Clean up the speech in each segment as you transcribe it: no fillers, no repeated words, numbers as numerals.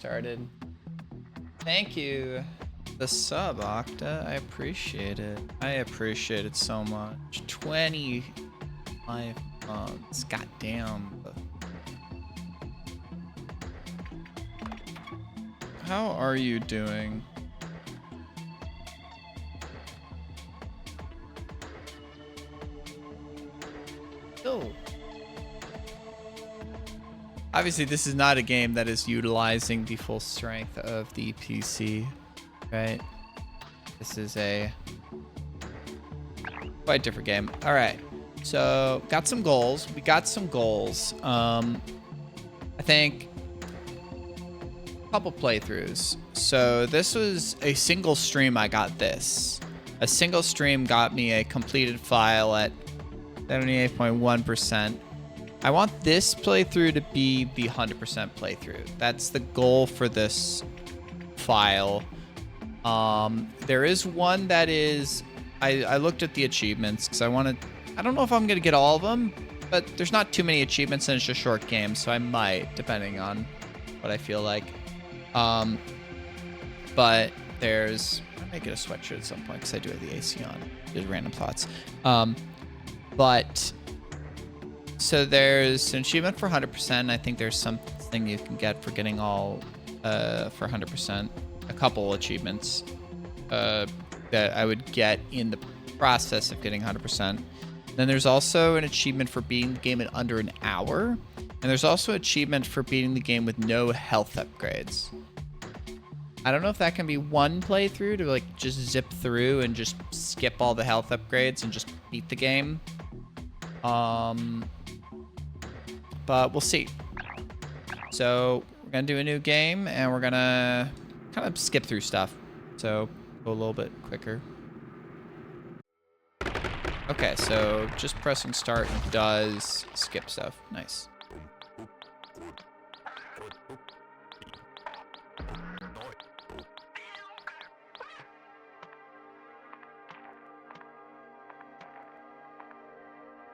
started. Thank you. The sub, Octa. I appreciate it. I appreciate it so much. 25 months. Goddamn. How are you doing? Oh. Obviously, this is not a game that is utilizing the full strength of the PC, right? This is a quite different game. All right, so got some goals. We got some goals. I think a couple playthroughs. So this was a single stream. I got this. A single stream got me a completed file at 78.1%. I want this playthrough to be the 100% playthrough. That's the goal for this file. There is one that is, I looked at the achievements because I don't know if I'm going to get all of them, but there's not too many achievements and it's just short games, so I might, depending on what I feel like. But there's, I might get a sweatshirt at some point because I do have the AC on. Just random thoughts. But so there's an achievement for 100%. I think there's something you can get for getting all for 100%. A couple achievements that I would get in the process of getting 100%. Then there's also an achievement for beating the game in under an hour. And there's also an achievement for beating the game with no health upgrades. I don't know if that can be one playthrough to like just zip through and just skip all the health upgrades and just beat the game. But we'll see. So we're gonna do a new game and we're gonna kind of skip through stuff. So go a little bit quicker. Okay, so just pressing start does skip stuff. Nice.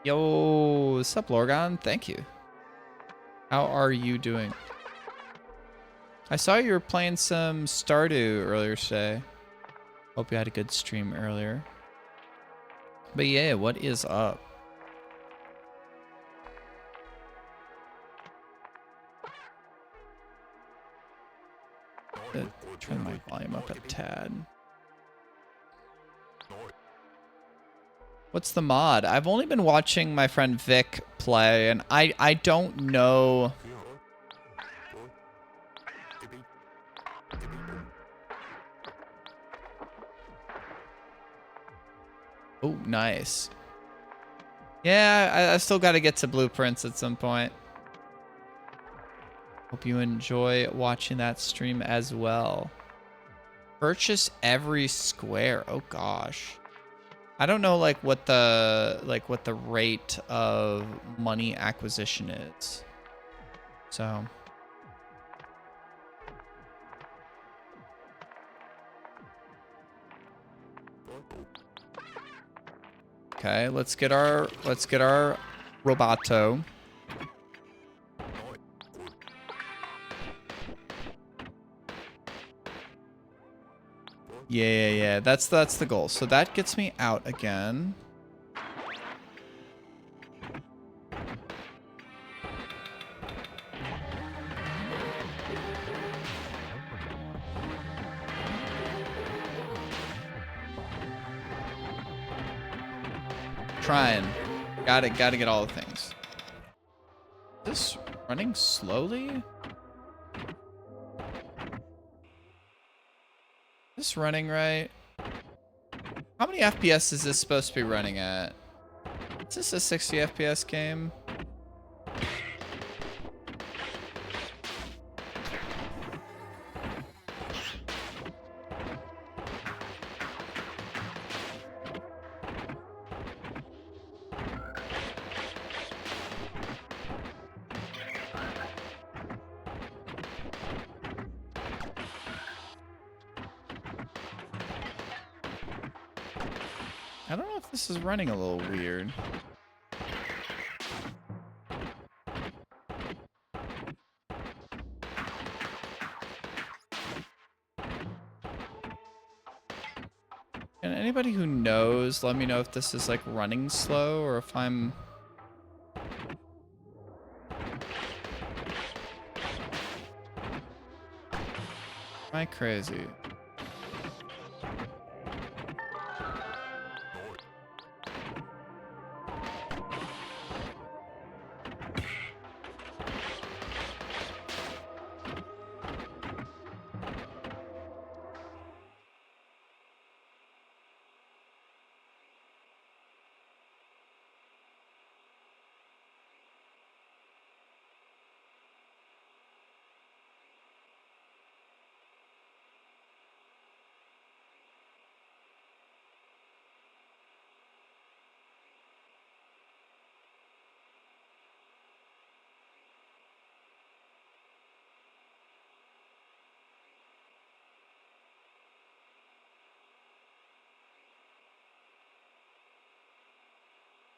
Yo, what's up, Lorgon? Thank you. How are you doing? I saw you were playing some Stardew earlier today. Hope you had a good stream earlier. But yeah, what is up? Turn my volume up a tad. What's the mod? I've only been watching my friend Vic play, and I don't know. Oh, nice. Yeah, I still got to get to blueprints at some point. Hope you enjoy watching that stream as well. Purchase every square. Oh gosh. I don't know like what the rate of money acquisition is. So okay, let's get our Roboto. Yeah. That's the goal. So that gets me out again. Trying. Gotta get all the things. Is this running slowly? Is this running right? How many FPS is this supposed to be running at? Is this a 60 FPS game? I don't know if this is running a little weird. And anybody who knows, let me know if this is like running slow or if I'm... Am I crazy?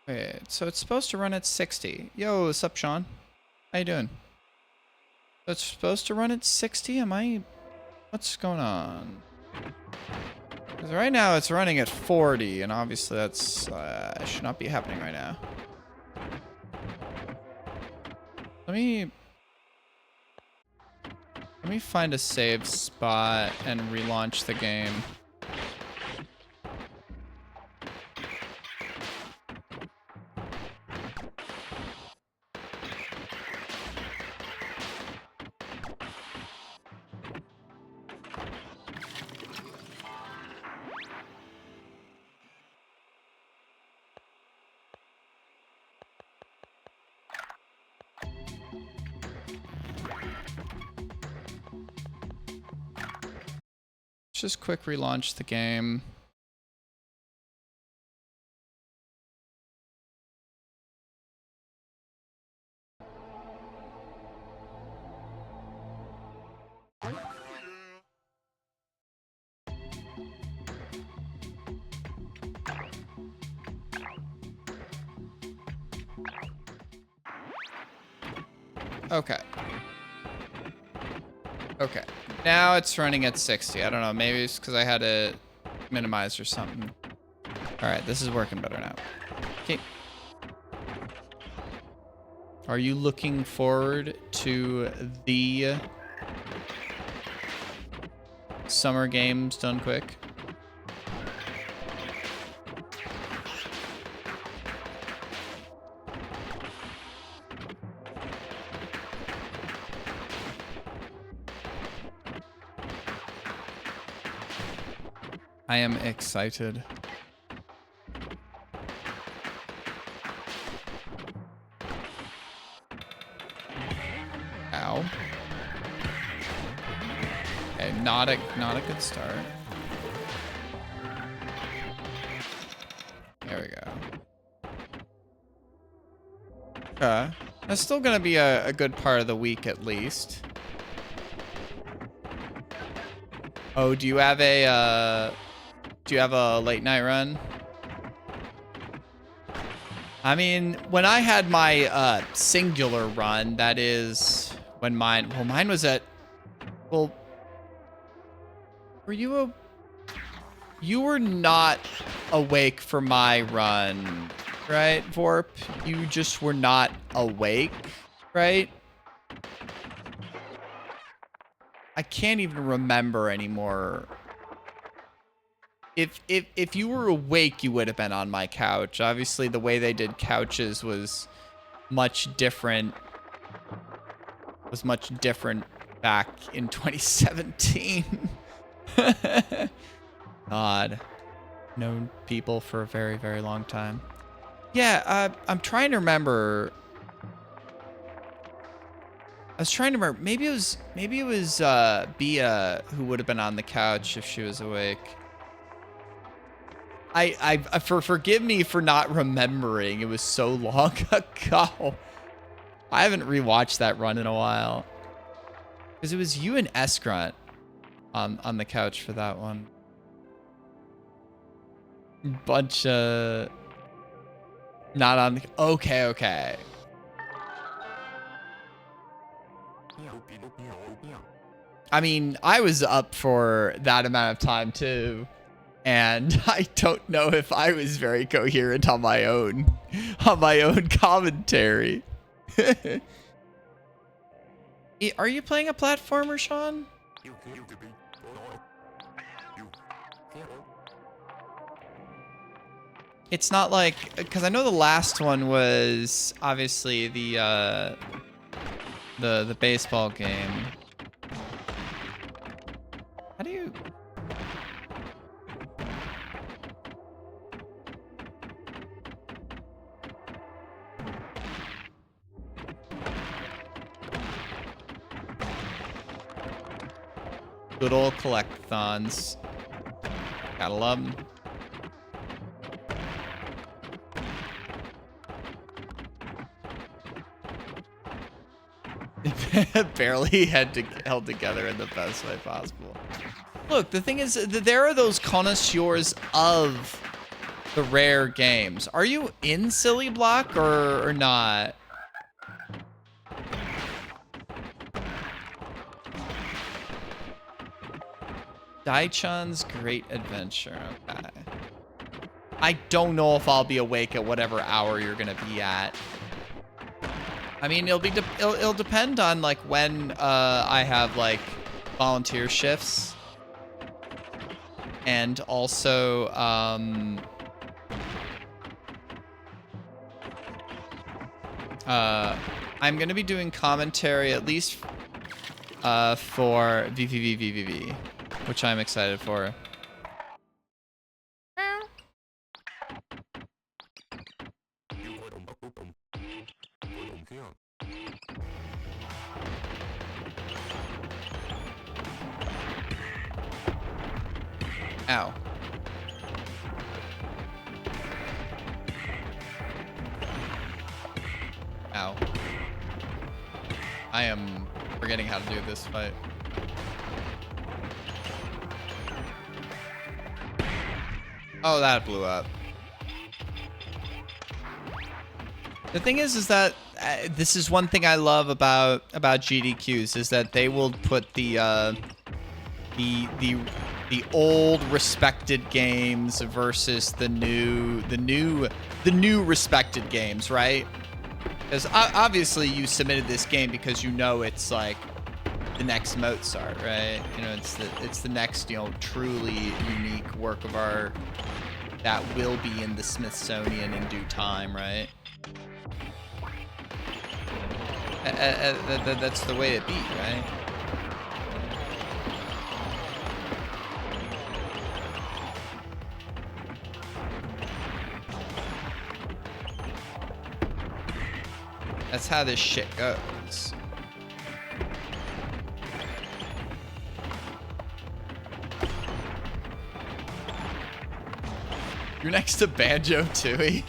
Wait, so it's supposed to run at 60. Yo, what's up, Sean? How you doing? So it's supposed to run at 60? Am I... What's going on? Because right now it's running at 40, and obviously that's... should not be happening right now. Let me find a save spot and relaunch the game. Just quick relaunch the game. Okay. Okay. Now it's running at 60. I don't know. Maybe it's because I had to minimize or something. All right. This is working better now. Okay. Are you looking forward to the summer games done quick? I am excited. Ow. Okay, not a good start. There we go. Okay. That's still gonna be a good part of the week at least. Oh, do you have a late night run? I mean, when I had my singular run, that is when mine was at, well, you were not awake for my run, right, Vorp? You just were not awake, right? I can't even remember anymore. If you were awake, you would have been on my couch. Obviously, the way they did couches was much different. Back in 2017. God, known people for a very, very long time. Yeah, I'm trying to remember. I was trying to remember. Maybe it was Bia who would have been on the couch if she was awake. Forgive me for not remembering. It was so long ago. I haven't rewatched that run in a while. Because it was you and Escrunt on the couch for that one. Bunch of... Not on the... Okay. I mean, I was up for that amount of time too. And I don't know if I was very coherent on my own commentary. Are you playing a platformer, Sean? It's not like, because I know the last one was obviously the baseball game. How do you? Good old collectathons. Gotta love them. Barely held together in the best way possible. Look, the thing is that there are those connoisseurs of the rare games. Are you in Silly Block or not? Daichan's Great Adventure. Okay. I don't know if I'll be awake at whatever hour you're gonna be at. I mean, it'll depend on like when I have like volunteer shifts, and also I'm gonna be doing commentary at least for VVV, which I'm excited for. Ow. Ow. I am forgetting how to do this fight. Oh, that blew up. The thing is that this is one thing I love about GDQs is that they will put the old respected games versus the new respected games, right? Because obviously you submitted this game because you know it's like the next Mozart, right? You know, it's the next, you know, truly unique work of art that will be in the Smithsonian in due time, right? That's the way it be, right? That's how this shit goes. You're next to Banjo-Tooie.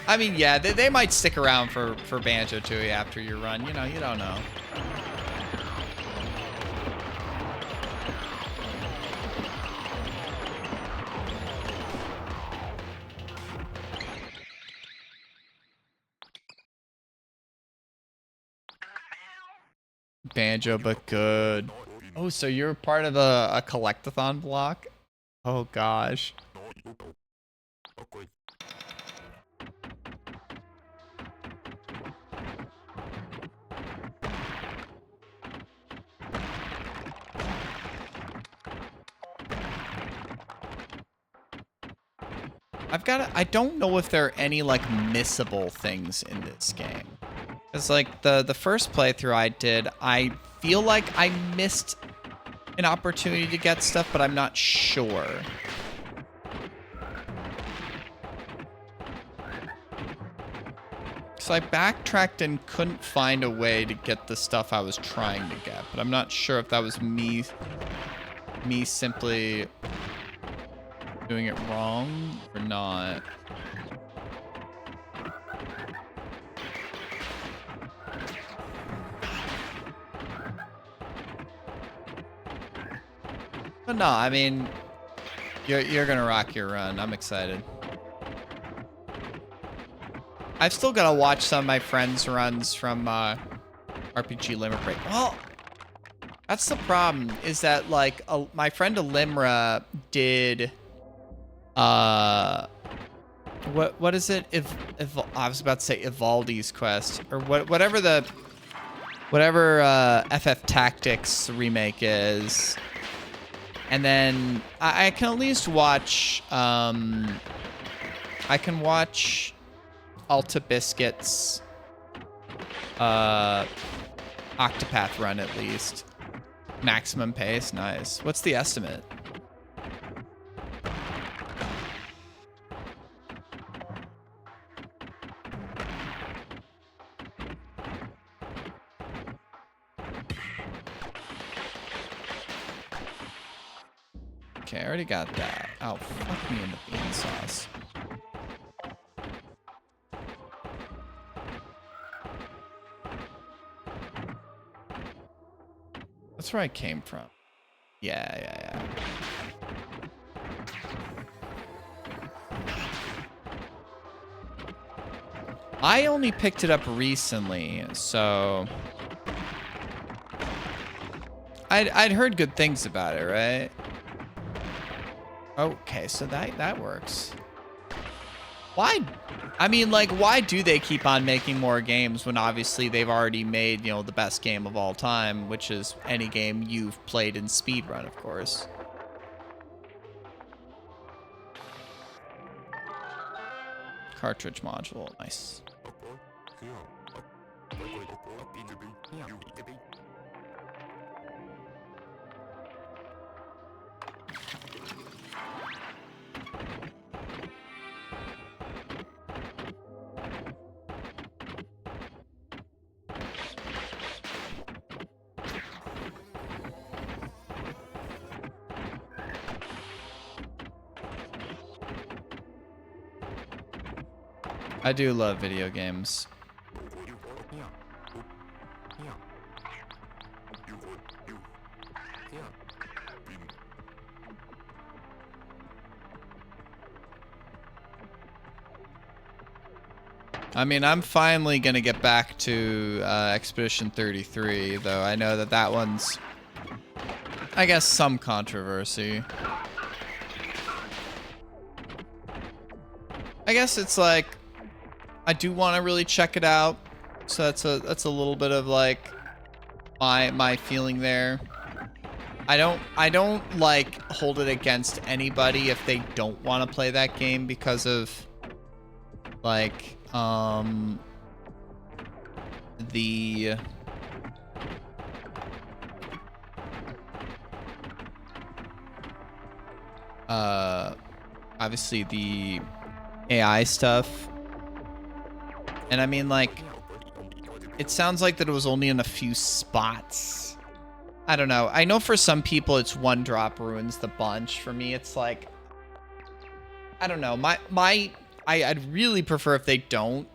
I mean, yeah, they might stick around for Banjo-Tooie after your run. You know, you don't know. Banjo, but good. Oh, so you're part of a collectathon block? Oh, gosh. I don't know if there are any, like, missable things in this game. Because, like, the first playthrough I did, I feel like I missed an opportunity to get stuff, but I'm not sure. So I backtracked and couldn't find a way to get the stuff I was trying to get, but I'm not sure if that was me simply doing it wrong or not. But no, I mean, you're gonna rock your run. I'm excited. I've still gotta watch some of my friends' runs from RPG Limit Break. Well, That's the problem, is that like my friend Alimra did what is it? If I was about to say Ivaldi's Quest or whatever FF Tactics remake is. And then I can at least watch I can watch Alta Biscuit's Octopath run at least. Maximum pace, nice. What's the estimate? Okay, I already got that. Oh, fuck me in the bean sauce. That's where I came from. Yeah. I only picked it up recently, so I'd heard good things about it, right? Okay, so that works. Why? I mean, like, why do they keep on making more games when obviously they've already made, you know, the best game of all time, which is any game you've played in speedrun, of course. Cartridge module, nice. I do love video games. I mean, I'm finally gonna get back to Expedition 33, though I know that one's, I guess, some controversy. I guess it's like, I do want to really check it out, so that's a little bit of like my feeling there. I don't like hold it against anybody if they don't want to play that game because of like the obviously the AI stuff. And I mean, like, it sounds like that it was only in a few spots. I don't know. I know for some people it's one drop ruins the bunch. For me, it's like, I don't know. I'd really prefer if they don't.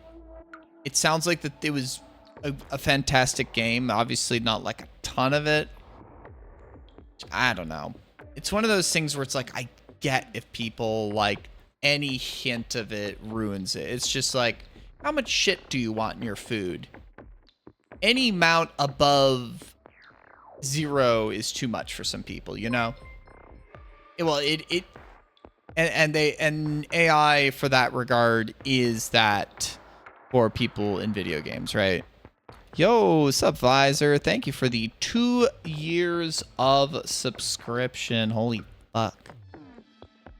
It sounds like that it was a fantastic game. Obviously not like a ton of it. I don't know. It's one of those things where it's like, I get if people like any hint of it ruins it. It's just like, how much shit do you want in your food? Any amount above 0 is too much for some people, you know? And AI for that regard is that for people in video games, right? Yo, sup, Visor? Thank you for the 2 years of subscription. Holy fuck.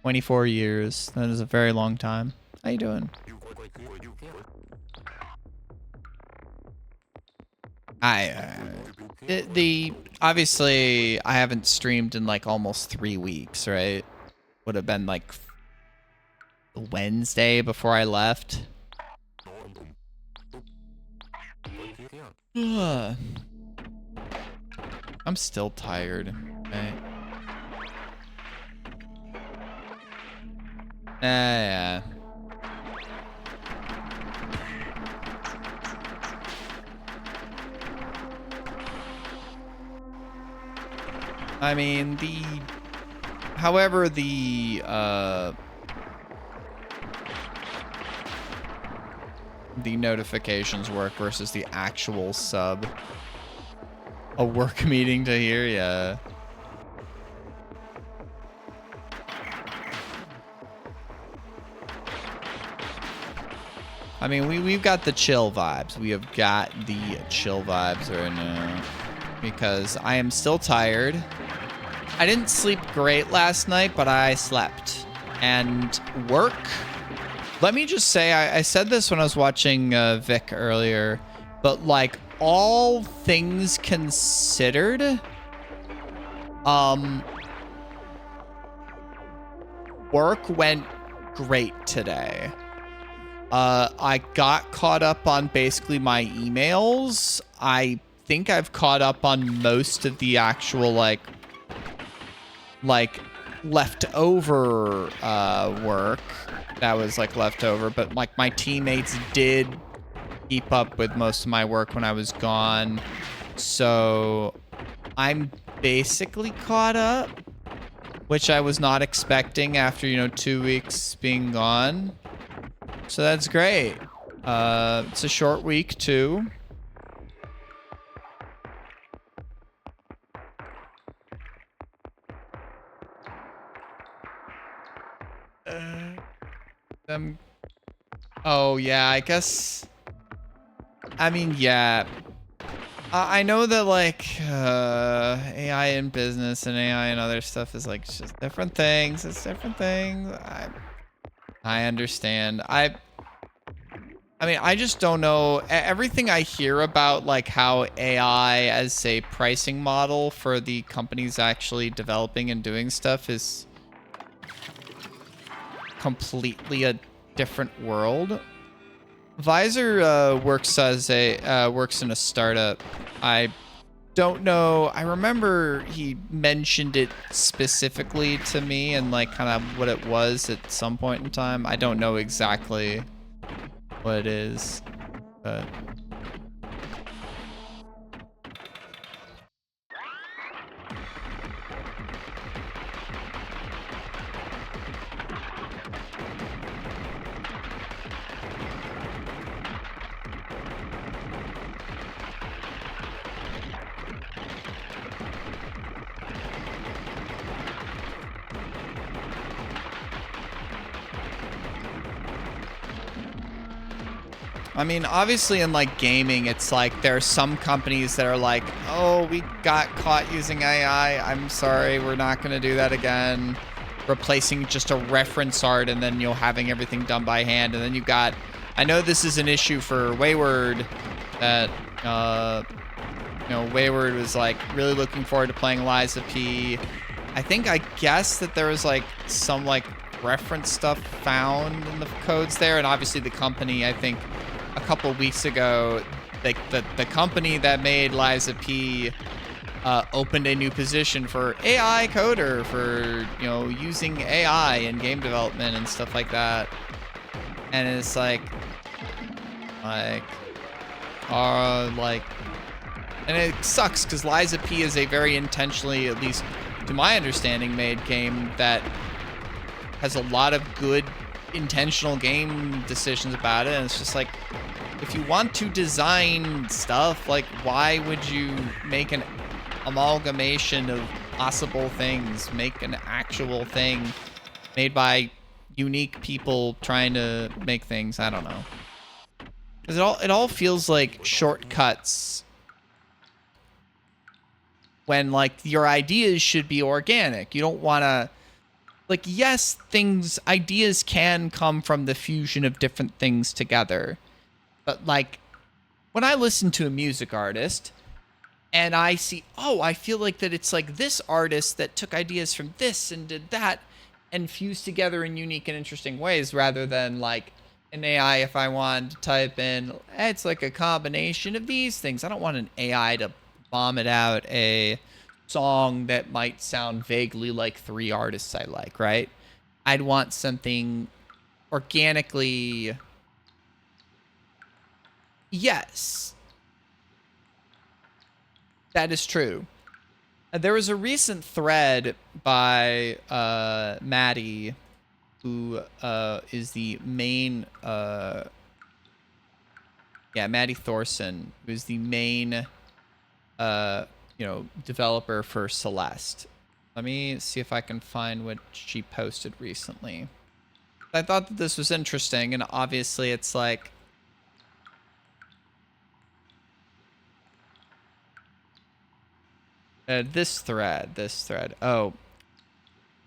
24 years. That is a very long time. How you doing? Obviously I haven't streamed in like almost 3 weeks, right? Would have been like Wednesday before I left. I'm still tired. Okay. Yeah. I mean, however the notifications work versus the actual sub. a work meeting to hear. Yeah. I mean, we've got the chill vibes. We have got the chill vibes right now because I am still tired. I didn't sleep great last night, but I slept. And work, let me just say, I said this when I was watching Vic earlier, but like all things considered, work went great today. I got caught up on basically my emails. I think I've caught up on most of the actual like leftover work that was like leftover, but like my teammates did keep up with most of my work when I was gone. So I'm basically caught up, which I was not expecting after, 2 weeks being gone. So that's great. It's a short week too. Oh yeah, I guess. I mean, yeah. I know that like AI in business and AI and other stuff is like just different things. It's different things. I understand. I mean, I just don't know. Everything I hear about like how AI as a pricing model for the companies actually developing and doing stuff is completely a different world. Visor works in a startup. I don't know. I remember he mentioned it specifically to me and like kind of what it was at some point in time. I don't know exactly what it is, but I mean, obviously in like gaming, it's like there are some companies that are like, oh, we got caught using AI. I'm sorry, we're not going to do that again. Replacing just a reference art and then, having everything done by hand. And then you got, I know this is an issue for Wayward that, Wayward was like really looking forward to playing Liza P. I guess that there was like some like reference stuff found in the codes there. And obviously the company, I think, a couple weeks ago, like the company that made Liza P opened a new position for AI coder for, using AI in game development and stuff like that. And it's like, and it sucks because Liza P is a very intentionally, at least to my understanding, made game that has a lot of good intentional game decisions about it. And it's just like, if you want to design stuff, like why would you make an amalgamation of possible things, make an actual thing made by unique people trying to make things? I don't know, because it all feels like shortcuts when like your ideas should be organic. You don't want to, like, yes, ideas can come from the fusion of different things together. But like when I listen to a music artist and I see, oh, I feel like that it's like this artist that took ideas from this and did that and fused together in unique and interesting ways, rather than like an AI. If I wanted to type in, it's like a combination of these things. I don't want an AI to vomit out a song that might sound vaguely like 3 artists I like, right? I'd want something organically. Yes, that is true. There was a recent thread by Maddie, who is the main, Maddie Thorson, who's the main developer for Celeste. Let me see if I can find what she posted recently. I thought that this was interesting, and obviously it's like this thread. Oh,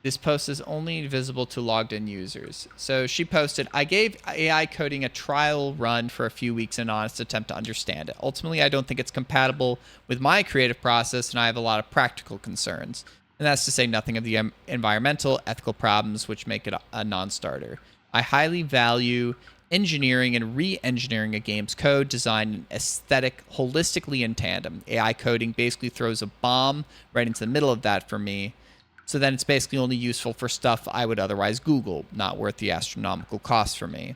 this post is only visible to logged in users. So she posted, I gave AI coding a trial run for a few weeks in an honest attempt to understand it. Ultimately, I don't think it's compatible with my creative process, and I have a lot of practical concerns. And that's to say nothing of the environmental, ethical problems which make it a non-starter. I highly value engineering and re-engineering a game's code, design, and aesthetic holistically in tandem. AI coding basically throws a bomb right into the middle of that for me. So then it's basically only useful for stuff I would otherwise Google, not worth the astronomical cost for me.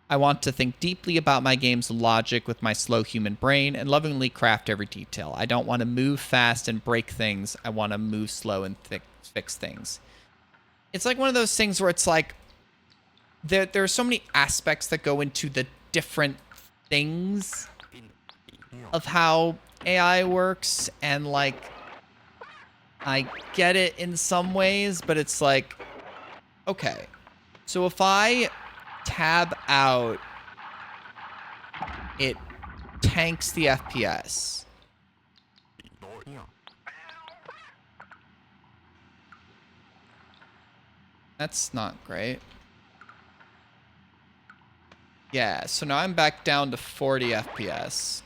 I want to think deeply about my game's logic with my slow human brain and lovingly craft every detail. I don't want to move fast and break things. I want to move slow and fix things. It's like one of those things where it's like there are so many aspects that go into the different things of how AI works, and like I get it in some ways, but it's like, okay, so if I tab out, it tanks the FPS. That's not great. Yeah, so now I'm back down to 40 FPS.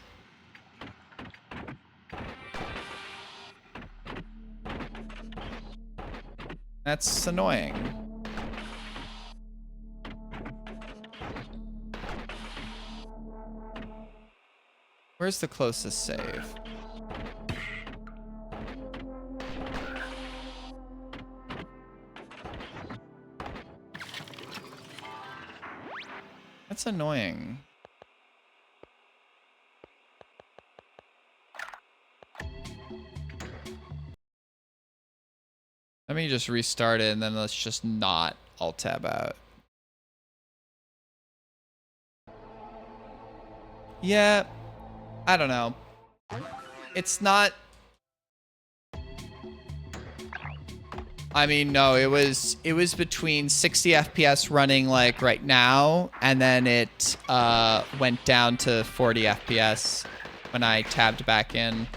That's annoying. Where's the closest save? That's annoying. Let me just restart it, and then let's just not alt tab out. Yeah, I don't know. It's not... I mean, no, it was between 60 FPS running like right now, and then it went down to 40 FPS when I tabbed back in.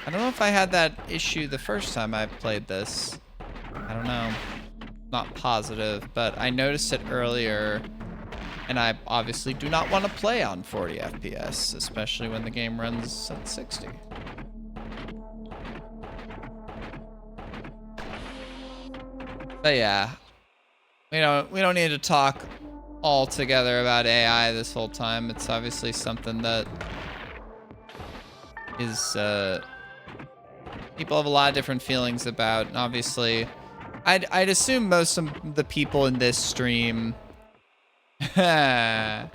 I don't know if I had that issue the first time I played this. I don't know. Not positive, but I noticed it earlier, and I obviously do not want to play on 40 FPS, especially when the game runs at 60. But yeah, we don't need to talk all together about AI this whole time. It's obviously something that is people have a lot of different feelings about, and obviously I'd assume most of the people in this stream I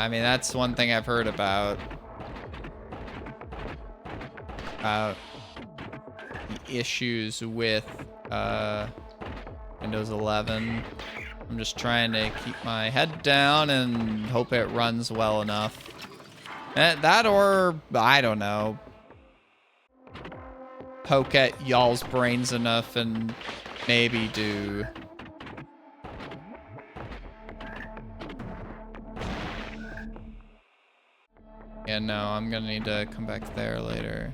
mean, that's one thing I've heard about the issues with Windows 11. I'm just trying to keep my head down and hope it runs well enough. That, or I don't know, poke at y'all's brains enough and maybe do. Yeah, no, I'm gonna need to come back there later.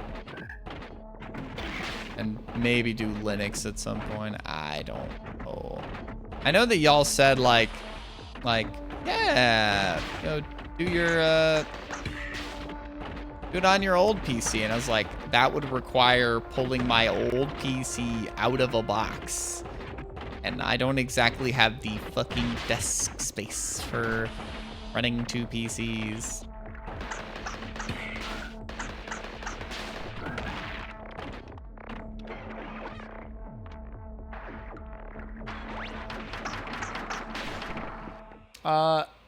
And maybe do Linux at some point. I don't know. I know that y'all said like, yeah, do your, do it on your old PC. And I was like, that would require pulling my old PC out of a box. And I don't exactly have the fucking desk space for running two PCs.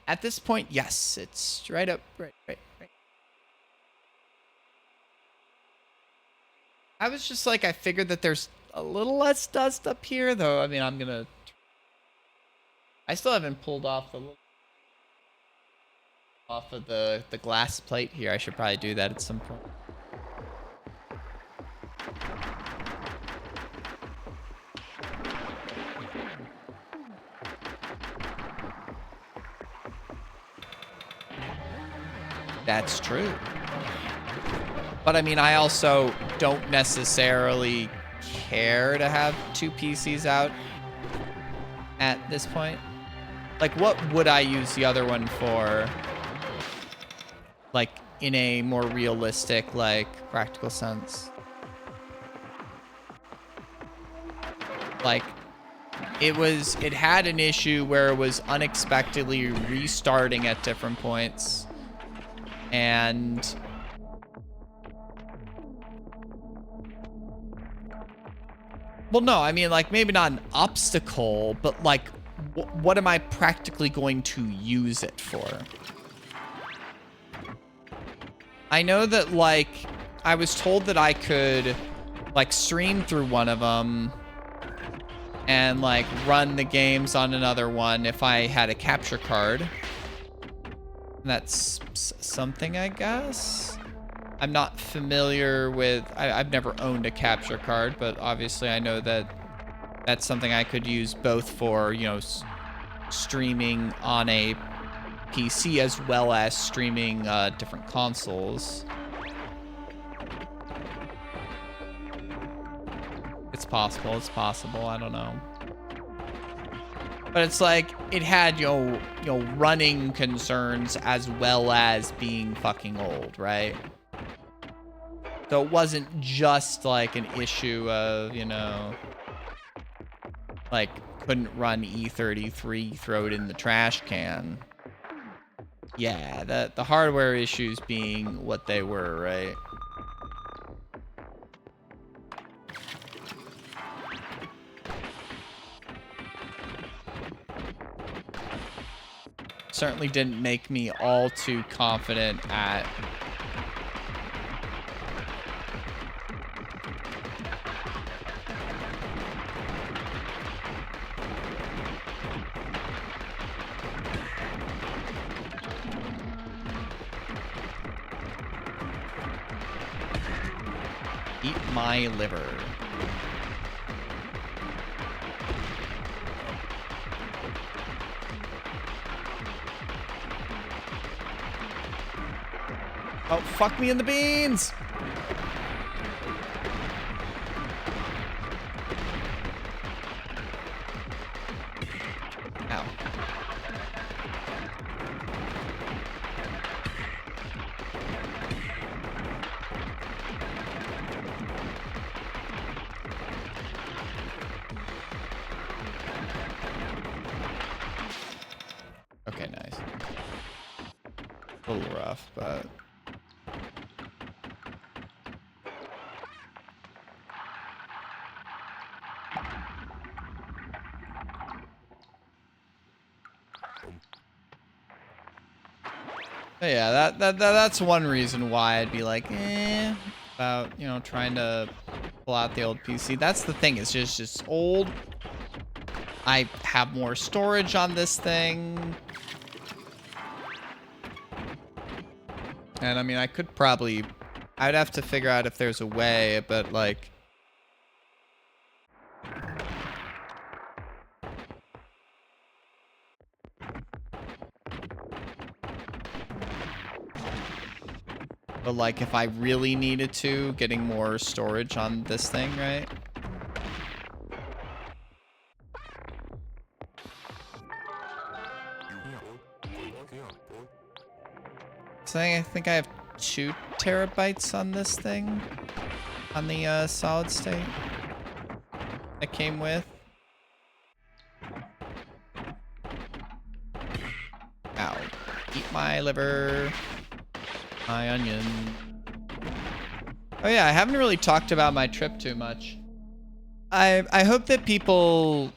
At this point, yes, it's right up, right. I was just like, I figured that there's a little less dust up here, though. I mean, I still haven't pulled off the off of the glass plate here. I should probably do that at some point. That's true. But I mean, I also don't necessarily care to have 2 PCs out at this point. Like, what would I use the other one for? Like, in a more realistic, like, practical sense. Like, it had an issue where it was unexpectedly restarting at different points. And well, no, I mean, like, maybe not an obstacle, but like, what am I practically going to use it for? I know that, like, I was told that I could, like, stream through one of them and, like, run the games on another one if I had a capture card. That's something, I guess. I'm not familiar with... I've never owned a capture card, but obviously I know that that's something I could use both for, you know, streaming on a PC as well as streaming different consoles. It's possible. It's possible. I don't know. But it's like, it had, you know, running concerns as well as being fucking old, right? So it wasn't just like an issue of, you know, like, couldn't run E33, throw it in the trash can. Yeah, the hardware issues being what they were, right? Certainly didn't make me all too confident at eat my liver. Oh, fuck me in the beans! Ow. Okay, nice. A little rough, but... But yeah, that's one reason why I'd be like, about, you know, trying to pull out the old PC. That's the thing, it's just old. I have more storage on this thing. And I mean, I could probably, I'd have to figure out if there's a way, but like, if I really needed to, getting more storage on this thing, right? So I think I have 2 terabytes on this thing, on the solid state that came with. Ow. Eat my liver. My onion. Oh yeah, I haven't really talked about my trip too much. I hope that people,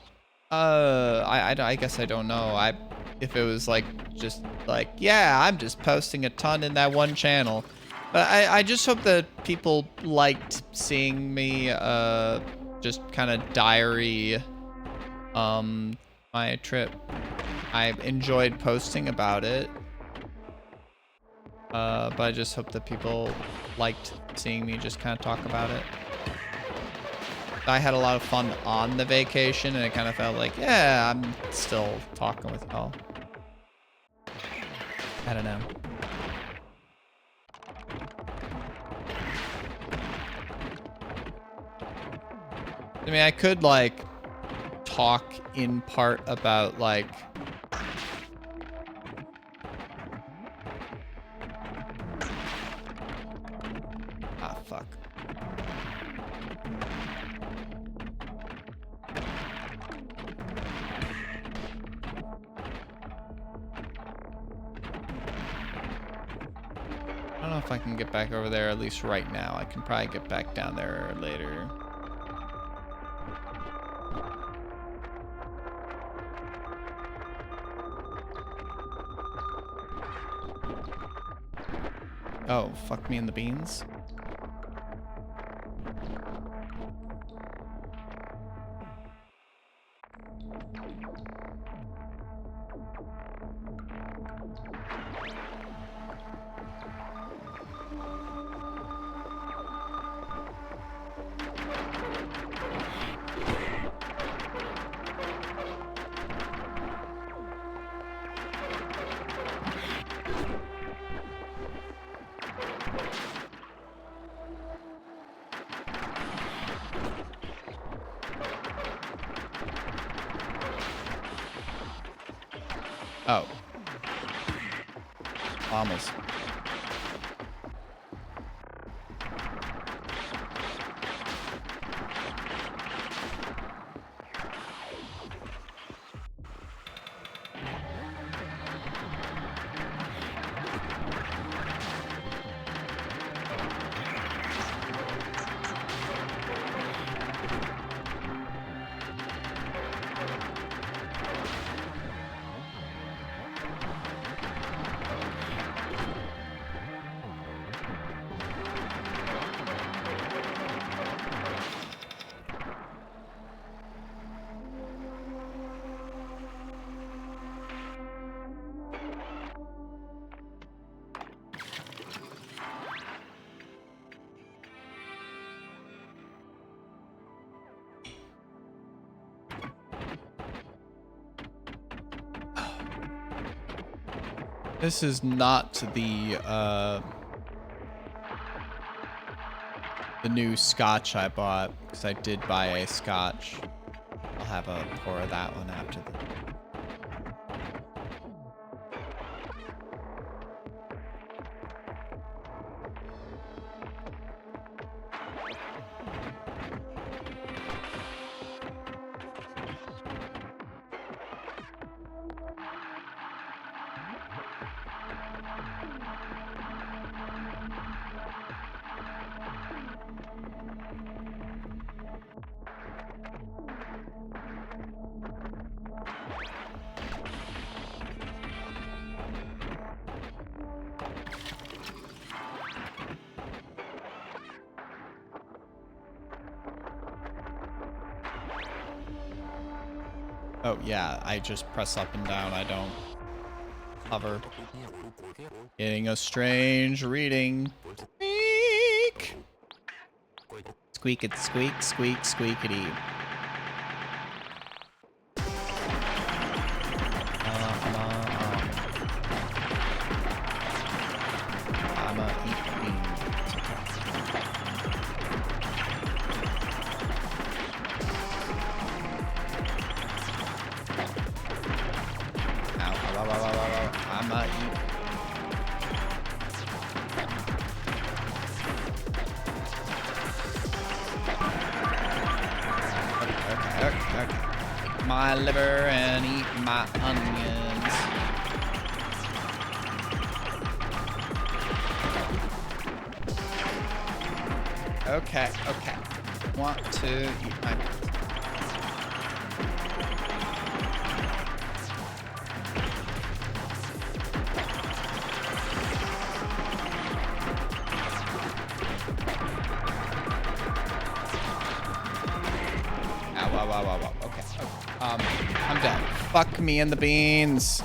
I guess I don't know. If it was like, just like, yeah, I'm just posting a ton in that one channel. But I just hope that people liked seeing me, just kind of diary, my trip. I enjoyed posting about it. But I just hope that people liked seeing me just kind of talk about it. I had a lot of fun on the vacation, and it kind of felt like, yeah, I'm still talking with y'all. I don't know. I mean, I could, like, talk in part about, like... Ah, fuck. I don't know if I can get back over there, at least right now. I can probably get back down there later. Oh, fuck me in the beans. Oh. Llamas. This is not the new scotch I bought, because I did buy a scotch. I'll have a pour of that one after the... Oh, yeah, I just press up and down. I don't hover. Getting a strange reading. Squeak! Squeak it, squeak, squeak, squeakity. I'ma eat beans. I'ma eat. Okay. Eat my liver and eat my onions. Okay. Want to eat my... Wow. Okay. I'm dead. Fuck me in the beans.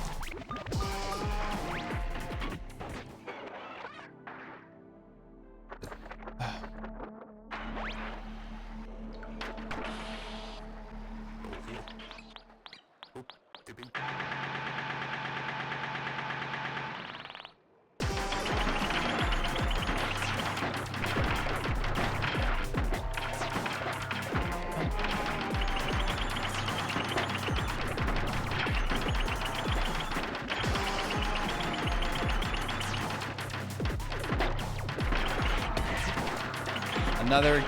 Another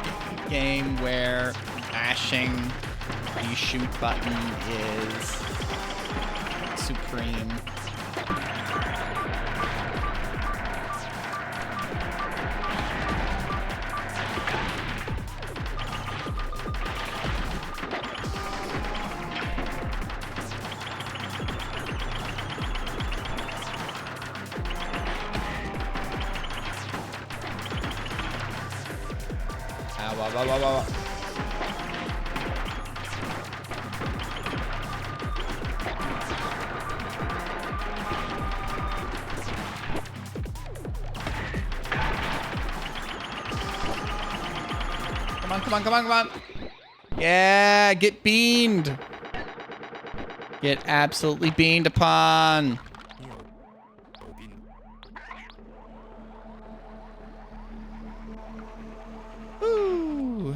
game where mashing the shoot button is supreme. Wow. Come on. Yeah, get beamed. Get absolutely beamed upon. Ooh.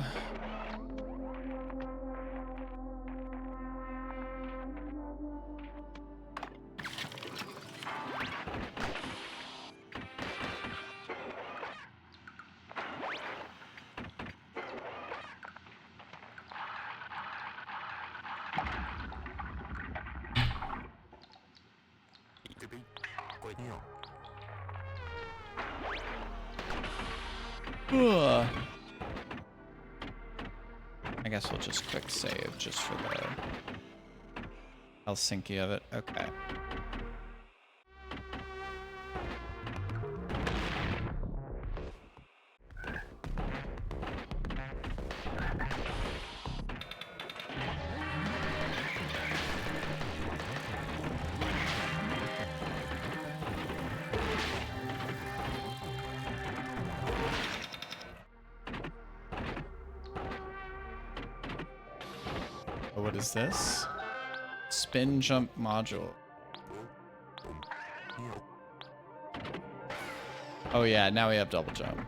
Ugh. I guess we'll just quick save just for the Helsinki of it. Okay. What is this? Spin jump module. Oh yeah, now we have double jump.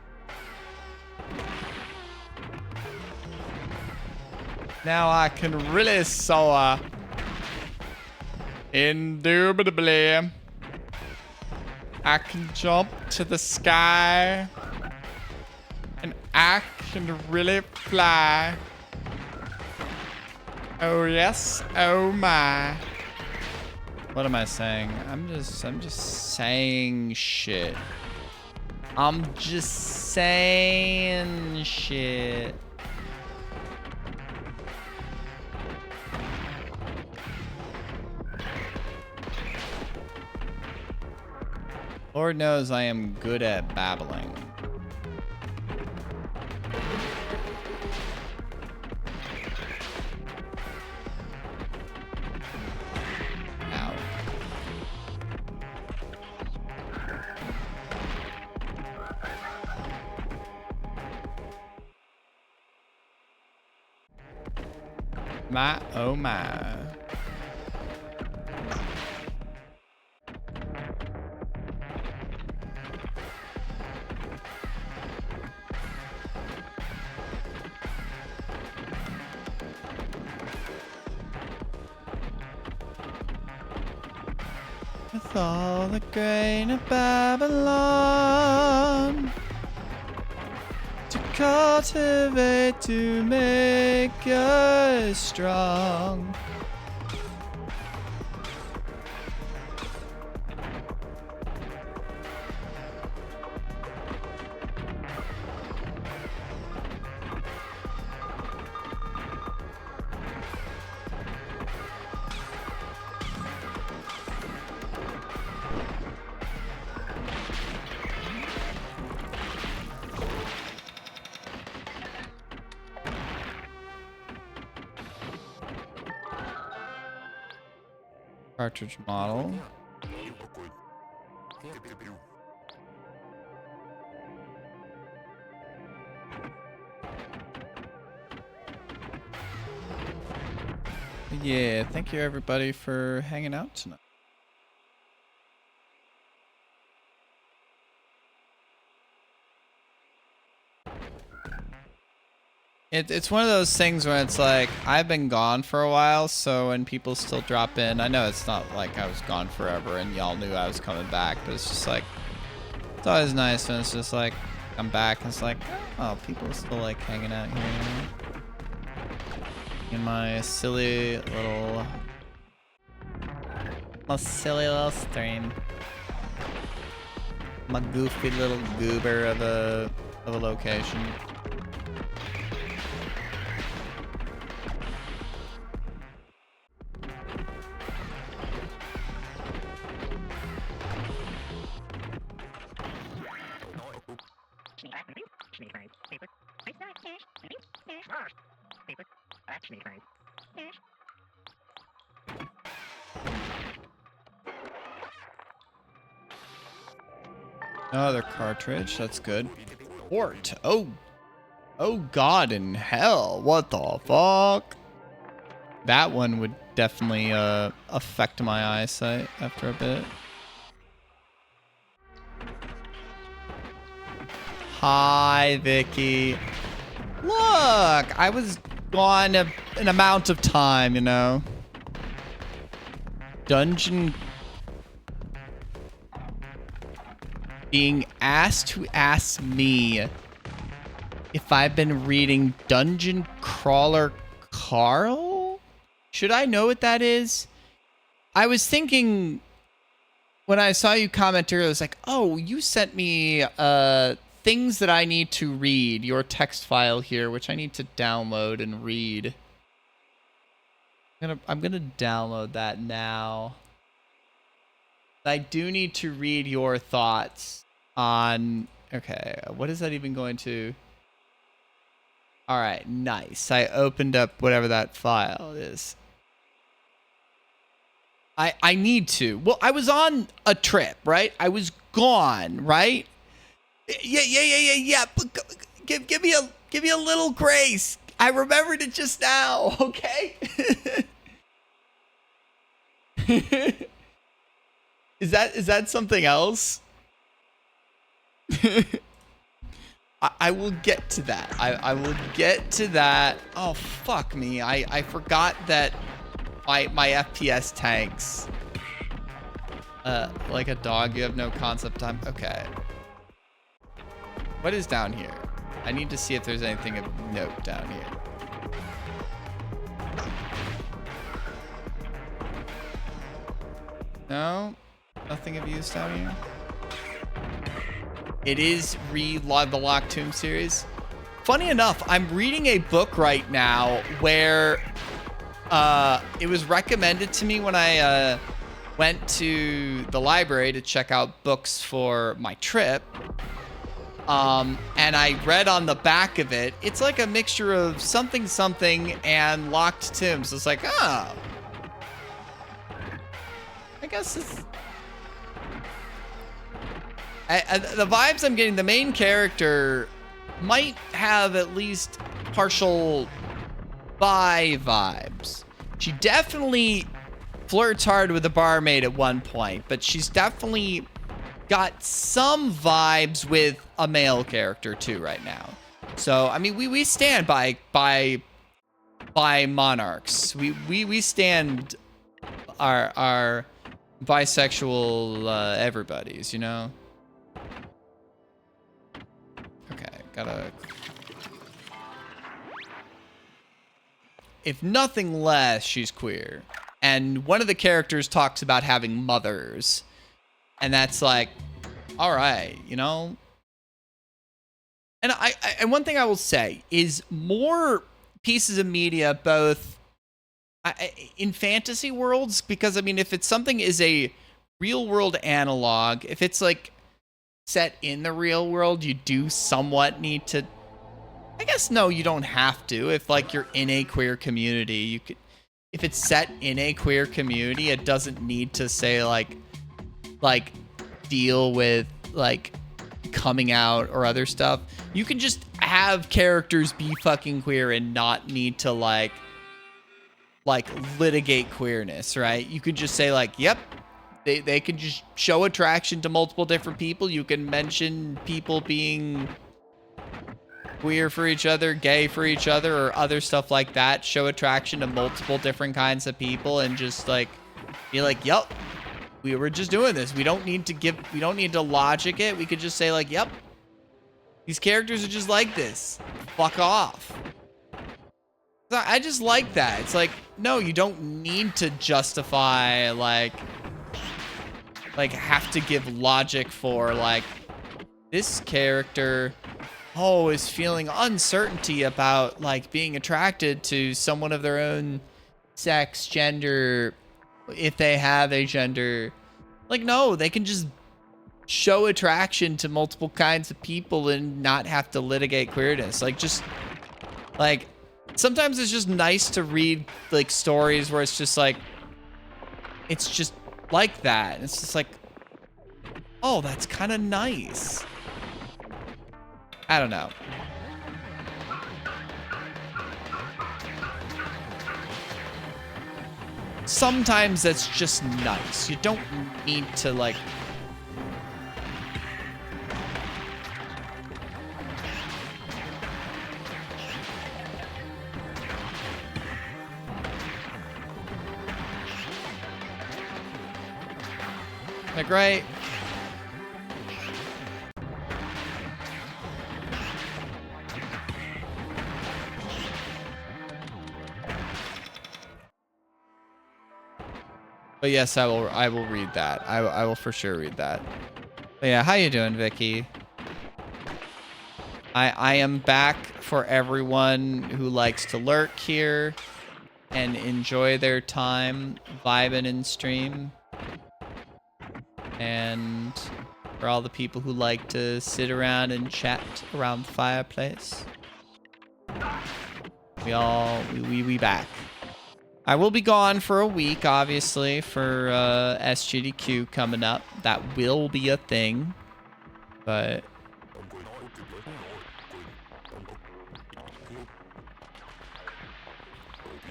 Now I can really soar. Indubitably. I can jump to the sky. And I can really fly. Oh yes, oh my. What am I saying? I'm just saying shit. I'm just saying shit. Lord knows I am good at babbling. My, oh my. With all the grain of Babylon to cultivate, to make us strong. Cartridge model. Yeah, thank you everybody for hanging out tonight. It's one of those things where it's like, I've been gone for a while, so when people still drop in, I know it's not like I was gone forever and y'all knew I was coming back, but it's just like, it's always nice when it's just like, I'm back and it's like, oh, people are still like hanging out here, you know? In my silly little stream. My goofy little goober of a location. Another cartridge, that's good. Port. Oh God in hell. What the fuck? That one would definitely affect my eyesight after a bit. Hi, Vicky. Look, I was gone an amount of time, you know. Dungeon. Being asked to ask me if I've been reading Dungeon Crawler Carl? Should I know what that is? I was thinking when I saw you comment earlier, I was like, oh, you sent me things that I need to read, your text file here, which I need to download and read. I'm gonna download that now. I do need to read your thoughts on... Okay, what is that even going to... All right, nice. I opened up whatever that file is. I need to. Well, I was on a trip, right? I was gone, right? Yeah. Give me a little grace. I remembered it just now, okay? Is that something else? I will get to that. I will get to that. Oh, fuck me. I forgot that my FPS tanks. Like a dog, you have no concept time. Okay. What is down here? I need to see if there's anything of note down here. No? Nothing of use down here? It is the Locked Tomb series. Funny enough, I'm reading a book right now where it was recommended to me when I went to the library to check out books for my trip. And I read on the back of it, it's like a mixture of something and Locked Tomb. So it's like, oh. I guess it's... the vibes I'm getting, the main character might have at least partial bi vibes. She definitely flirts hard with a barmaid at one point, but she's definitely got some vibes with a male character too right now. So, I mean, we stand by monarchs. We stand our bisexual everybody's, you know? Gotta... If nothing less, she's queer. And one of the characters talks about having mothers. And that's like, all right, you know? And and one thing I will say is more pieces of media, both in fantasy worlds, because, I mean, if it's something is a real world analog, if it's like set in the real world, you do somewhat need to... I guess no, you don't have to. If like you're in a queer community, you could... If it's set in a queer community, it doesn't need to say like deal with like coming out or other stuff. You can just have characters be fucking queer and not need to like litigate queerness, right? You could just say like, yep, they can just show attraction to multiple different people. You can mention people being queer for each other, gay for each other, or other stuff like that. Show attraction to multiple different kinds of people and just like be like, yep, we were just doing this. We don't need to logic it. We could just say like, yep, These characters are just like this. Fuck off. I just like that. It's like, no, you don't need to justify, like have to give logic for, like, this character, oh, is feeling uncertainty about, like, being attracted to someone of their own sex, gender, if they have a gender. Like, no, they can just show attraction to multiple kinds of people and not have to litigate queerness. Like, just, like, sometimes it's just nice to read, like, stories where it's just like, it's just like that. It's just like, oh, that's kind of nice. I don't know. Sometimes that's just nice. You don't need to, like, like, right? But yes, I will read that. I will for sure read that. But yeah, how you doing, Vicky? I am back for everyone who likes to lurk here and enjoy their time vibing in stream. And for all the people who like to sit around and chat around the fireplace. We back. I will be gone for a week, obviously, for SGDQ coming up. That will be a thing. But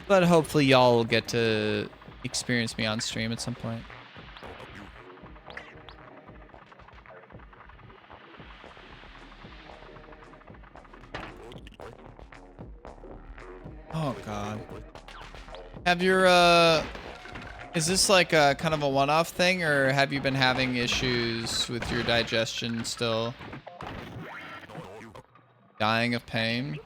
hopefully y'all will get to experience me on stream at some point. Oh god. Have your is this like a kind of a one-off thing, or have you been having issues with your digestion still? Dying of pain?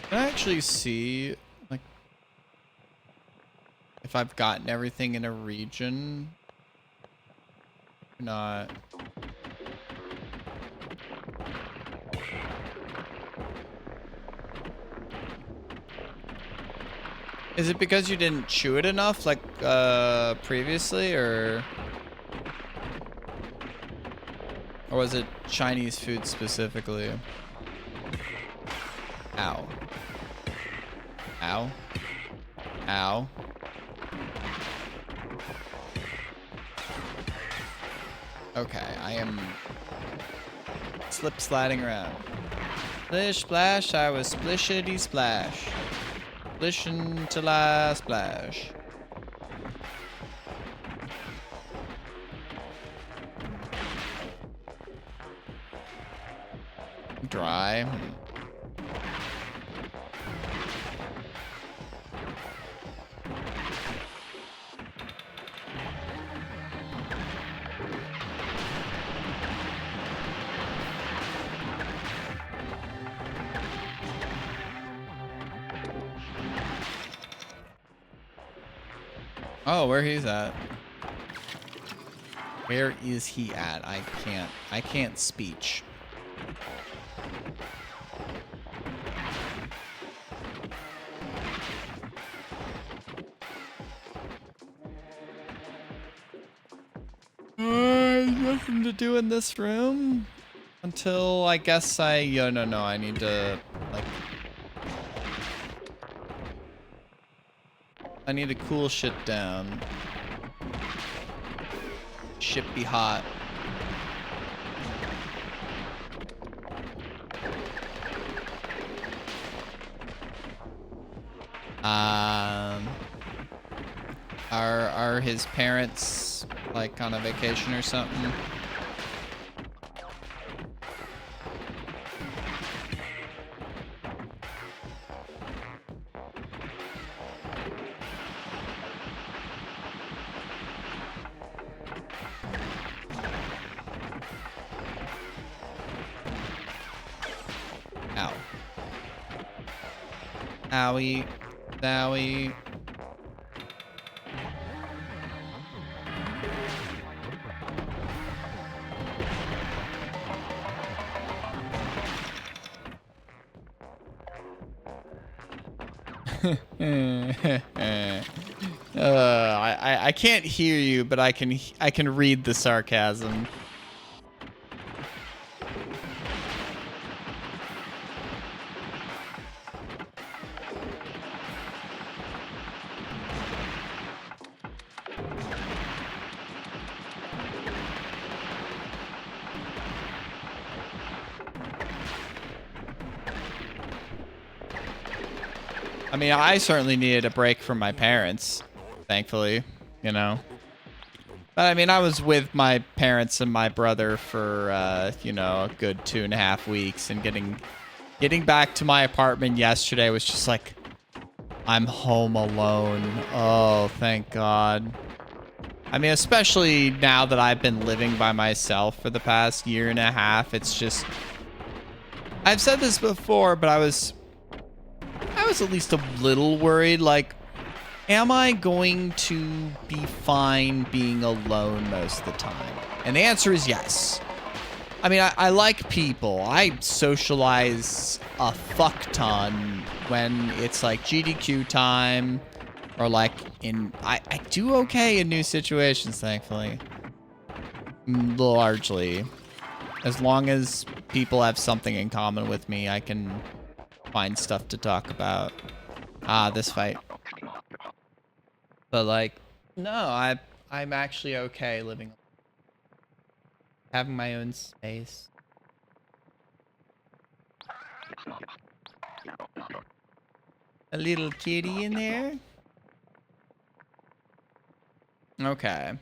Can I actually see, like, if I've gotten everything in a region or not? Is it because you didn't chew it enough, like, previously, or was it Chinese food specifically? Ow. Ow. Ow. Okay, I am slip sliding around. Splish splash, I was splishity splash. Splishing till I splash. Dry. Oh, where he's at? Where is he at? I can't speech. Nothing to do in this room until I guess no, I need to, like, I need to cool shit down. Shit be hot. Are his parents like on a vacation or something? Ow. Owie. Owie. I can't hear you, but I can read the sarcasm. I mean, I certainly needed a break from my parents, thankfully, you know. But I mean, I was with my parents and my brother for, you know, a good 2.5 weeks, and getting back to my apartment yesterday was just like, I'm home alone. Oh, thank God. I mean, especially now that I've been living by myself for the past 1.5 years, it's just, I've said this before, but I was at least a little worried, like, am I going to be fine being alone most of the time? And the answer is yes. I mean, I like people. I socialize a fuck ton when it's like GDQ time, or like I do okay in new situations, thankfully. Largely. As long as people have something in common with me, I can find stuff to talk about. This fight. But like, no, I'm actually okay living, having my own space. A little kitty in there. Okay.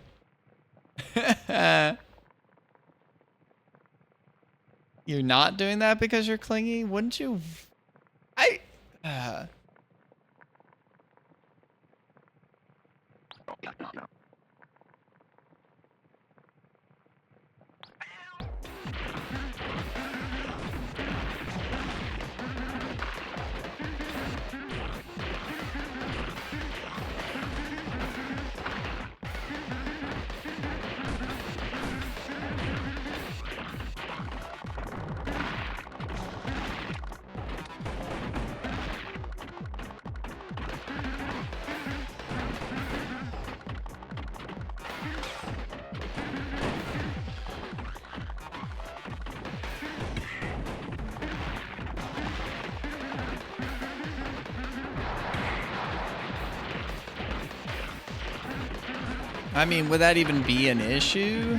You're not doing that because you're clingy? Wouldn't you? I mean, would that even be an issue?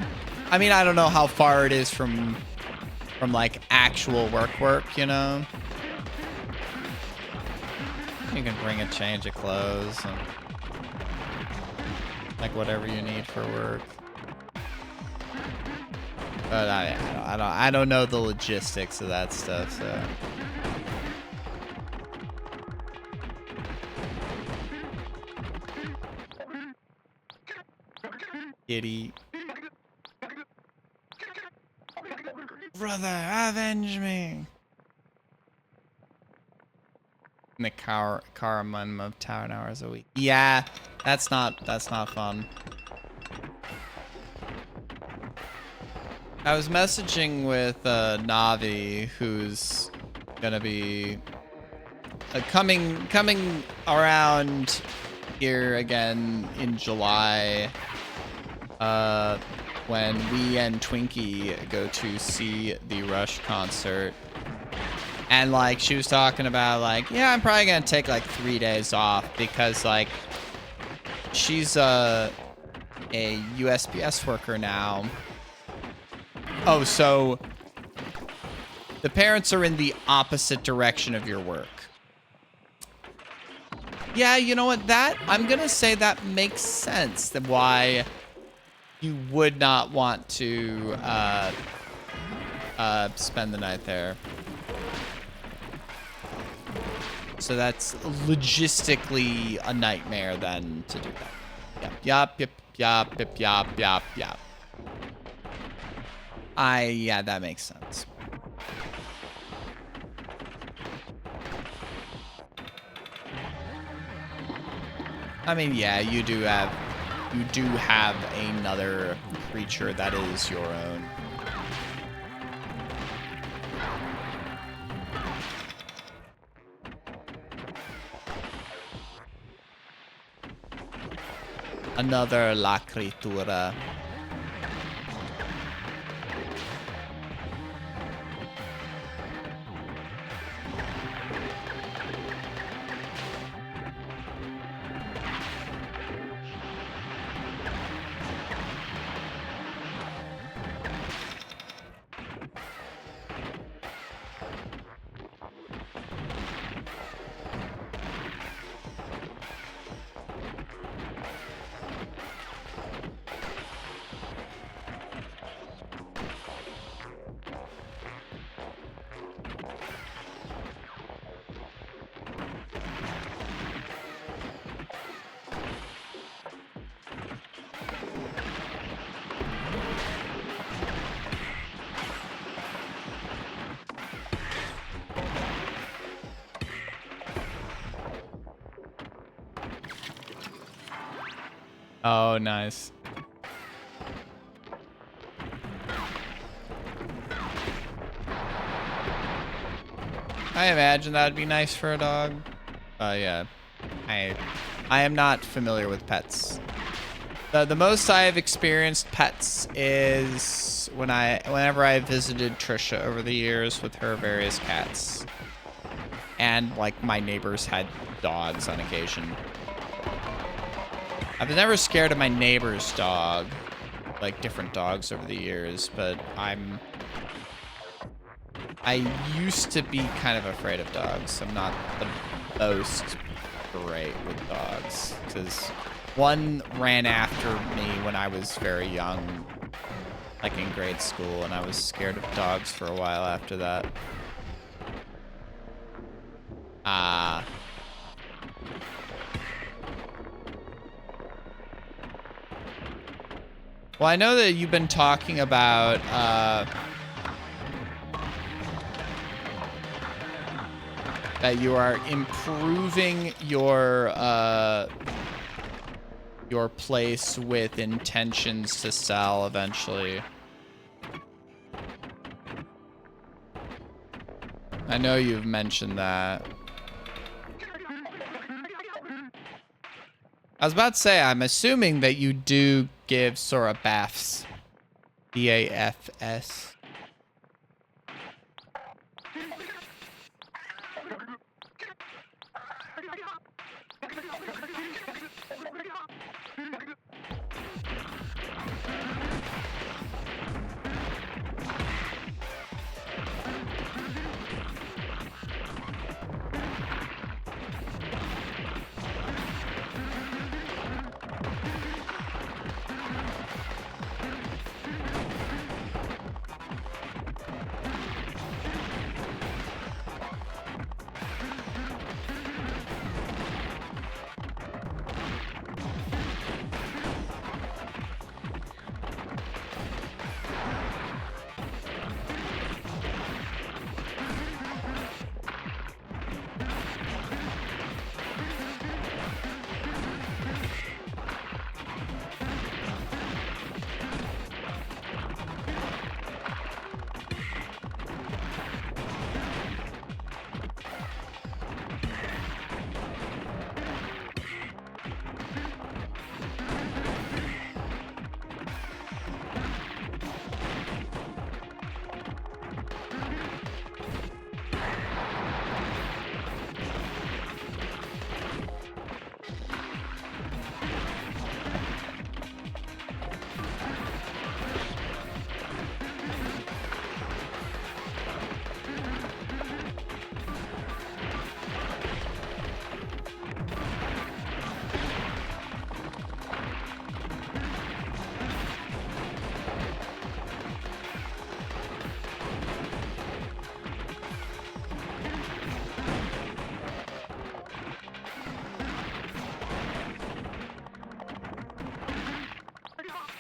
I mean, I don't know how far it is from like actual work, you know? You can bring a change of clothes and like whatever you need for work. But I don't know the logistics of that stuff, so. Kitty. Brother, avenge me. In the car minimum of 10 hours a week. Yeah, that's not fun. I was messaging with Navi, who's gonna be coming around here again in July, when we and Twinkie go to see the Rush concert. And like she was talking about like, yeah, I'm probably gonna take like 3 days off because like she's a USPS worker now. Oh, so the parents are in the opposite direction of your work. Yeah, you know what? I'm gonna say that makes sense. That why you would not want to spend the night there. So that's logistically a nightmare then to do that. Yup. Yeah, that makes sense. I mean, yeah, you do have another creature that is your own. Another La Criatura. Oh, nice. I imagine that'd be nice for a dog. Yeah. I am not familiar with pets. The most I have experienced pets is whenever I visited Trisha over the years with her various cats. And like my neighbors had dogs on occasion. I was never scared of my neighbor's dog, like different dogs over the years, but I used to be kind of afraid of dogs. I'm not the most great with dogs, because one ran after me when I was very young, like in grade school, and I was scared of dogs for a while after that. Well, I know that you've been talking about that you are improving your place with intentions to sell eventually. I know you've mentioned that. I was about to say, I'm assuming that you do give Sora baths. BAFS.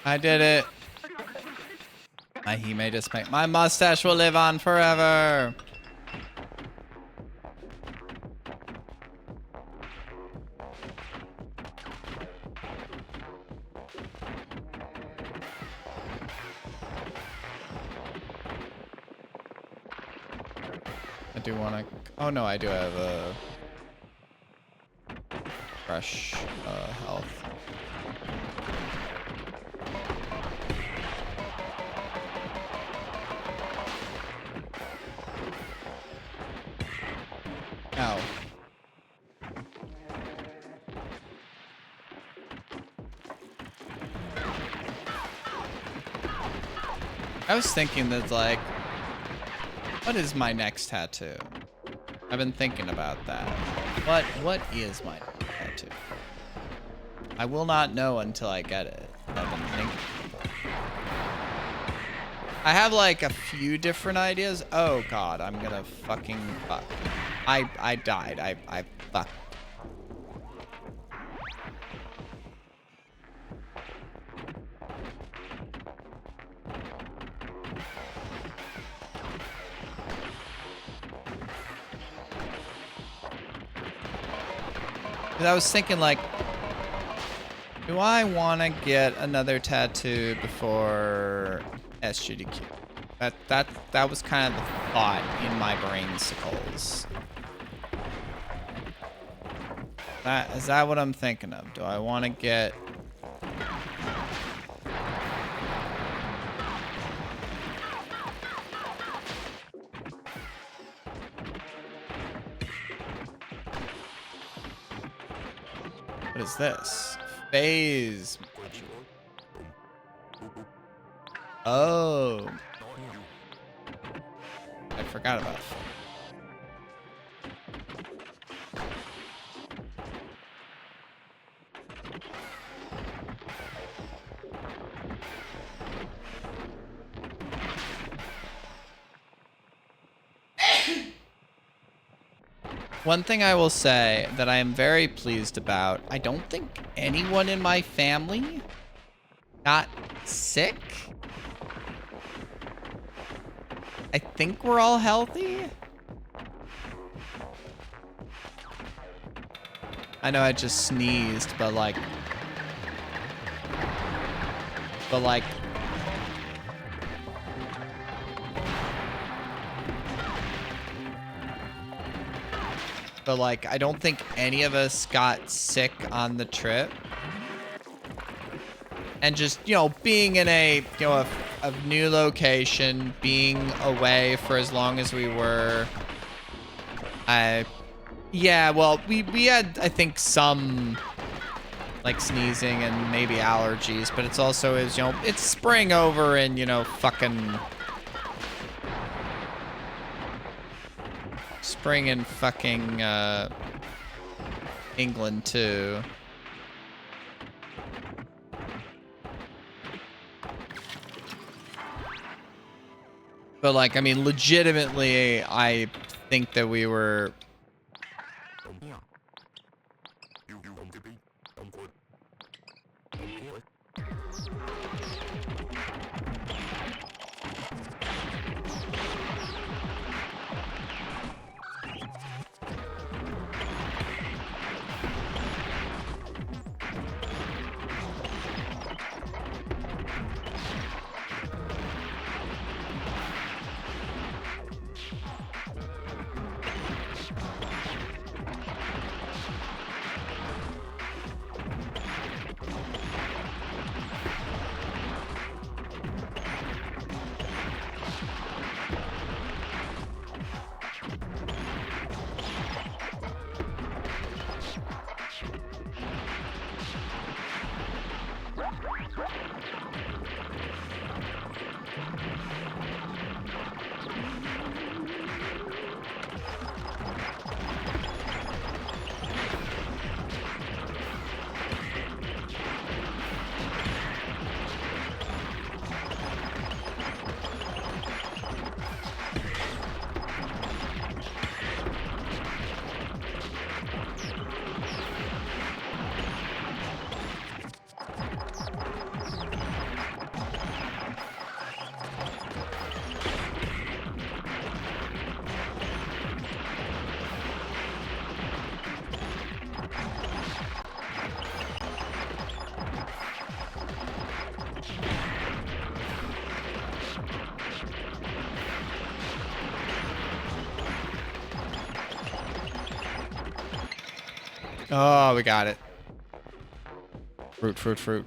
I did it. He may just make my mustache will live on forever. I do want to. Oh no, I do have a fresh health. Ow. I was thinking that, like, what is my next tattoo? I've been thinking about that. What is my next tattoo? I will not know until I get it. I've been thinking. I have like a few different ideas. Oh god, I'm gonna fucking fuck. I died. I fucked. I was thinking, like, do I want to get another tattoo before SGDQ? That was kind of the thought in my brainsicles. Is that what I'm thinking of? Do I want to get... What is this? Phase. Oh. I forgot about that. One thing I will say that I am very pleased about, I don't think anyone in my family got sick. I think we're all healthy. I know I just sneezed, but like... But like, I don't think any of us got sick on the trip. And just, you know, being in a, you know, a new location, being away for as long as we were. Yeah, well, we had, I think, some like sneezing and maybe allergies, but it's also is, you know, it's spring over and, you know, fucking spring in fucking England too. But like, I mean, legitimately, I think that we were... Oh, we got it. Fruit, fruit, fruit.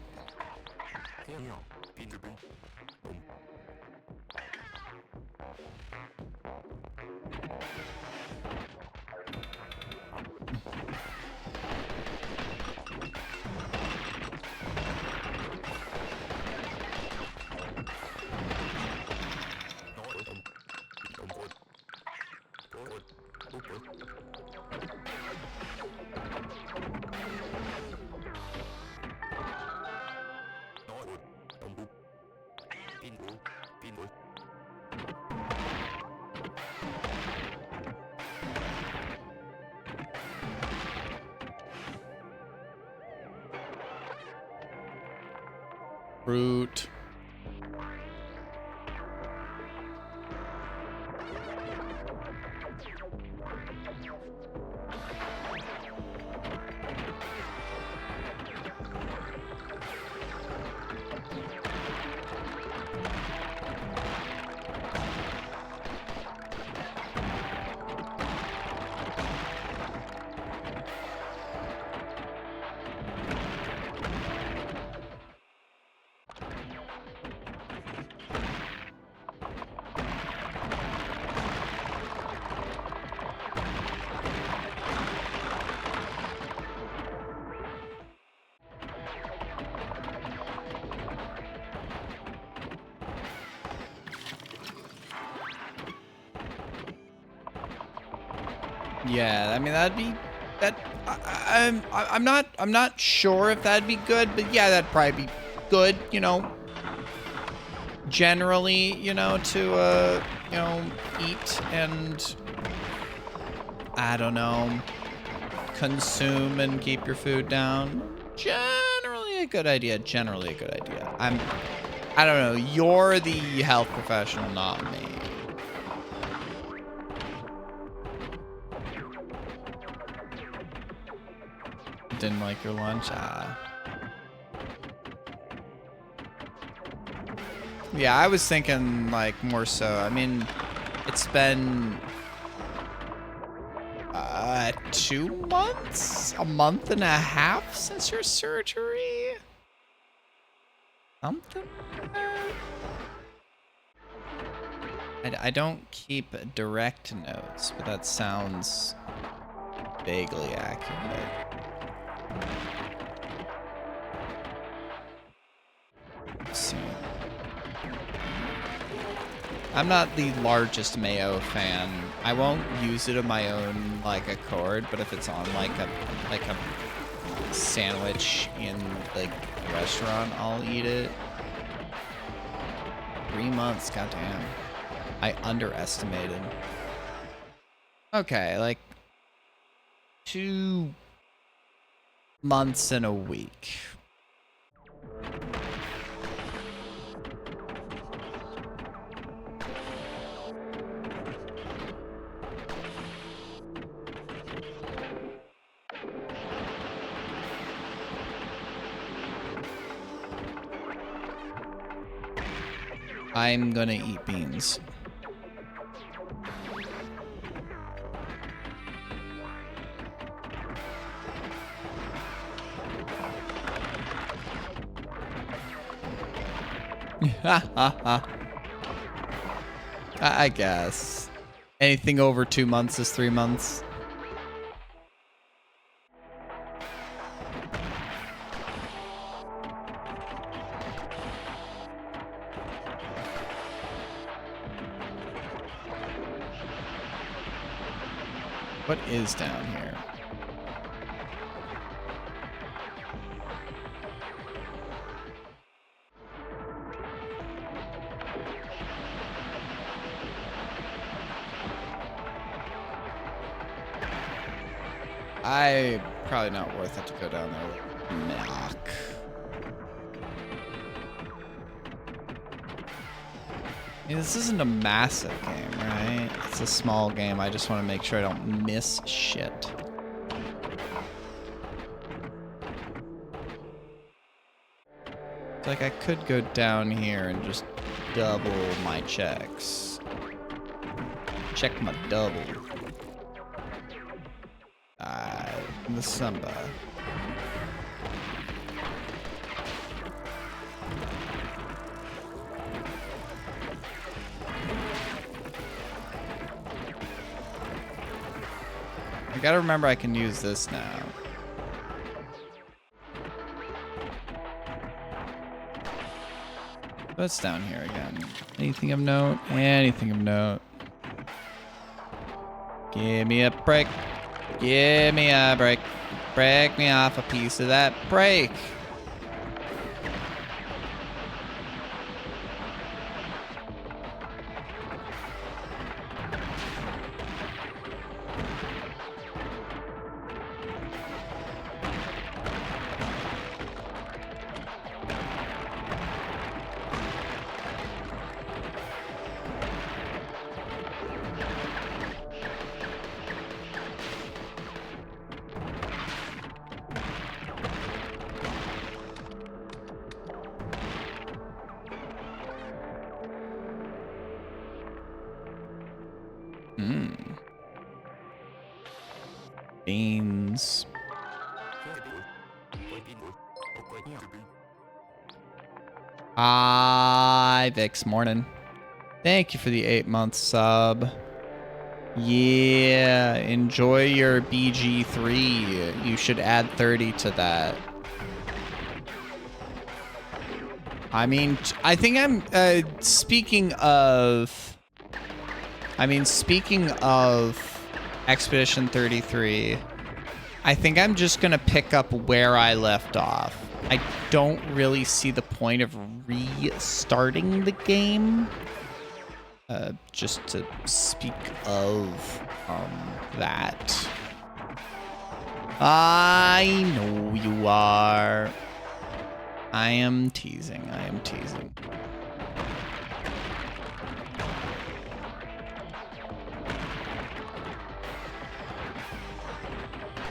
Fruit. Yeah, I mean that'd be that. I'm not sure if that'd be good, but yeah, that'd probably be good. You know, generally, you know, to you know, eat and I don't know, consume and keep your food down. Generally a good idea. Generally a good idea. I don't know. You're the health professional, not me. Didn't like your lunch? Ah. Yeah, I was thinking like more so. I mean, it's been 2 months? A month and a half since your surgery? Something like that? I don't keep direct notes, but that sounds vaguely accurate. Let's see. I'm not the largest mayo fan. I won't use it of my own like accord, but if it's on like a sandwich in like a restaurant, I'll eat it. 3 months, goddamn. I underestimated. Okay, like 2 months and a week. I'm gonna eat beans. I guess. Anything over 2 months is 3 months. What is down here? Probably not worth it to go down there with milk. I mean, this isn't a massive game, right? It's a small game. I just want to make sure I don't miss shit. It's like I could go down here and just double my checks. Check my double. in the samba. I gotta remember I can use this now. What's down here again? Anything of note? Anything of note? Give me a break. Give me a break. Break me off a piece of that break. Beans. Hi, Vix. Morning. Thank you for the 8-month sub. Yeah, enjoy your BG3. You should add 30 to that. I mean, I think I'm speaking of Expedition 33, I think I'm just gonna pick up where I left off. I don't really see the point of restarting the game. Just to speak of that. I know you are. I am teasing. I am teasing.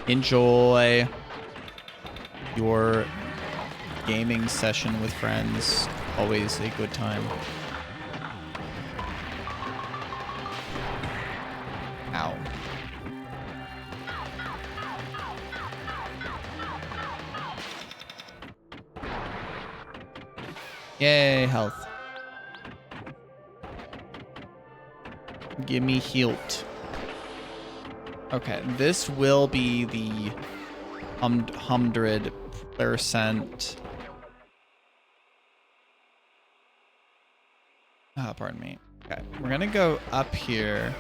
Enjoy your gaming session with friends. Always a good time. Ow. Yay, health. Give me healed. Okay, this will be the 100%. Ah, pardon me. Okay, we're gonna go up here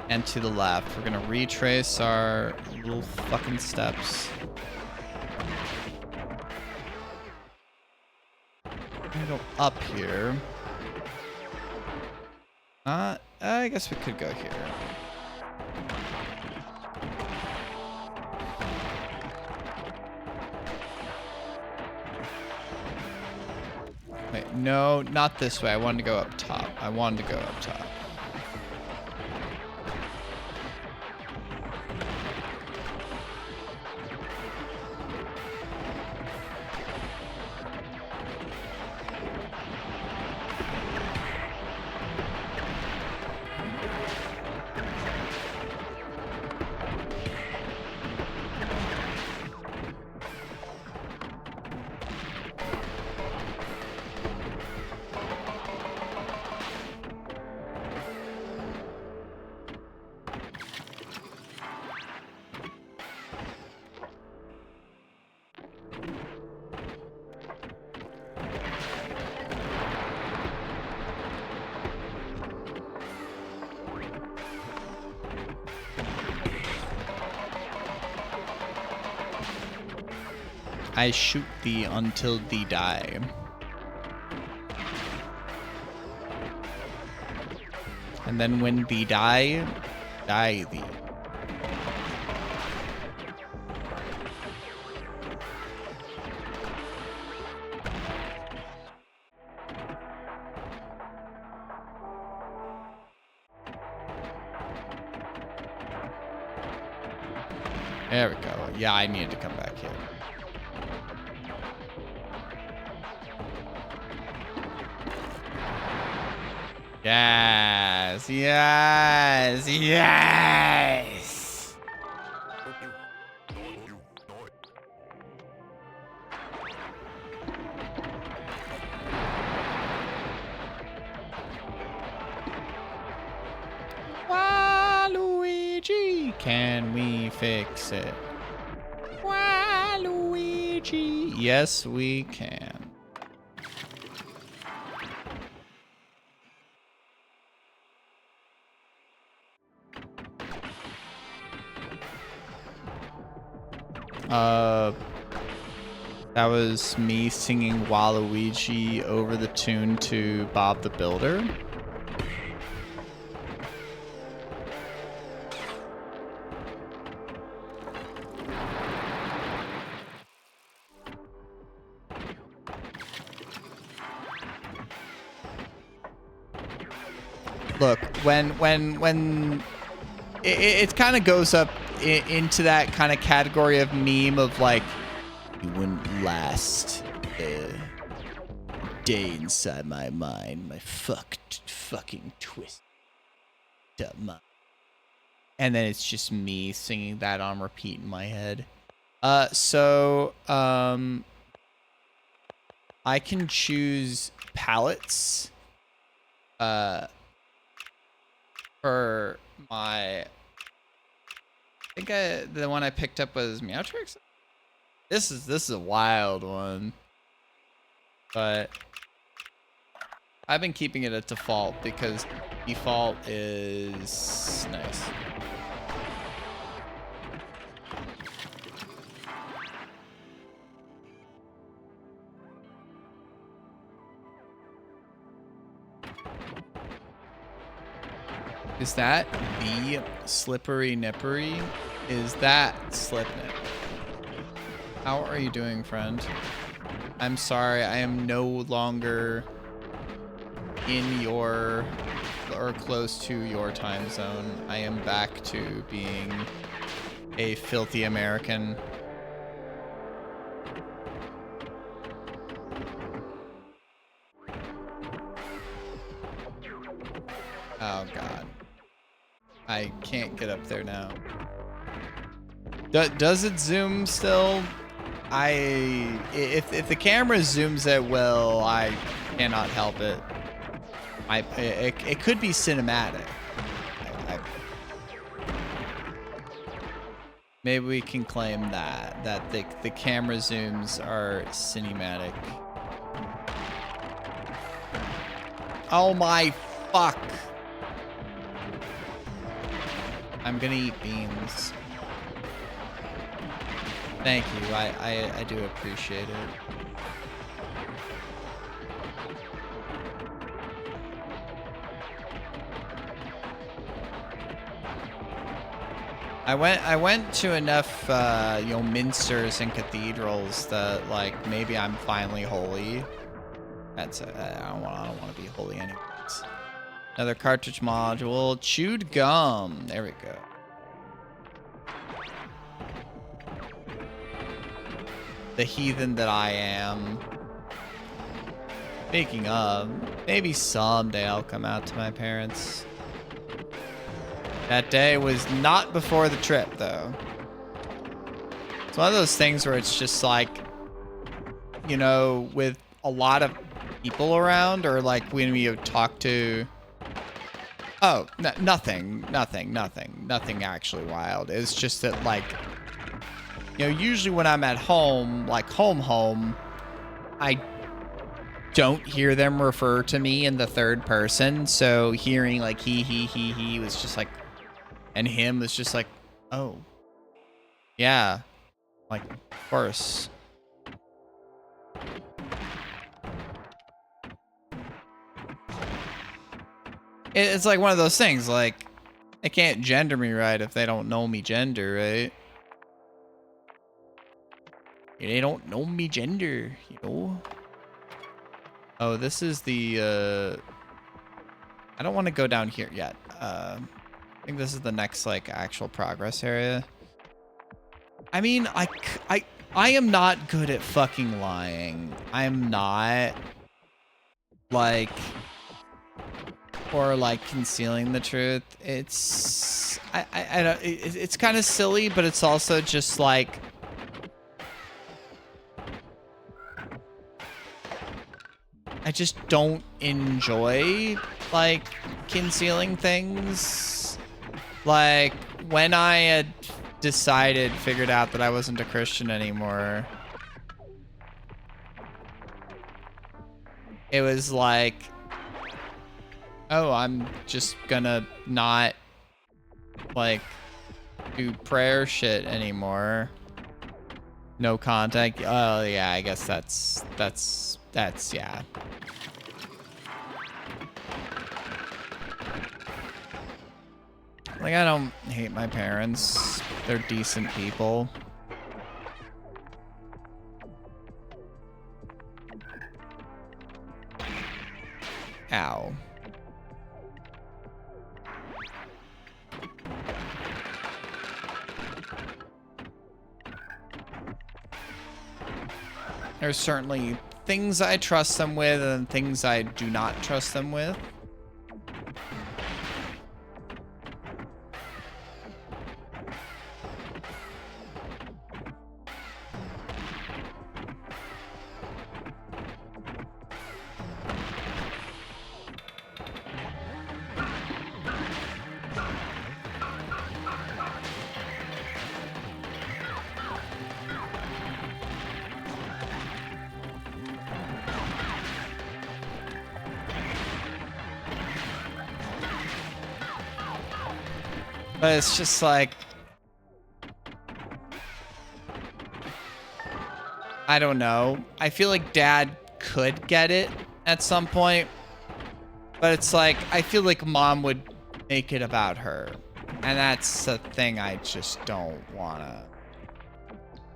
and to the left. We're gonna retrace our little fucking steps. We're gonna go up here. I guess we could go here. Wait, no, not this way. I wanted to go up top. I wanted to go up top. I shoot thee until thee die. And then when thee die, die thee. There we go. Yeah, I needed to come back here. Yes, yes, yes. Can we fix it? Waluigi. Yes, we can. That was me singing Waluigi over the tune to Bob the Builder. Look, when it kind of goes up into that kind of category of meme of like, you wouldn't last a day inside my mind, my fucking twist up mind. And then it's just me singing that on repeat in my head. So I can choose palettes for my, I think the one I picked up was Meowtrix. This is a wild one, but I've been keeping it at default because default is nice. Is that the slippery nippery? Is that Slipnip? How are you doing, friend? I'm sorry, I am no longer in your or close to your time zone. I am back to being a filthy American. Oh God. I can't get up there now. Does it zoom still? If the camera zooms at will, I cannot help it. It could be cinematic. Maybe we can claim that the camera zooms are cinematic. Oh my fuck. I'm gonna eat beans. Thank you, I do appreciate it. I went to enough minsters and cathedrals that like maybe I'm finally holy. That's I don't want to be holy anyways. Another cartridge module, chewed gum. There we go. The heathen that I am. Speaking of, maybe someday I'll come out to my parents. That day was not before the trip, though. It's one of those things where it's just like, you know, with a lot of people around, or like when you talk to... Oh, nothing actually wild. It's just that, like, you know, usually when I'm at home, like home, I don't hear them refer to me in the third person. So hearing like he was just like, and him was just like, oh, yeah, like, of course. It's like one of those things, like, they can't gender me right if they don't know me gender, right? They don't know me gender, you know? Oh, this is the, I don't want to go down here yet. I think this is the next, like, actual progress area. I mean, I am not good at fucking lying. I'm not, like... or like concealing the truth. It's I don't, it's kind of silly, but it's also just like I just don't enjoy like concealing things. Like when I had figured out that I wasn't a Christian anymore, it was like, oh, I'm just gonna not like do prayer shit anymore. No contact. Oh yeah, I guess that's yeah. Like, I don't hate my parents. They're decent people. Ow. There's certainly things I trust them with and things I do not trust them with. But it's just like, I don't know. I feel like Dad could get it at some point, but it's like, I feel like Mom would make it about her. And that's a thing I just don't want to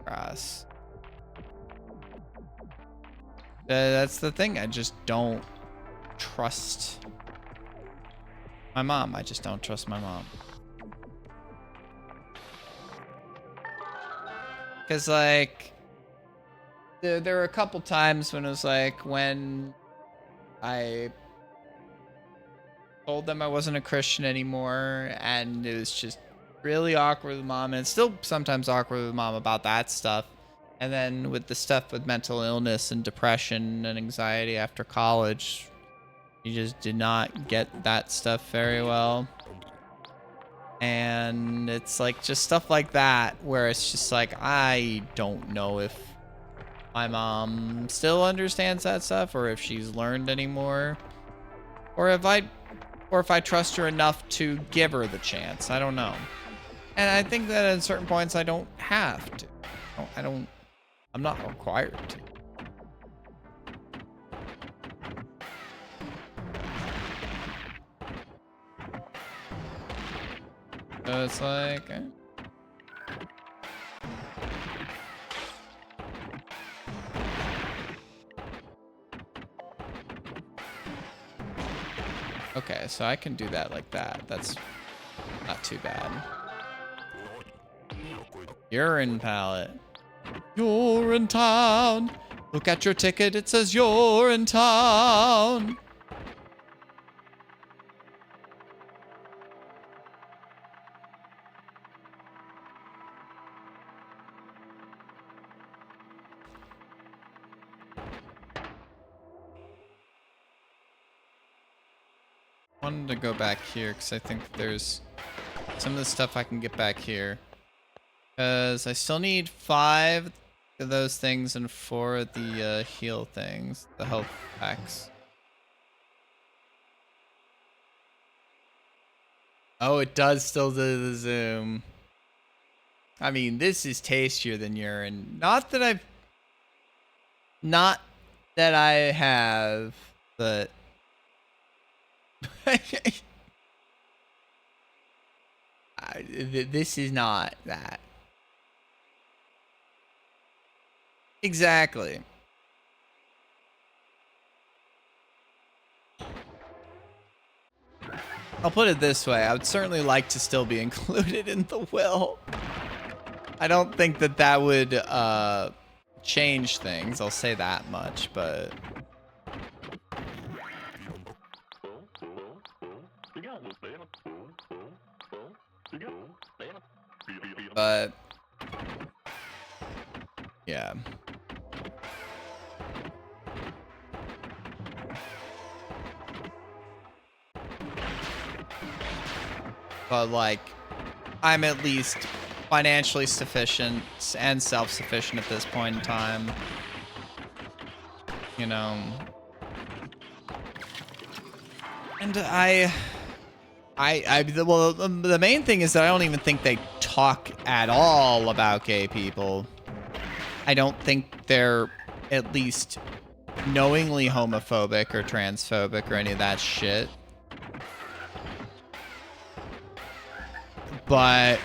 cross. That's the thing. I just don't trust my mom. I just don't trust my mom. Because, like, there were a couple times when it was like, when I told them I wasn't a Christian anymore, and it was just really awkward with Mom, and it's still sometimes awkward with Mom about that stuff. And then with the stuff with mental illness and depression and anxiety after college, you just did not get that stuff very well. And it's like just stuff like that where it's just like, I don't know if my mom still understands that stuff or if she's learned anymore, or if I trust her enough to give her the chance. I don't know. And I think that at certain points I don't have to. I'm not required to. So it's like, okay, so I can do that like that. That's not too bad. Urine palette. You're in town. Look at your ticket. It says you're in town. Wanted to go back here because I think there's some of the stuff I can get back here. Because I still need 5 of those things and 4 of the heal things, the health packs. Oh, it does still do the zoom. I mean, this is tastier than urine. Not that I have, but this is not that. Exactly. I'll put it this way. I would certainly like to still be included in the will. I don't think that would change things. I'll say that much, but yeah. But like, I'm at least financially sufficient and self-sufficient at this point in time. You know. And well, the main thing is that I don't even think they talk at all about gay people. I don't think they're at least knowingly homophobic or transphobic or any of that shit. But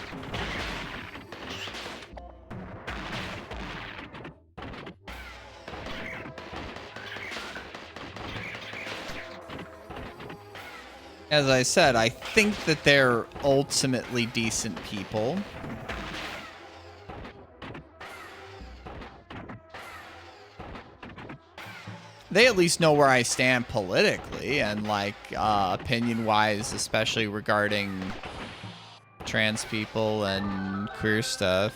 as I said, I think that they're ultimately decent people. They at least know where I stand politically and like opinion-wise, especially regarding trans people and queer stuff.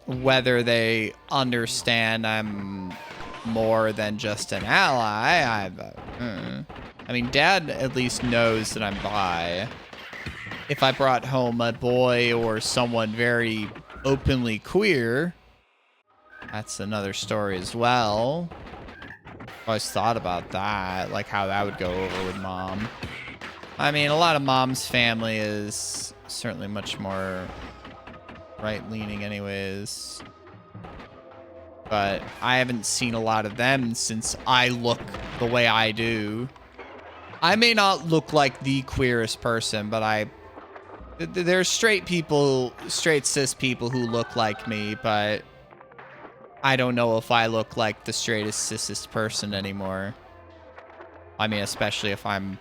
Whether they understand I'm more than just an ally, I mean, Dad at least knows that I'm bi. If I brought home a boy or someone very openly queer, that's another story as well. I always thought about that, like how that would go over with Mom. I mean, a lot of Mom's family is certainly much more right-leaning anyways. But I haven't seen a lot of them since I look the way I do. I may not look like the queerest person, but there's straight people, straight cis people who look like me, but I don't know if I look like the straightest, cisest person anymore. I mean, especially if I'm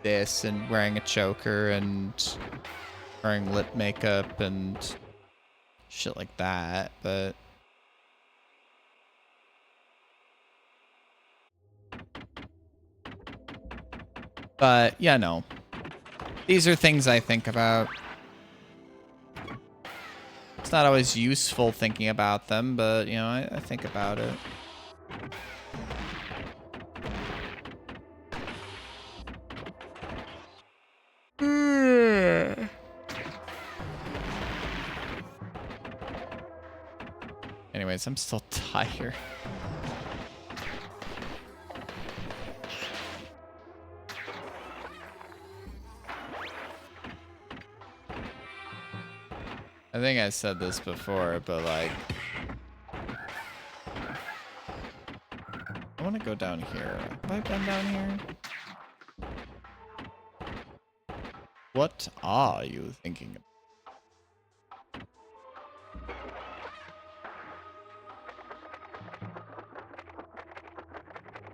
this and wearing a choker and wearing lip makeup and shit like that, but... But, yeah, no. These are things I think about. It's not always useful thinking about them, but, you know, I think about it. Anyways, I'm still tired. I think I said this before, but like, I want to go down here. Have I been down here? What are you thinking of?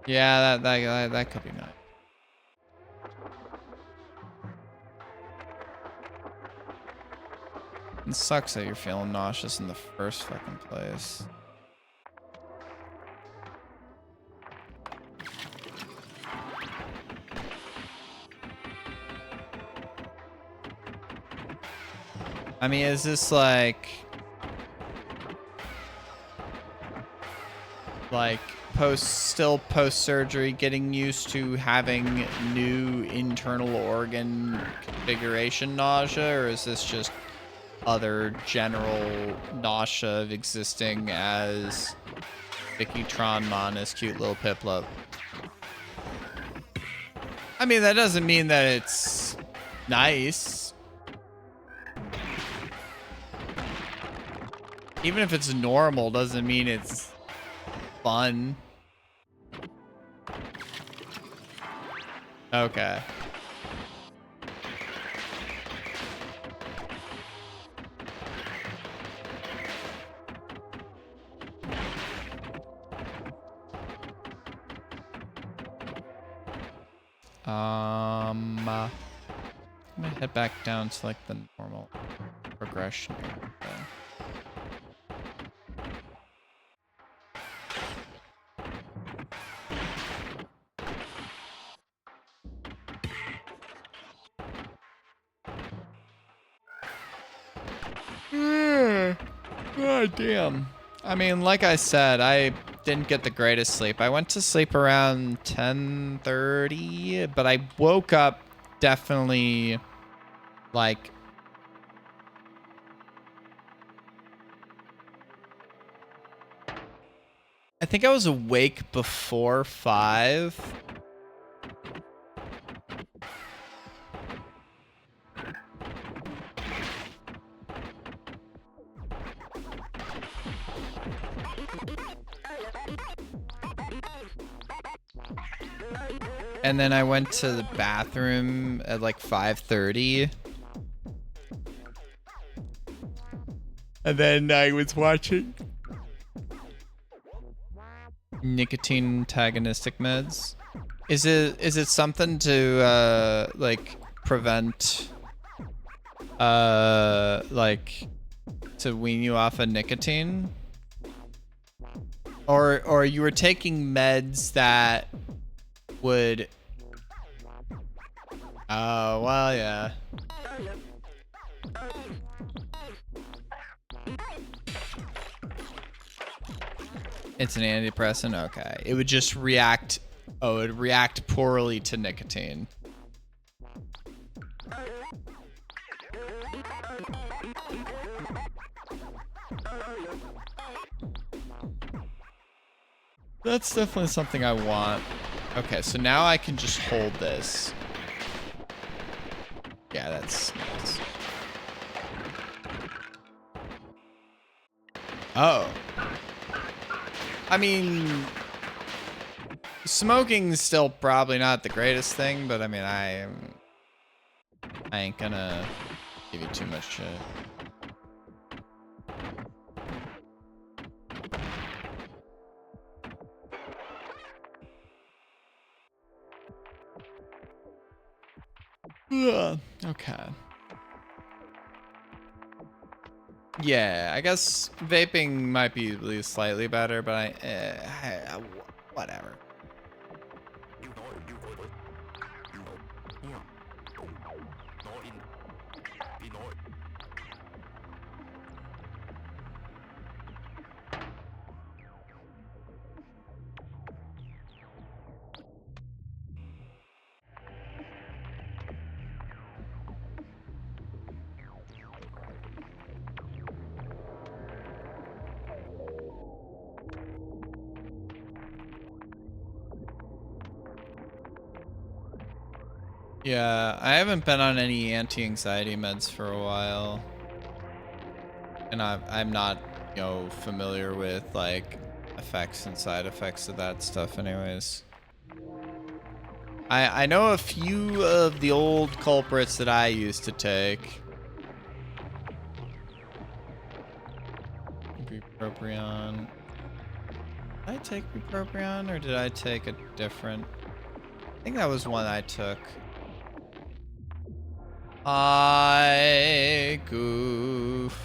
Yeah, that could be nice. It sucks that you're feeling nauseous in the first fucking place. I mean, is this like still post-surgery getting used to having new internal organ configuration nausea, or is this just other general nausea of existing as Vicky Tronmon as cute little Piplup? I mean, that doesn't mean that it's nice. Even if it's normal, doesn't mean it's fun. Okay. I'm gonna head back down to like the normal progression area. God damn. I mean, like I said, I didn't get the greatest sleep. I went to sleep around 10:30, but I woke up definitely like I think I was awake before 5. And then I went to the bathroom at like 5:30. And then I was watching nicotine antagonistic meds. Is it something to like prevent like to wean you off of nicotine? Or you were taking meds that would... Oh, well, yeah. It's an antidepressant? Okay. It would just react... Oh, it would react poorly to nicotine. That's definitely something I want. Okay, so now I can just hold this. Yeah, that's nice. Oh. I mean, smoking's still probably not the greatest thing, but I mean, I ain't gonna give you too much shit. Okay. Yeah, I guess vaping might be at least slightly better, but whatever. Yeah, I haven't been on any anti-anxiety meds for a while. And I'm not, you know, familiar with like effects and side effects of that stuff anyways. I know a few of the old culprits that I used to take. Bupropion. Did I take bupropion or did I take a different? I think that was one I took. I goof.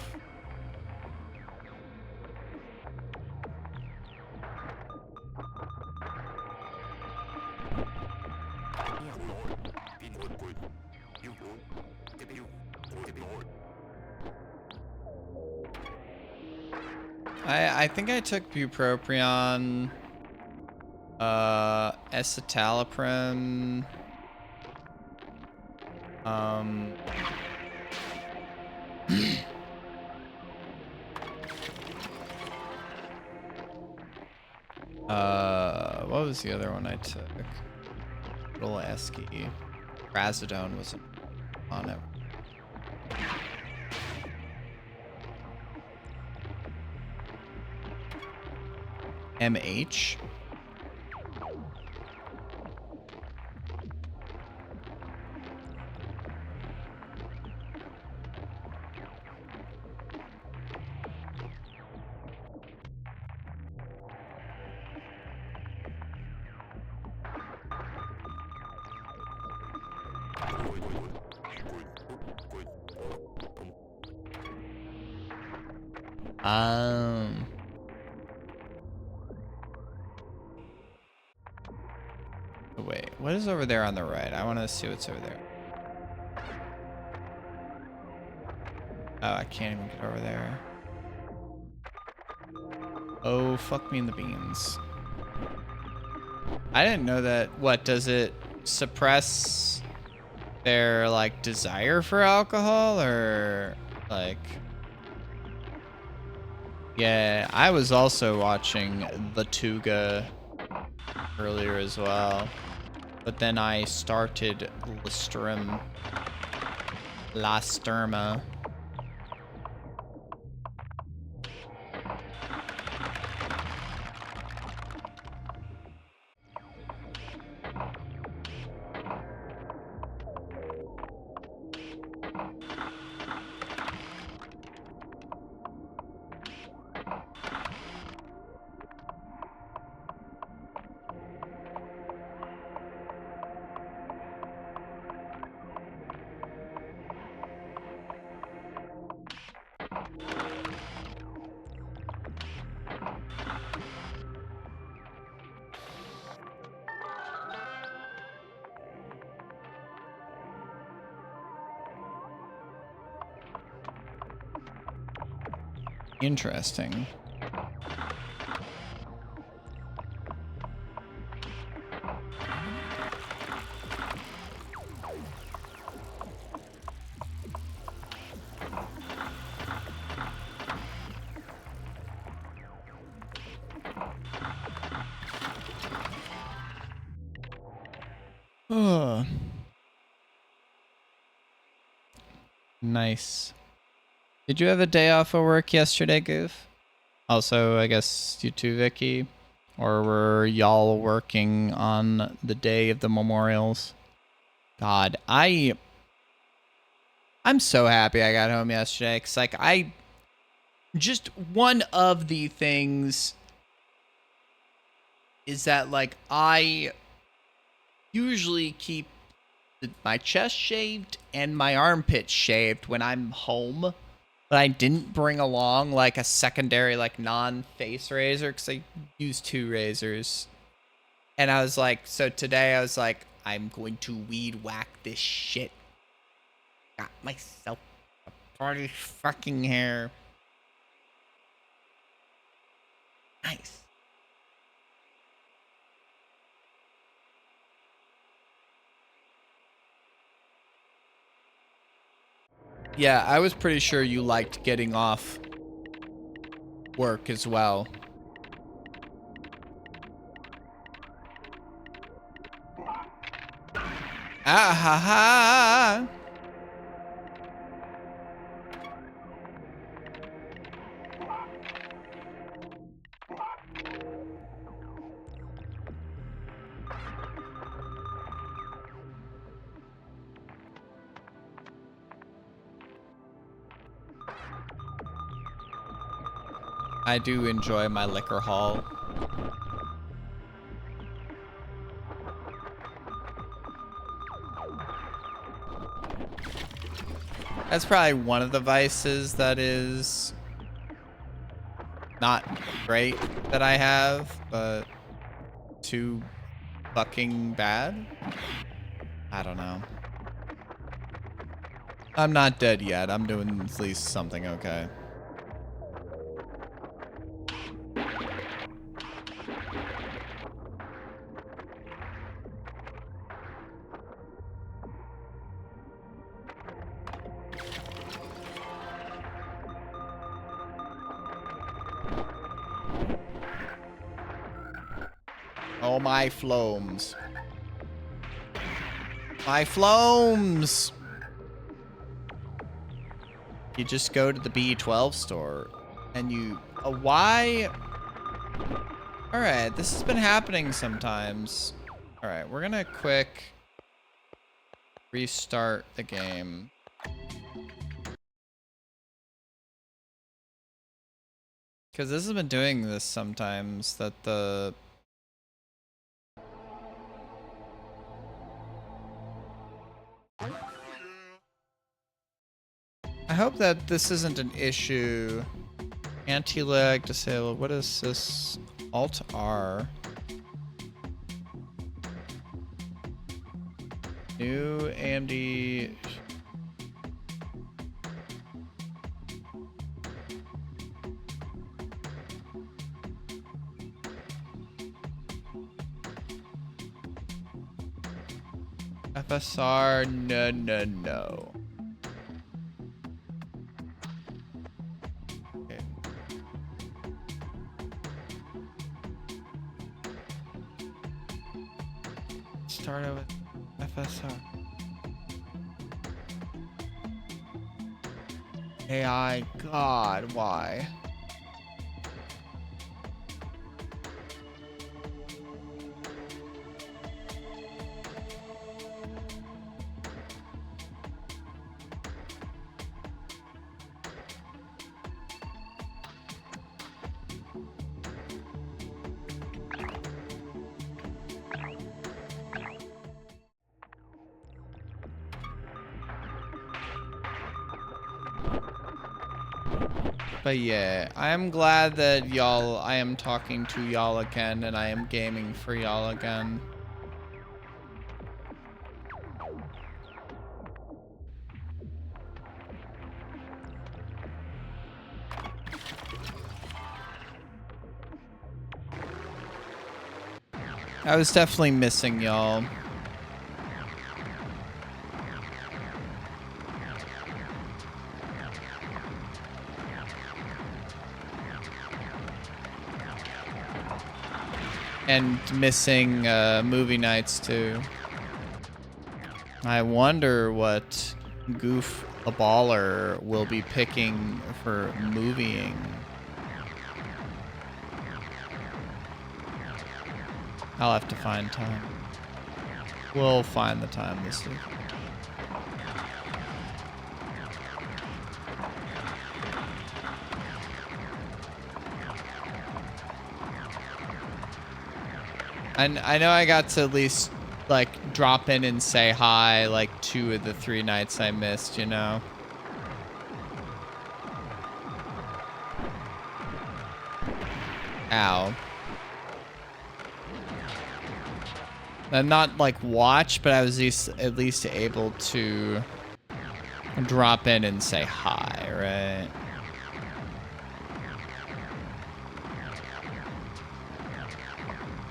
I think I took bupropion, escitalopram, what was the other one I took? Little esky. Trazodone was on it. MH. Wait, what is over there on the right? I want to see what's over there. Oh, I can't even get over there. Oh, fuck me in the beans. I didn't know that. What, does it suppress their, like, desire for alcohol? Or, like, Yeah, I was also watching the Tuga earlier as well. But then I started La Sturma. Interesting. Oh. Nice. Did you have a day off of work yesterday, Goof? Also, I guess you too, Vicky? Or were y'all working on the day of the memorials? God, I'm so happy I got home yesterday. Because, like, just one of the things is that, like, I usually keep my chest shaved and my armpits shaved when I'm home. But I didn't bring along, like, a secondary, like, non-face razor because I use 2 razors. And I was like, so today I was like, I'm going to weed whack this shit. Got myself a party fucking hair. Nice. Yeah, I was pretty sure you liked getting off work as well. Ah ha ha! I do enjoy my liquor haul. That's probably one of the vices that is not great that I have, but too fucking bad. I don't know. I'm not dead yet. I'm doing at least something okay. Oh, my floams. My floams! You just go to the B12 store and you... why? Alright, this has been happening sometimes. Alright, we're gonna quick restart the game. Because this has been doing this sometimes, that the... I hope that this isn't an issue. Anti-lag disabled. What is this? Alt-R. New AMD... FSR, no. Okay. started with FSR. AI, God, why? But yeah, I am glad that I am talking to y'all again and I am gaming for y'all again. I was definitely missing y'all. And missing movie nights too. I wonder what Goof the Baller will be picking for movieing. I'll have to find time. We'll find the time this week. And I know I got to at least like drop in and say hi like 2 of the 3 nights I missed, you know. Ow. I'm not like watch, but I was at least able to drop in and say hi, right?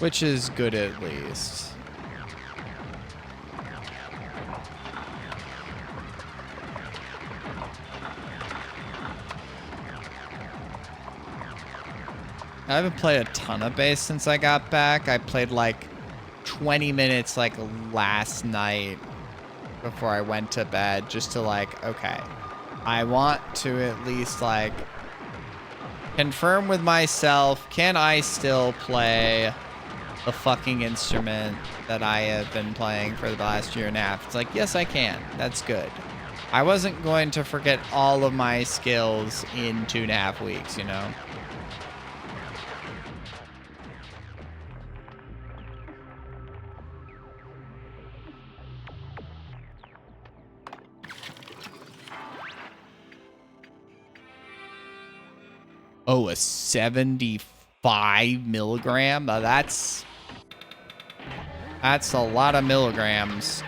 Which is good at least. I haven't played a ton of bass since I got back. I played like 20 minutes like last night before I went to bed just to like, okay, I want to at least like confirm with myself, can I still play the fucking instrument that I have been playing for the last year and a half? It's like, yes, I can. That's good. I wasn't going to forget all of my skills in 2.5 weeks, you know? Oh, a 75 milligram? That's a lot of milligrams.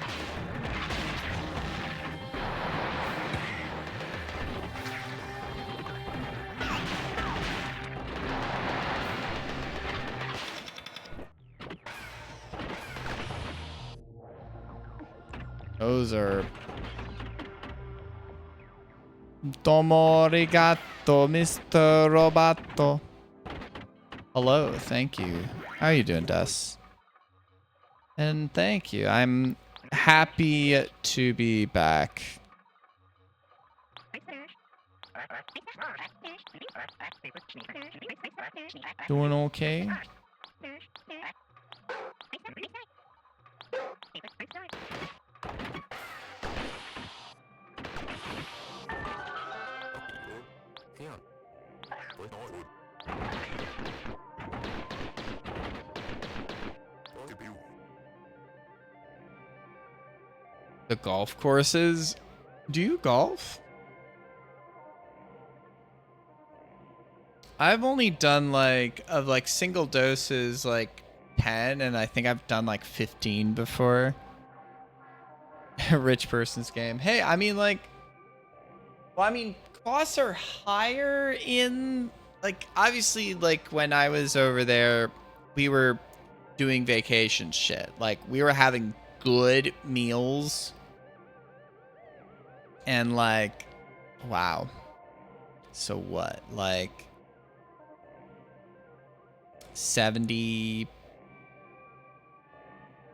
Those are... Domo arigato, Mr. Roboto. Hello, thank you. How are you doing, Des? And thank you. I'm happy to be back. Doing okay? The golf courses? Do you golf? I've only done like of like single doses like 10, and I think I've done like 15 before. Rich person's game. Hey, I mean like, well, I mean costs are higher in like, obviously like when I was over there, we were doing vacation shit. Like we were having good meals and like, wow. So what? Like 70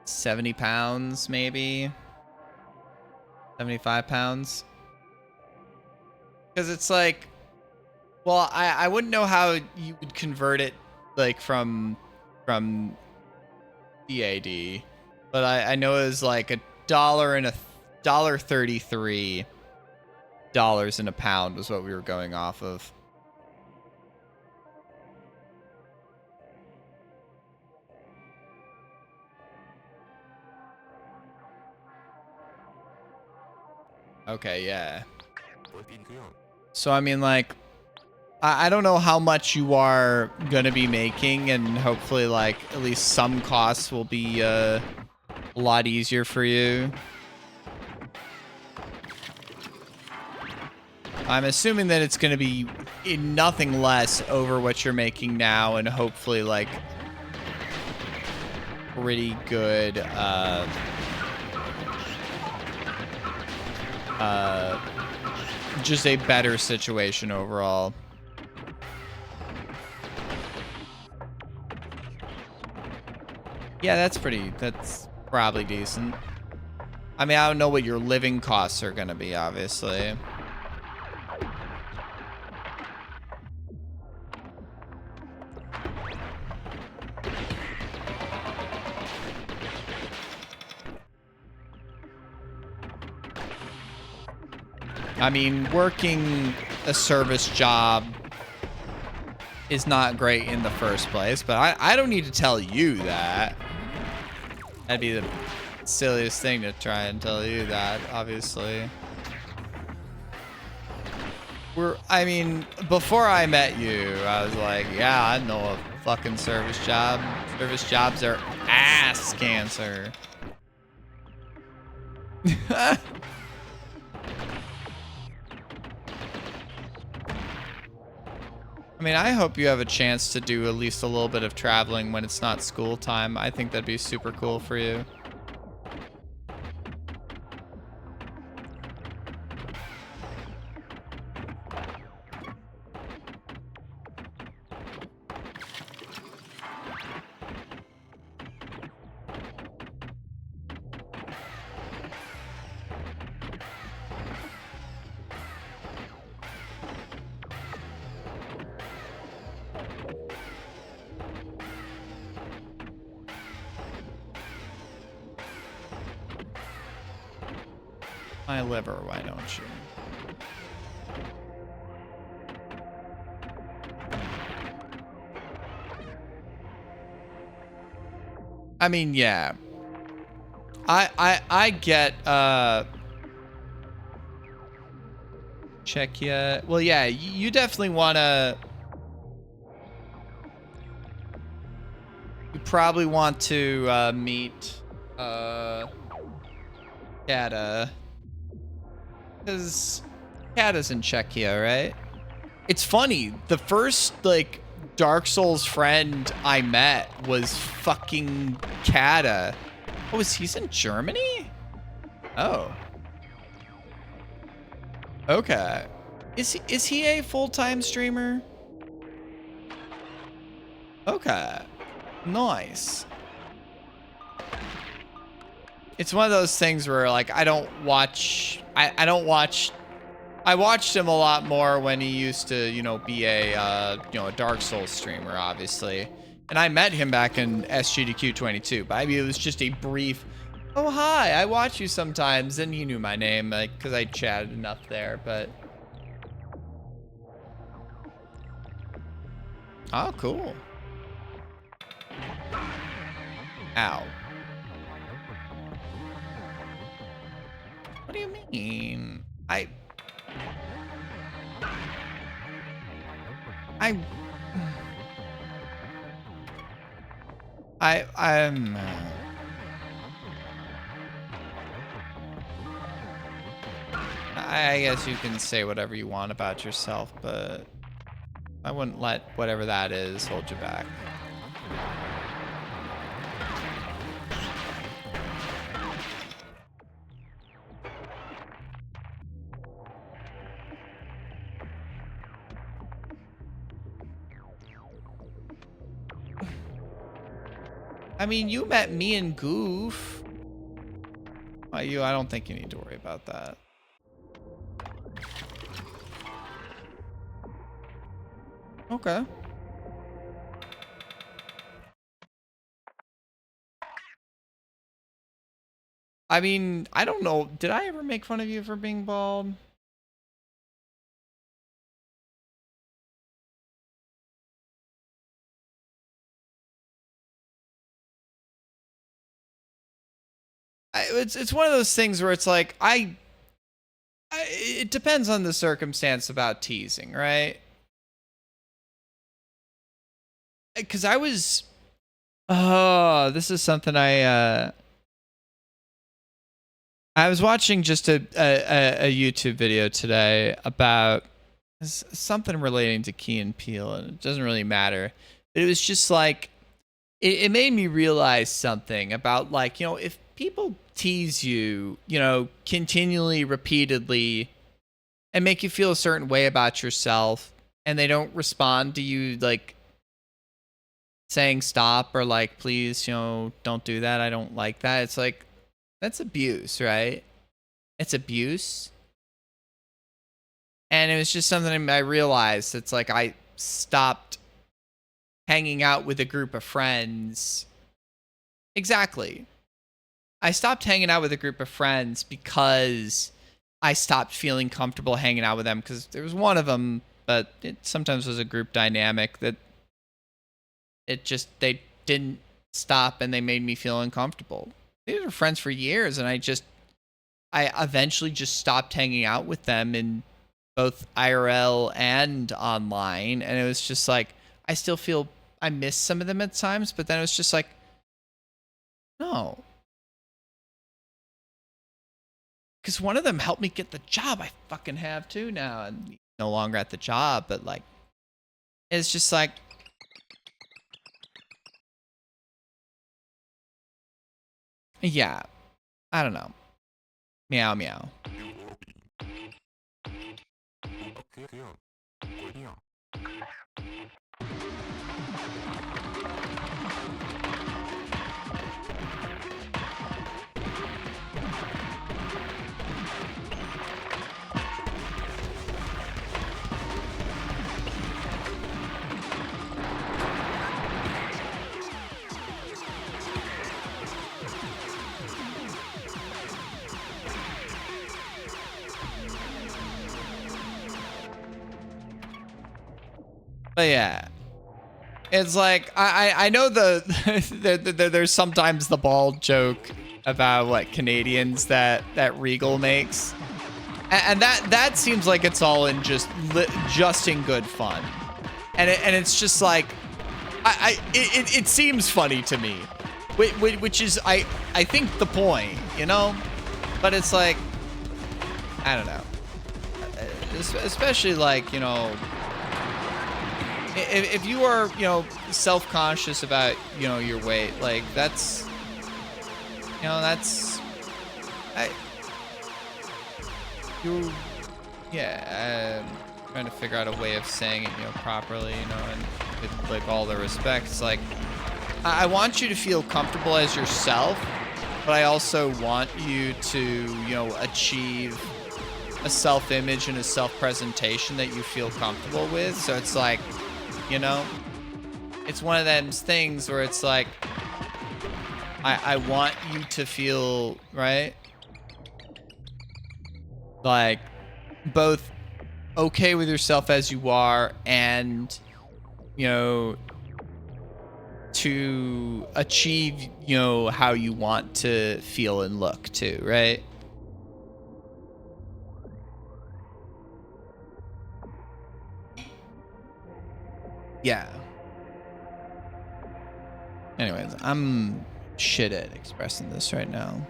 70 pounds, maybe 75 pounds. Because it's like, well, I wouldn't know how you would convert it like from DAD, but I know it was like $1.33 in a pound was what we were going off of. Okay, yeah. So I mean, like, I don't know how much you are gonna be making, and hopefully, like, at least some costs will be a lot easier for you. I'm assuming that it's gonna be nothing less over what you're making now, and hopefully, like, pretty good, just a better situation overall. Yeah, that's probably decent. I mean, I don't know what your living costs are gonna be, obviously. I mean, working a service job is not great in the first place, but I don't need to tell you that. That'd be the silliest thing to try and tell you that, obviously. I mean, before I met you, I was like, yeah, I know a fucking service job. Service jobs are ass cancer. I mean, I hope you have a chance to do at least a little bit of traveling when it's not school time. I think that'd be super cool for you. My liver, why don't you? I mean, yeah. I get Czechia. Well, yeah, you definitely wanna. You probably want to meet Kata. Because Kata's in Czechia, right? It's funny. The first, like, Dark Souls friend I met was fucking Kata. Oh, he's in Germany? Oh. Okay. Is he a full-time streamer? Okay. Nice. It's one of those things where, like, I watched him a lot more when he used to, you know, be a a Dark Souls streamer, obviously. And I met him back in SGDQ22, but I mean, it was just a brief, oh, hi, I watch you sometimes. And he knew my name, like, because I chatted enough there, but. Oh, cool. Ow. What do you mean? I guess you can say whatever you want about yourself, but I wouldn't let whatever that is hold you back. I mean, you met me and Goof. I don't think you need to worry about that. Okay. I mean, I don't know. Did I ever make fun of you for being bald? It's one of those things where it's like it depends on the circumstance about teasing, right? Because I was, oh, this is something I was watching just a YouTube video today about something relating to Key and Peele, and it doesn't really matter. But it was just like it made me realize something about, like, you know, if people tease you, you know, continually, repeatedly, and make you feel a certain way about yourself, and they don't respond to you like saying stop or like, please, you know, don't do that, I don't like that. It's like, that's abuse, right? It's abuse. And it was just something I realized. It's like I stopped hanging out with a group of friends. Exactly. I stopped hanging out with a group of friends because I stopped feeling comfortable hanging out with them, because there was one of them, but it sometimes was a group dynamic that they didn't stop, and they made me feel uncomfortable. They were friends for years, and I eventually just stopped hanging out with them in both IRL and online. And it was just like, I still feel I miss some of them at times, but then it was just like, no. Because one of them helped me get the job I fucking have too now, and no longer at the job, but like, it's just like, yeah, I don't know. Meow meow. But yeah, it's like, I know there's sometimes the bald joke about what Canadians that Regal makes, and that seems like it's all in just in good fun, and it's just like, it seems funny to me, which is I think the point, you know, but it's like, I don't know, especially like, you know, if you are, you know, self-conscious about, you know, your weight, like, that's, you know, that's, I'm trying to figure out a way of saying it, you know, properly, you know, and with like all the respect. It's like, I want you to feel comfortable as yourself, but I also want you to, you know, achieve a self-image and a self-presentation that you feel comfortable with. So it's like, you know, it's one of them things where it's like, I want you to feel, right, like, both okay with yourself as you are, and, you know, to achieve, you know, how you want to feel and look too, right? Yeah. Anyways, I'm shit at expressing this right now.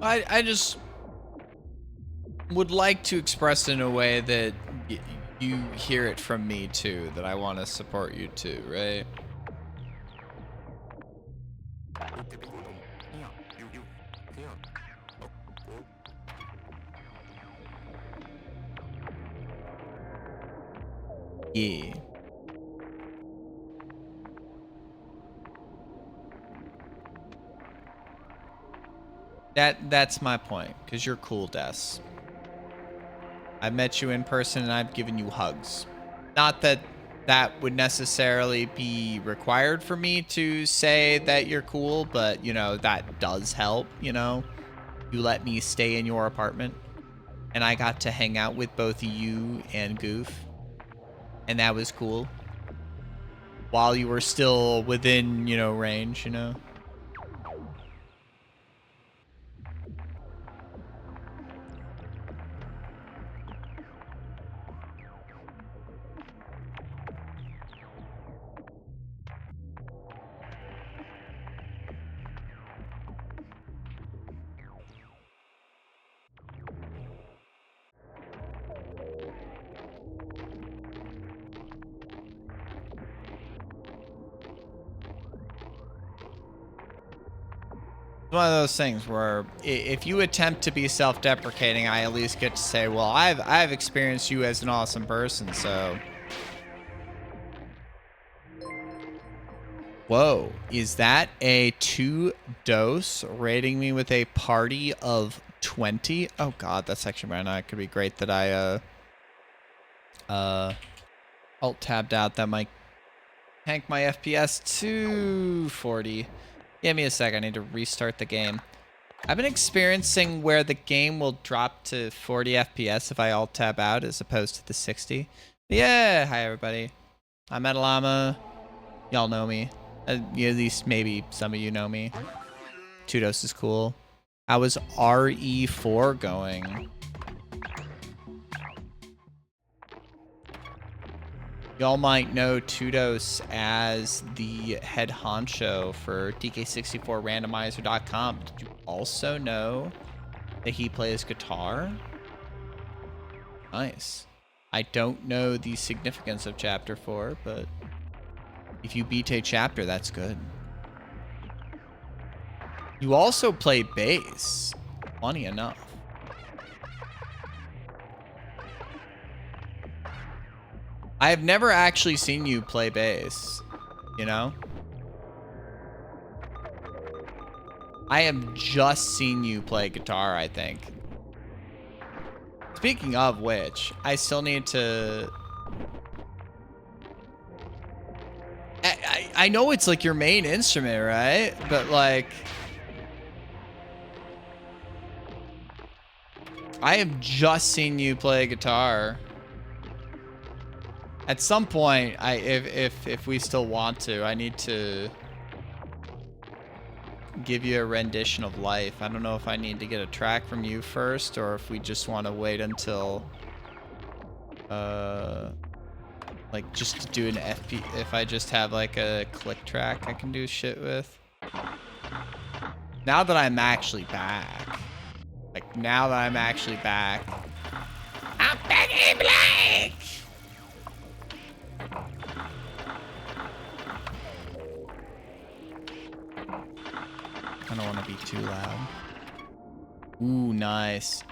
I just would like to express in a way that you hear it from me too, that I want to support you too, right? Yeah. That's my point, because you're cool, Des. I've met you in person and I've given you hugs. Not that that would necessarily be required for me to say that you're cool, but, you know, that does help, you know? You let me stay in your apartment, and I got to hang out with both you and Goof, and that was cool. While you were still within, you know, range, you know? One of those things where if you attempt to be self-deprecating, I at least get to say, well, I've experienced you as an awesome person, so. Whoa, is that a 2-dose rating me with a party of 20? Oh god, that's actually right now. It could be great that I alt tabbed out. That might tank my FPS to 40. Give me a sec, I need to restart the game. I've been experiencing where the game will drop to 40 FPS if I alt tab out as opposed to the 60. Yeah, hi everybody. I'm Metallama. Y'all know me. At least maybe some of you know me. 2-dose is cool. How was RE4 going? Y'all might know 2-dose as the head honcho for DK64randomizer.com. Did you also know that he plays guitar? Nice. I don't know the significance of Chapter 4, but if you beat a chapter, that's good. You also play bass. Funny enough. I have never actually seen you play bass, you know? I have just seen you play guitar, I think. Speaking of which, I still need to... I know it's like your main instrument, right? But like... I have just seen you play guitar. At some point, if we still want to, I need to give you a rendition of Life. I don't know if I need to get a track from you first, or if we just want to wait until, like just to do an FP. If I just have like a click track I can do shit with. Now that I'm actually back, I'm back in black. I don't want to be too loud. Ooh, nice.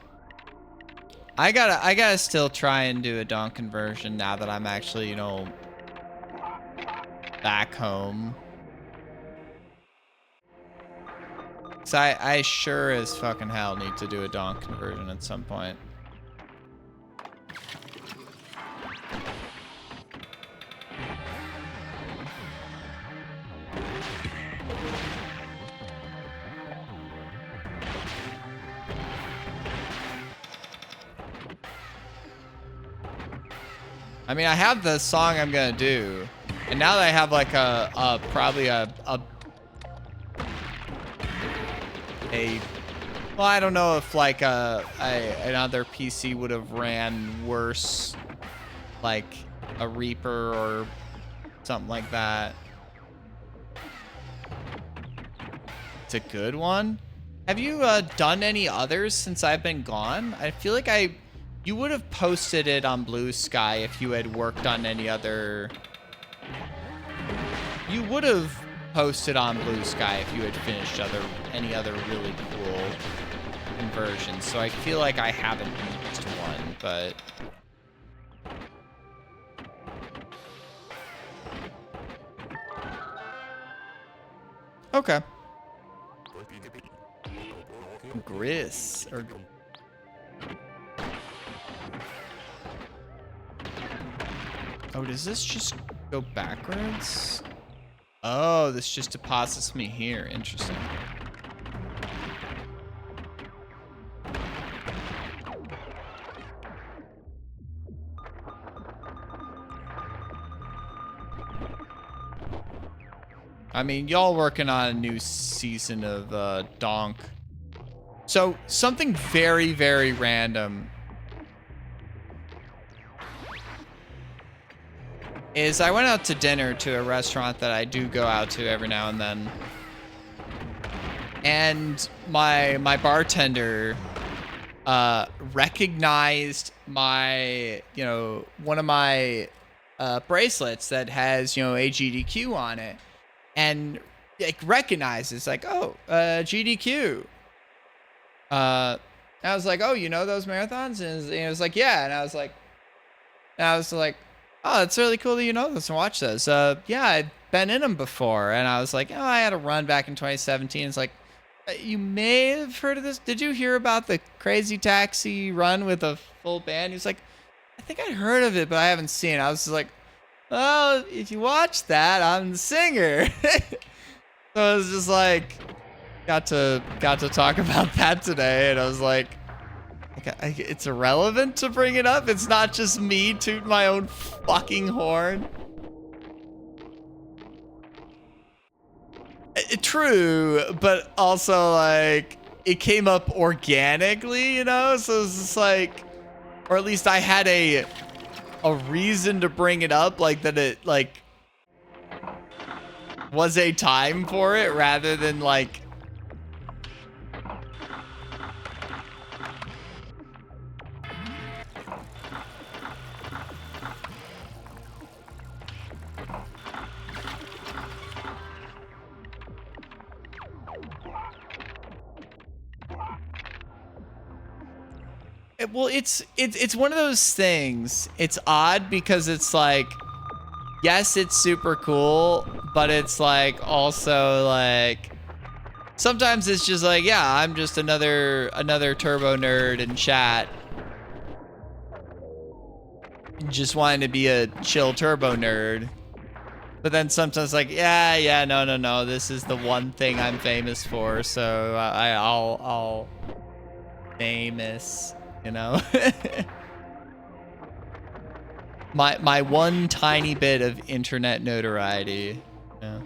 I gotta still try and do a donk conversion now that I'm actually, you know, back home. So I sure as fucking hell need to do a donk conversion at some point. I mean, I have the song I'm gonna do, and now that I have like probably a well, I don't know if like another PC would have ran worse, like a Reaper or something like that. It's a good one. Have you done any others since I've been gone? I feel like I You would have posted it on Blue Sky if you had worked on any other... You would have posted on Blue Sky if you had finished any other really cool conversions. So I feel like I haven't used one, but... Okay. Gris or... Oh, does this just go backwards? Oh, this just deposits me here. Interesting. I mean, y'all working on a new season of Donk. So, something very, very random is I went out to dinner to a restaurant that I do go out to every now and then. And my bartender recognized my, one of my bracelets that has, a GDQ on it. And like recognizes like, oh, GDQ. I was like, oh, you know those marathons? And it was like, yeah. And I was like, oh, it's really cool that you know this and watch those. Yeah, I've been in them before. And I was like, oh, I had a run back in 2017. It's like, you may have heard of this. Did you hear about the Crazy Taxi run with a full band? He was like, I think I heard of it, but I haven't seen it. I was just like, well, if you watch that, I'm the singer. So it was just like, got to talk about that today. And I was like, it's irrelevant to bring it up. It's not just me tooting my own fucking horn. True, but also like it came up organically, so it's just like, or at least I had a reason to bring it up, like that it like was a time for it rather than like well, it's one of those things. It's odd because it's like, yes, it's super cool, but it's like also like sometimes it's just like, yeah, I'm just another turbo nerd in chat, just wanting to be a chill turbo nerd. But then sometimes like, yeah, no, this is the one thing I'm famous for, so I'll famous. My one tiny bit of internet notoriety. Yeah.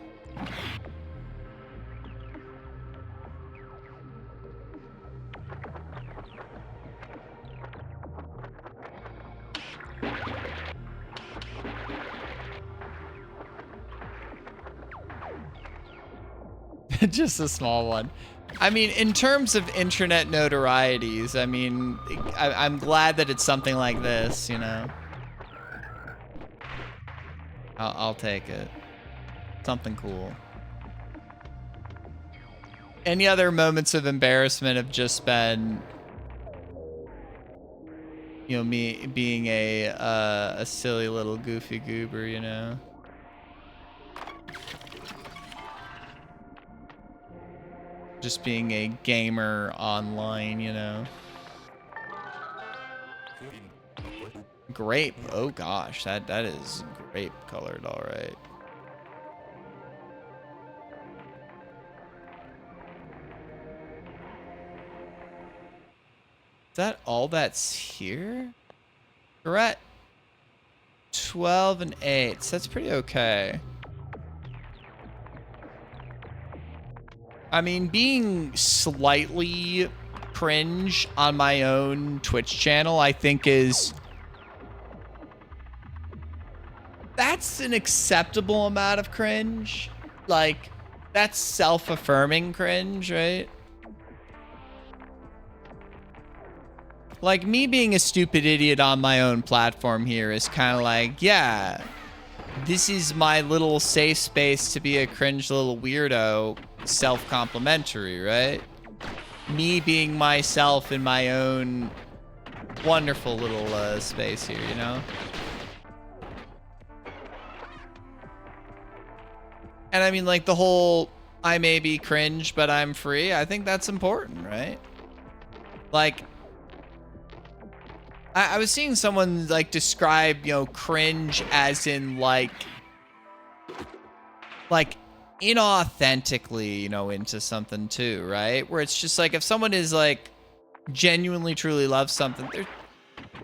Just a small one. I mean, in terms of internet notorieties, I mean, I'm glad that it's something like this, I'll take it. Something cool. Any other moments of embarrassment have just been, me being a silly little goofy goober, Just being a gamer online, Grape. Oh gosh, that is grape colored, all right. Is that all that's here? We're at 12 and 8, so that's pretty okay. I mean, being slightly cringe on my own Twitch channel, I think that's an acceptable amount of cringe. Like, that's self-affirming cringe, right? Like, me being a stupid idiot on my own platform here is kind of like, yeah, this is my little safe space to be a cringe little weirdo, self-complimentary, right? Me being myself in my own wonderful little space here, you know? And I mean, like, the whole, I may be cringe, but I'm free, I think that's important, right? Like, I was seeing someone, like, describe, you know, cringe as in, like, inauthentically, you know, into something too, right? Where it's just like, if someone is, like, genuinely, truly loves something,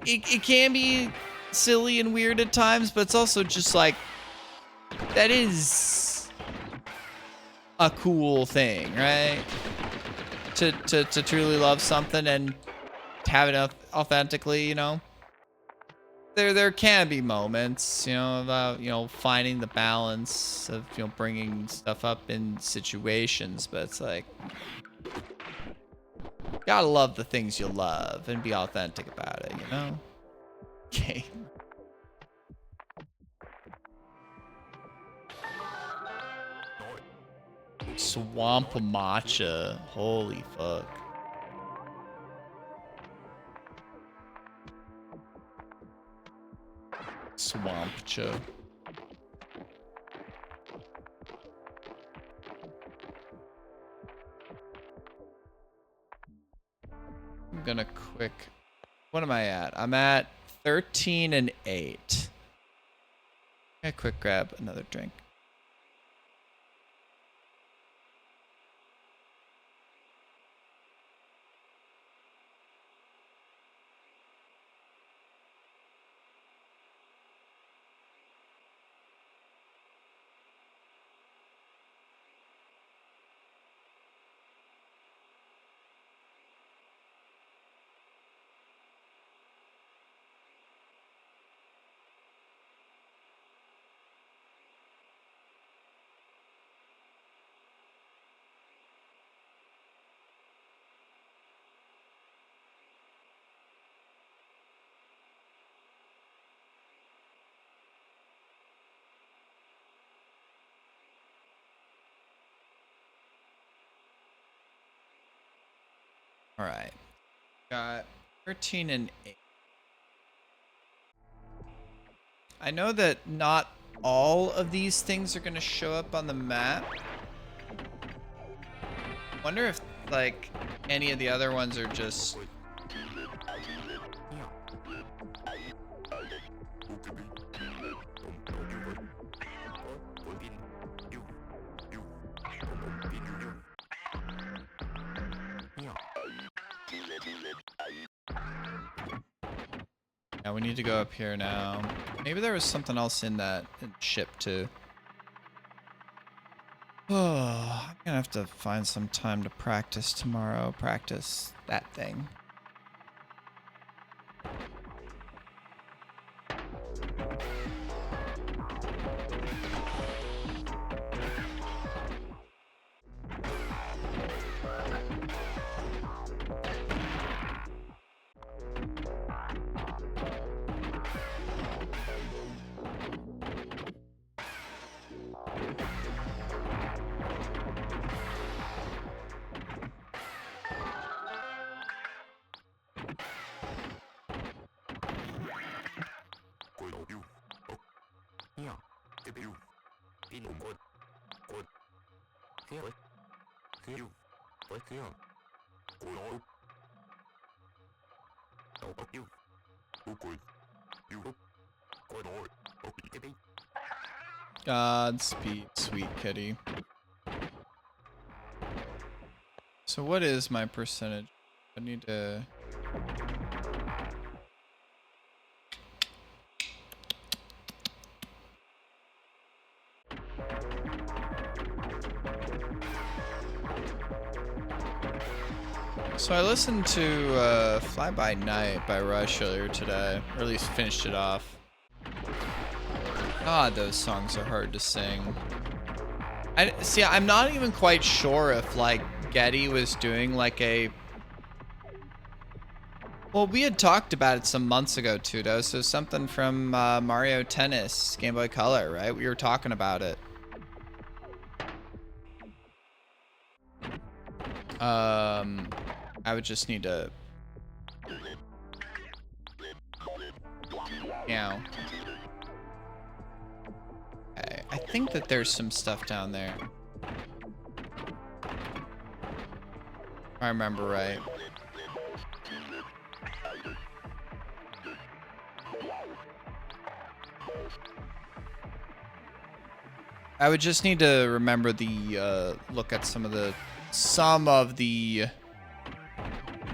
it can be silly and weird at times, but it's also just, like, that is a cool thing, right? To truly love something and have it authentically, you know? There can be moments, you know, about, you know, finding the balance of, you know, bringing stuff up in situations, but it's like, gotta love the things you love and be authentic about it, you know? Okay. Swamp matcha. Holy fuck. Swampcha. I'm gonna quick. What am I at? I'm at 13 and 8. I'm gonna quick grab another drink. All right. Got 13 and 8. I know that not all of these things are going to show up on the map. Wonder if, like, any of the other ones are just... Yeah, we need to go up here now. Maybe there was something else in that ship too. Oh, I'm gonna have to find some time to practice tomorrow. Practice that thing. Godspeed, sweet kitty. So what is my percentage? I need to... So I listened to Fly By Night by Rush earlier today, or at least finished it off. God, those songs are hard to sing. See, I'm not even quite sure if, like, Getty was doing, like, a Well, we had talked about it some months ago, Tudo. So something from Mario Tennis, Game Boy Color, right? We were talking about it. I would just need to... Yeah. Okay, I think that there's some stuff down there. If I remember right. I would just need to remember the look at some of the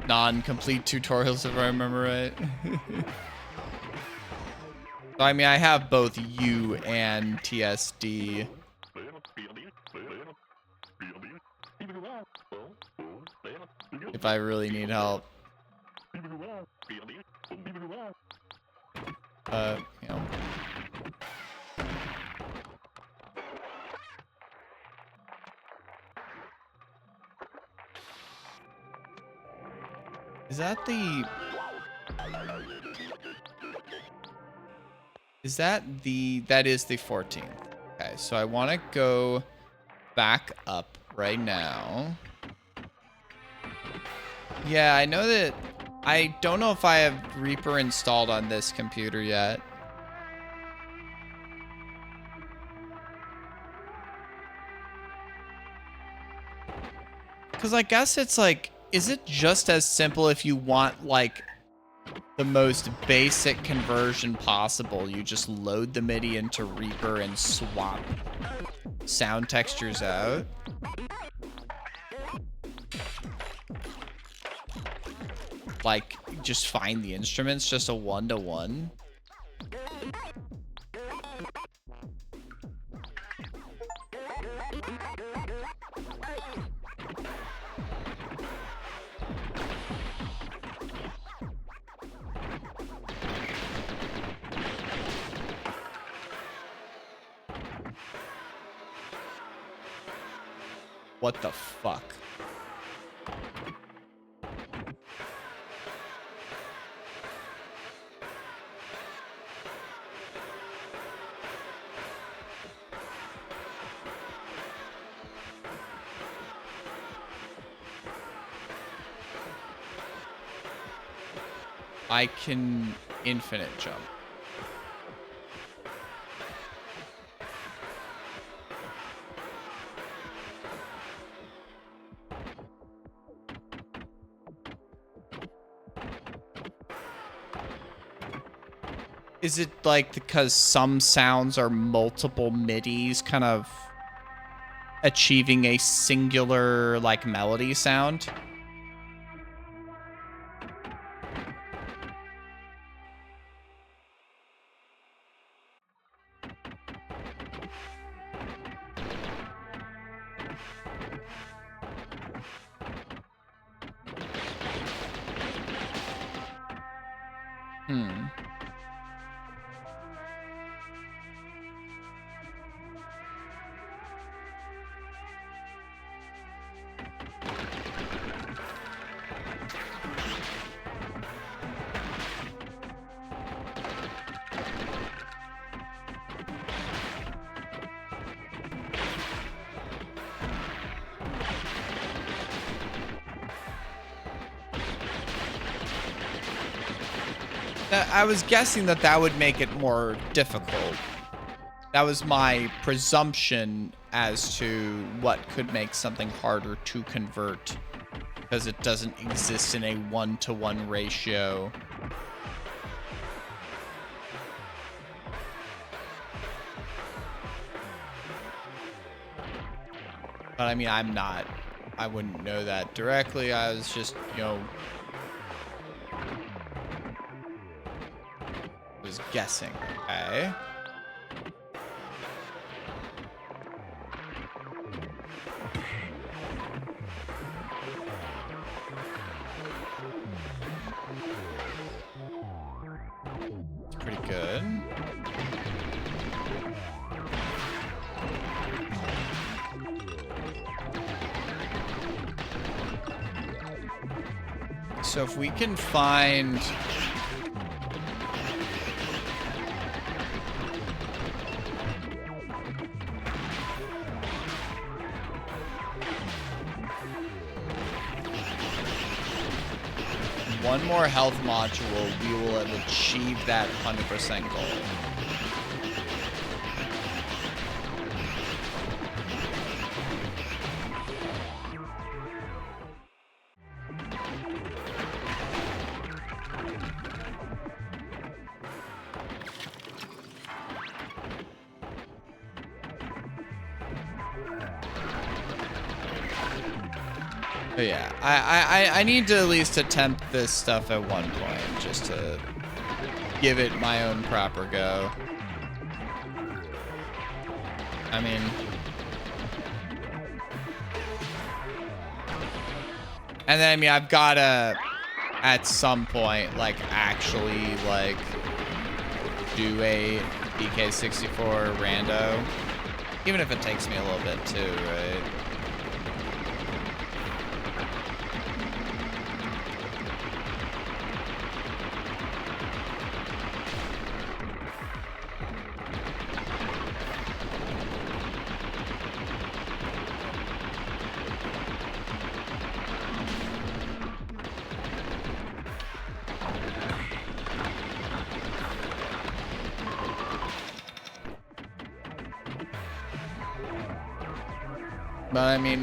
non-complete tutorials, if I remember right. So, I mean, I have both U and TSD. If I really need help. You know. Is that the... Is that the... That is the 14th. Okay, so I want to go back up right now. Yeah, I know that... I don't know if I have Reaper installed on this computer yet. Because I guess it's like... Is it just as simple if you want, like, the most basic conversion possible? You just load the MIDI into Reaper and swap sound textures out? Like, just find the instruments, just a one-to-one? What the fuck? I can infinite jump. Is it like because some sounds are multiple MIDIs kind of achieving a singular like melody sound? I was guessing that that would make it more difficult. That was my presumption as to what could make something harder to convert, because it doesn't exist in a one-to-one ratio. But I mean, I wouldn't know that directly. I was just, you know, was guessing. Okay. It's pretty good. So if we can find... one more health module, we will have achieved that 100% goal. But yeah, I need to at least attempt this stuff at one point, just to give it my own proper go. I mean... and then, I mean, I've gotta, at some point, like, actually, like, do a DK64 rando. Even if it takes me a little bit, too, right? But I mean,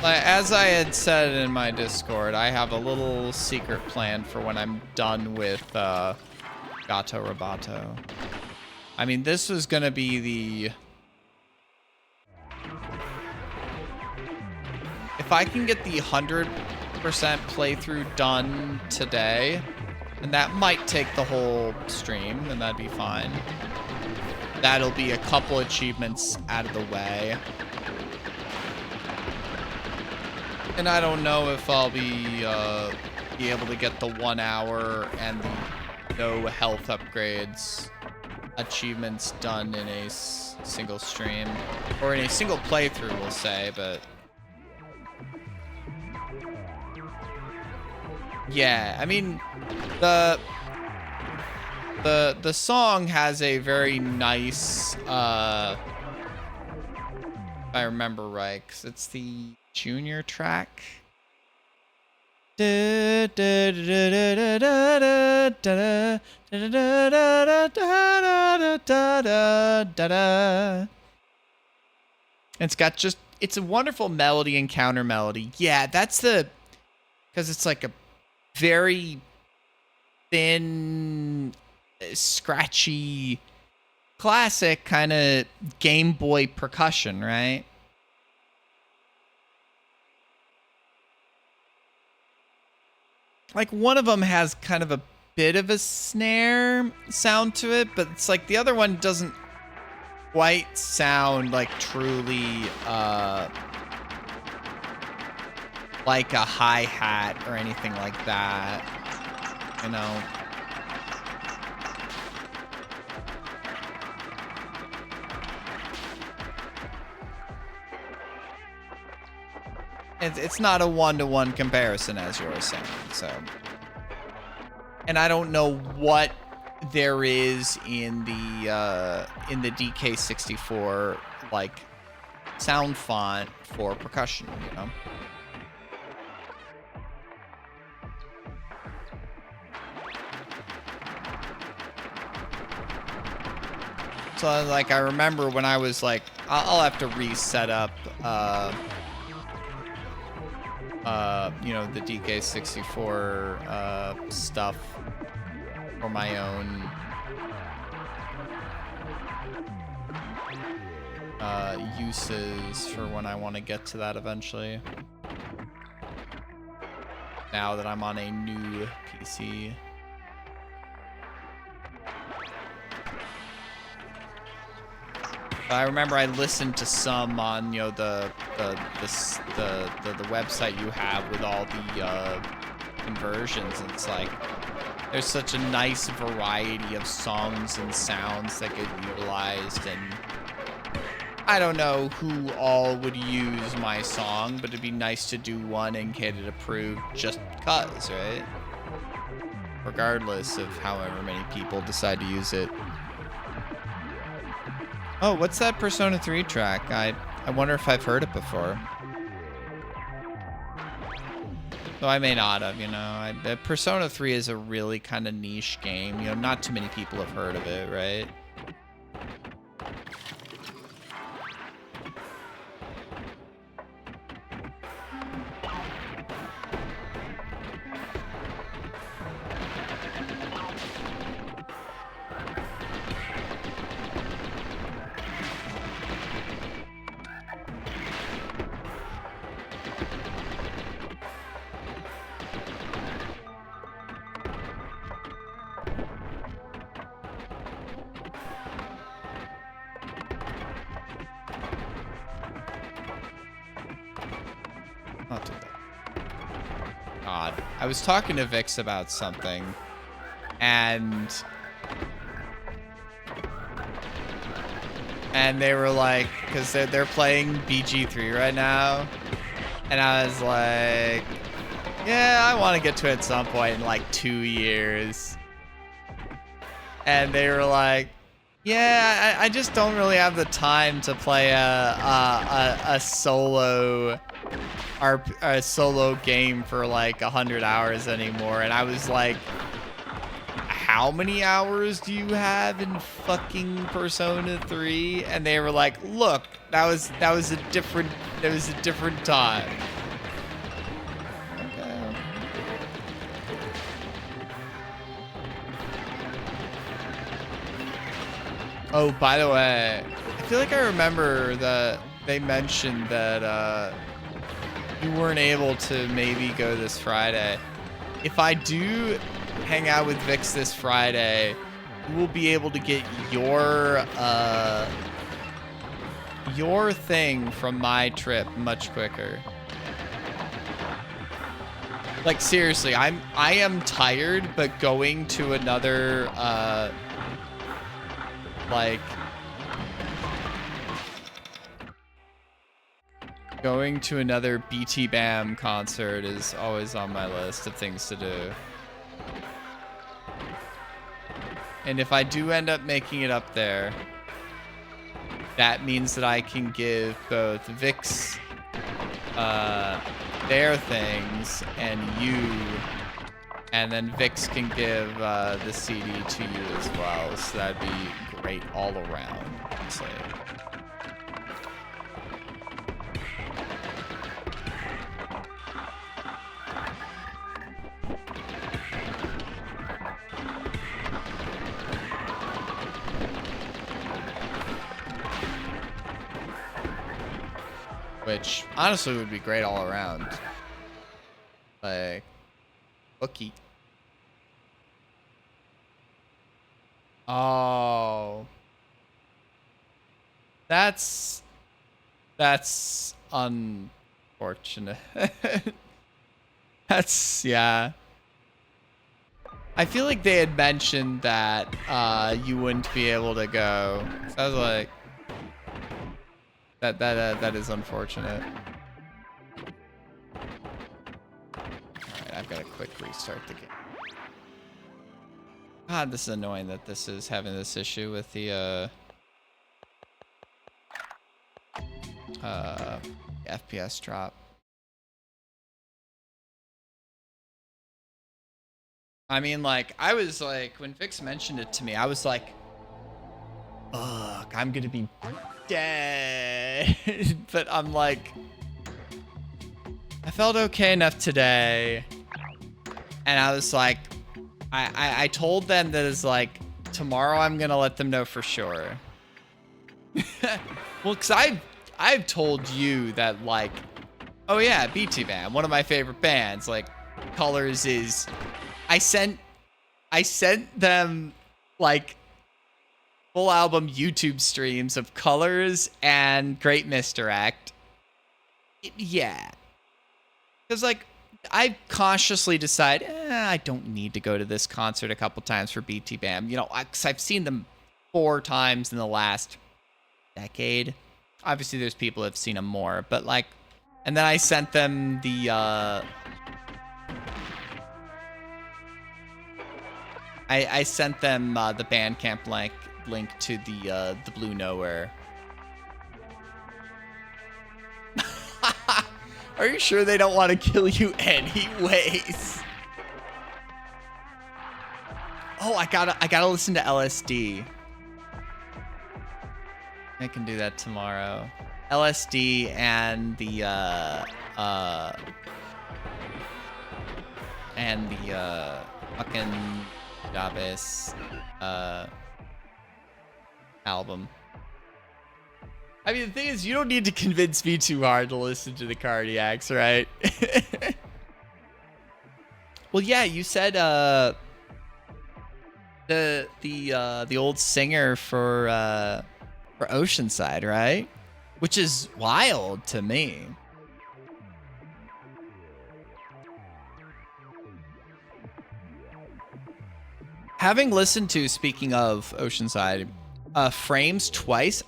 like, as I had said in my Discord, I have a little secret plan for when I'm done with Gato Roboto. I mean, this was gonna be the... if I can get the 100% playthrough done today, and that might take the whole stream, and that'd be fine. That'll be a couple achievements out of the way. And I don't know if I'll be able to get the 1 hour and the no health upgrades achievements done in a single stream. Or in a single playthrough, we'll say, but... yeah, I mean, the song has a very nice, if I remember right, 'cause it's the junior track. It's got just, it's a wonderful melody and counter melody. Yeah, that's the, because it's like a very thin, scratchy, classic kind of Game Boy percussion, right? Like, one of them has kind of a bit of a snare sound to it, but it's like the other one doesn't quite sound like truly like a hi-hat or anything like that, you know. It's not a one-to-one comparison, as you were saying, so. And I don't know what there is in the DK64 like sound font for percussion, you know. So like I remember when I was like, I'll have to reset up you know, the DK64 stuff for my own uses for when I want to get to that eventually. Now that I'm on a new PC. But I remember I listened to some on, you know, the website you have with all the conversions, and it's like there's such a nice variety of songs and sounds that get utilized, and I don't know who all would use my song, but it'd be nice to do one and get it approved just cause, right? regardless of however many people decide to use it. Oh, what's that Persona 3 track? I wonder if I've heard it before. Though I may not have, you know. Persona 3 is a really kind of niche game. You know, not too many people have heard of it, right? I'll do that. God. I was talking to Vix about something, and they were like, because they're playing BG3 right now, and I was like, yeah, I want to get to it at some point in like 2 years. And they were like, yeah, I just don't really have the time to play a solo game for like 100 hours anymore. And I was like, how many hours do you have in fucking Persona 3? And they were like, look, that was a different time. Okay. Oh, by the way, I feel like I remember that they mentioned that you weren't able to maybe go this Friday. If I do hang out with Vix this Friday, you will be able to get your thing from my trip much quicker. Like seriously, I am tired, but going to another going to another BT Bam concert is always on my list of things to do. And if I do end up making it up there, that means that I can give both Vix their things and you, and then Vix can give the CD to you as well. So that'd be great all around, I'd say. Which honestly would be great all around. Like, bookie. Oh, that's unfortunate. Yeah. I feel like they had mentioned that you wouldn't be able to go. So I was like, that is unfortunate. Alright, I've got to quick restart the game. God, this is annoying that this is having this issue with the FPS drop. I mean, like, I was like, when Vix mentioned it to me, I was like, ugh, I'm gonna be dead. But I'm like, I felt okay enough today. And I was like, I told them that it's like, tomorrow I'm gonna let them know for sure. Well, cause I've told you that, like, oh yeah, BT Band, one of my favorite bands, like, Colors is, I sent them like full album YouTube streams of Colors and Great Misdirect. Yeah. Because, like, I cautiously decide, I don't need to go to this concert a couple times for BT Bam. You know, because I've seen them 4 times in the last decade. Obviously, there's people that have seen them more. But, like, and then I sent them the I sent them the Bandcamp link to the Blue Nowhere. Are you sure they don't want to kill you anyways? Oh, I gotta listen to LSD. I can do that tomorrow. LSD and the fucking Javis album. I mean, the thing is, you don't need to convince me too hard to listen to the Cardiacs, right? Well, yeah, you said the old singer for Oceanside, right? Which is wild to me. Having listened to, speaking of Oceanside, Frames twice,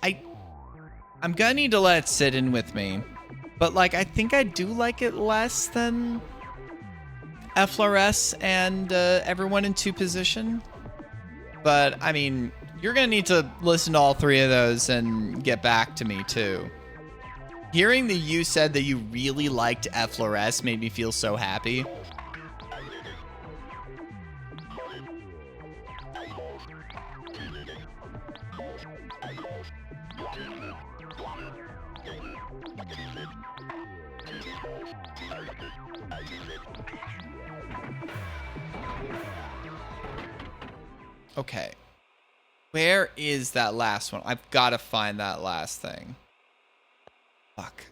I'm gonna need to let it sit in with me. But like, I think I do like it less than FLRS and Everyone in Two Position. But I mean, you're gonna need to listen to all three of those and get back to me too. Hearing that you said that you really liked FLRS made me feel so happy. Okay. Where is that last one? I've got to find that last thing. Fuck.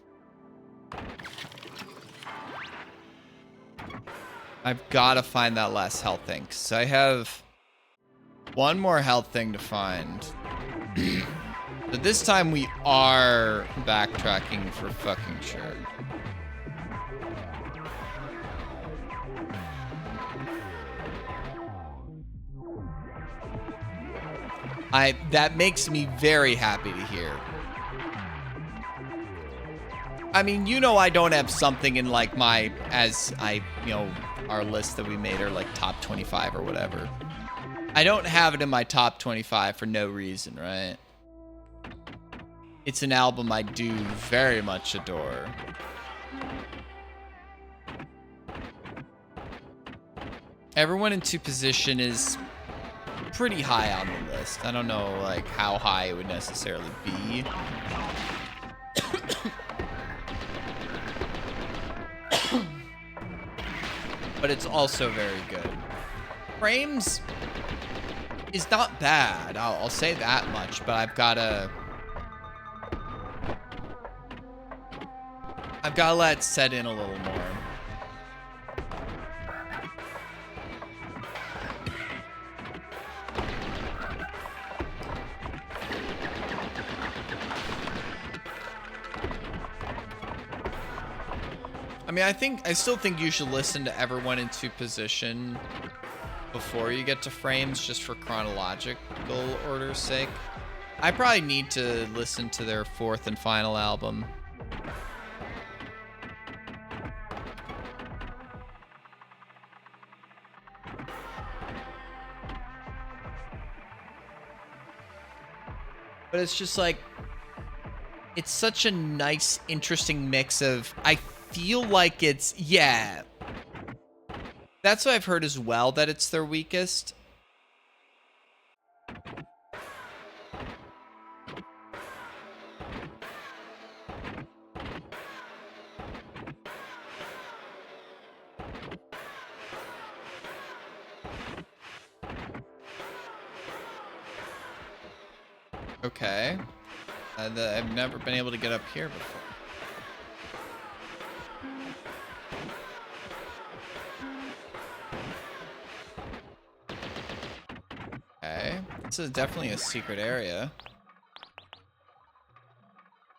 I've got to find that last health thing. So I have one more health thing to find. But this time we are backtracking for fucking sure. That makes me very happy to hear. I mean, you know, I don't have something in like my, our list that we made are like top 25 or whatever. I don't have it in my top 25 for no reason, right? It's an album I do very much adore. Everyone in Two Position is pretty high on the list. I don't know like how high it would necessarily be. But it's also very good. Frames is not bad. I'll say that much, but I've gotta let it set in a little more. I mean, I still think you should listen to Everyone in Two Position before you get to Frames, just for chronological order's sake. I probably need to listen to their fourth and final album. But it's just like, it's such a nice, interesting mix of, I feel like it's, yeah. That's what I've heard as well, that it's their weakest. Okay. I've never been able to get up here before. Okay. This is definitely a secret area.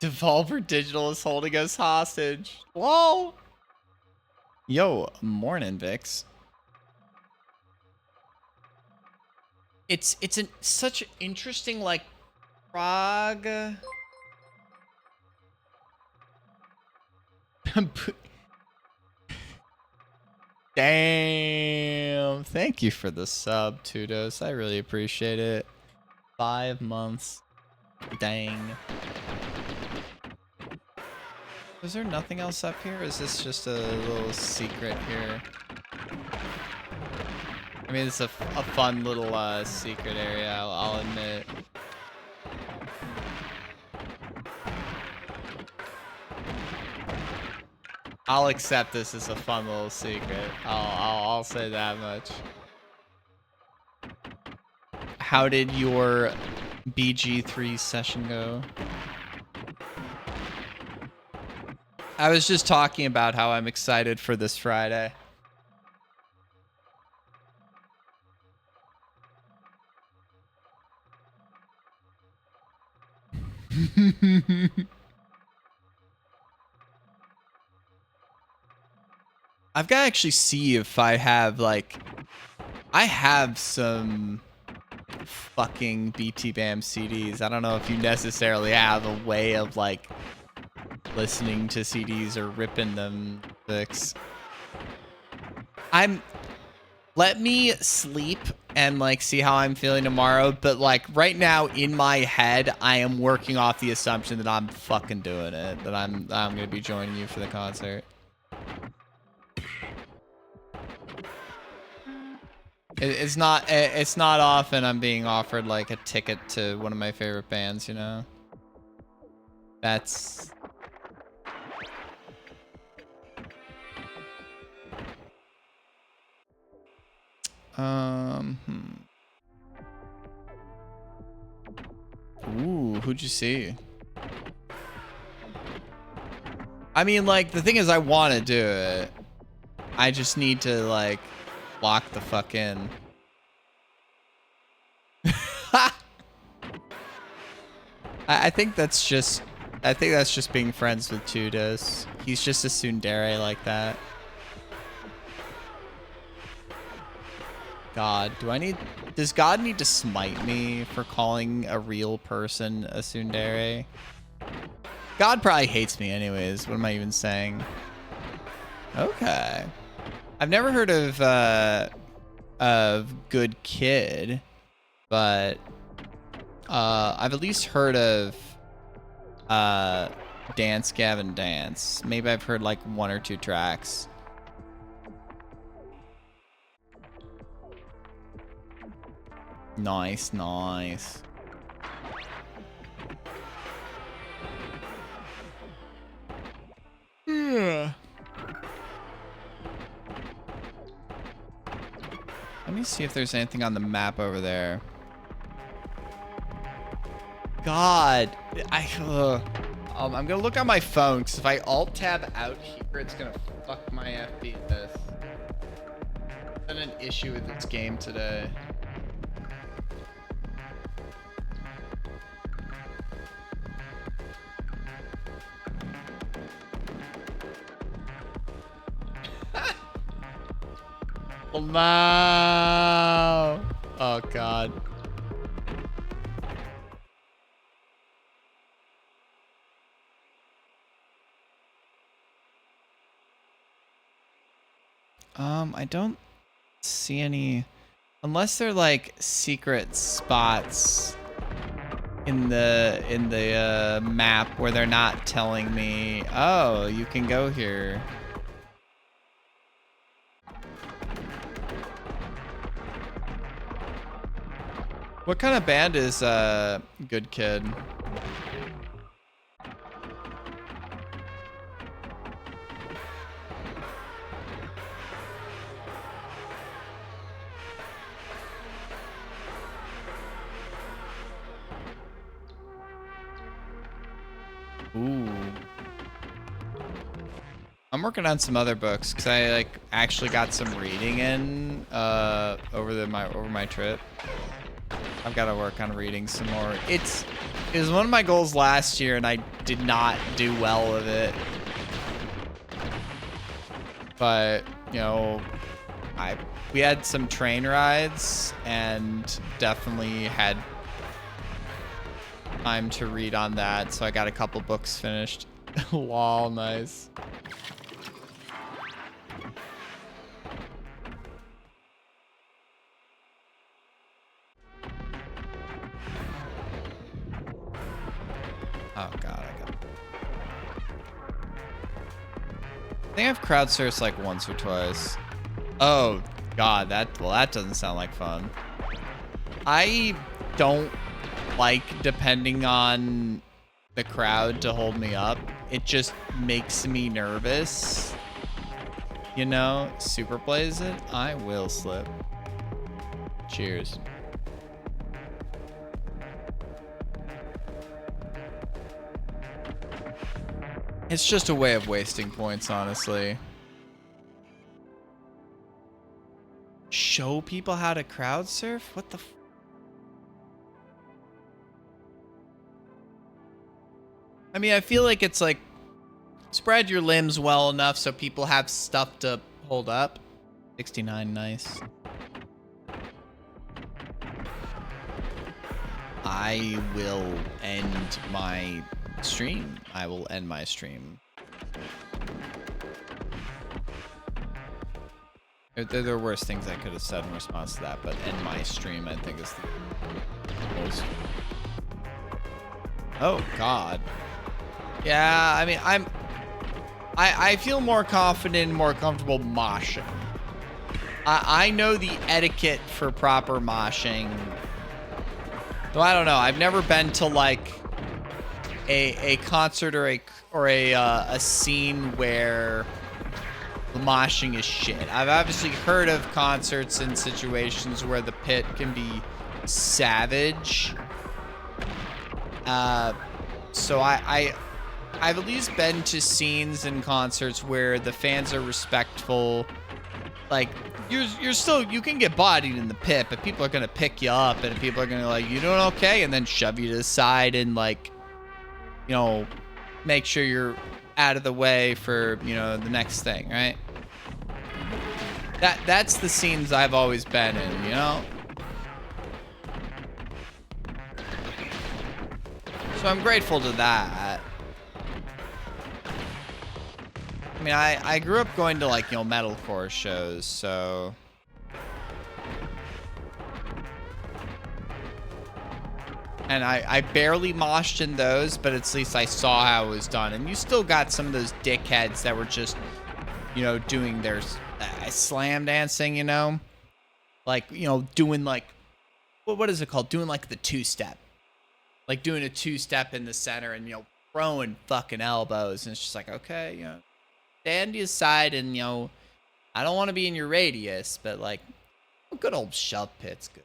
Devolver Digital is holding us hostage. Whoa! Yo, morning, Vix. It's such an interesting, like, prog. Damn. Thank you for the sub, Tudos. I really appreciate it. 5 months. Dang. Is there nothing else up here? Or is this just a little secret here? I mean, it's a fun little secret area, I'll admit. I'll accept this as a fun little secret. I'll say that much. How did your BG3 session go? I was just talking about how I'm excited for this Friday. I've got to actually see if I have, like... I have some fucking BT Bam CDs. I don't know if you necessarily have a way of, like, listening to CDs or ripping them fix. Let me sleep and, like, see how I'm feeling tomorrow. But, like, right now in my head, I am working off the assumption that I'm fucking doing it. That I'm going to be joining you for the concert. It's not often I'm being offered like a ticket to one of my favorite bands, you know. That's Ooh, who'd you see? I mean, like, the thing is, I want to do it. I just need to, like, lock the fuck in. I think that's just being friends with Tudos. He's just a tsundere like that. God, does God need to smite me for calling a real person a tsundere? God probably hates me anyways. What am I even saying? Okay. I've never heard of Good Kid, but I've at least heard of Dance Gavin Dance. Maybe I've heard like 1 or 2 tracks. Nice, nice. Yeah. Let me see if there's anything on the map over there. God, I'm gonna look on my phone because if I alt tab out here, it's gonna fuck my FPS. I've had an issue with this game today. Wow. Oh God. I don't see any, unless they're like secret spots in the map where they're not telling me, oh, you can go here. What kind of band is Good Kid? Ooh. I'm working on some other books because I like actually got some reading in over my trip. I've got to work on reading some more. It was one of my goals last year and I did not do well with it. But, you know, we had some train rides and definitely had time to read on that, so I got a couple books finished. Lol, nice. Oh god, I think I've crowd surfed like once or twice. Oh god, that doesn't sound like fun. I don't like depending on the crowd to hold me up. It just makes me nervous. You know, super plays it. I will slip. Cheers. It's just a way of wasting points, honestly. Show people how to crowd surf? What the f— I mean, I feel like it's like spread your limbs well enough so people have stuff to hold up. 69, nice. I will end my stream. I will end my stream. There are worse things I could have said in response to that, but end my stream, I think, is the most. Oh God. Yeah, I mean, I feel more confident and more comfortable moshing. I know the etiquette for proper moshing. Though I don't know. I've never been to like a concert or a scene where the moshing is shit. I've obviously heard of concerts and situations where the pit can be savage. So I've at least been to scenes and concerts where the fans are respectful. Like you're still, you can get bodied in the pit, but people are gonna pick you up and people are gonna like, you doing okay? And then shove you to the side and like, you know, make sure you're out of the way for, you know, the next thing, right? That's the scenes I've always been in, you know? So I'm grateful to that. I mean, I grew up going to like, you know, metalcore shows, so. And I barely moshed in those, but at least I saw how it was done. And you still got some of those dickheads that were just, you know, doing their slam dancing, you know? Like, you know, doing like, what is it called? Doing like the two-step. Like doing a two-step in the center and, you know, throwing fucking elbows. And it's just like, okay, you know, stand to your side and, you know, I don't want to be in your radius, but like, a good old shove pit's good.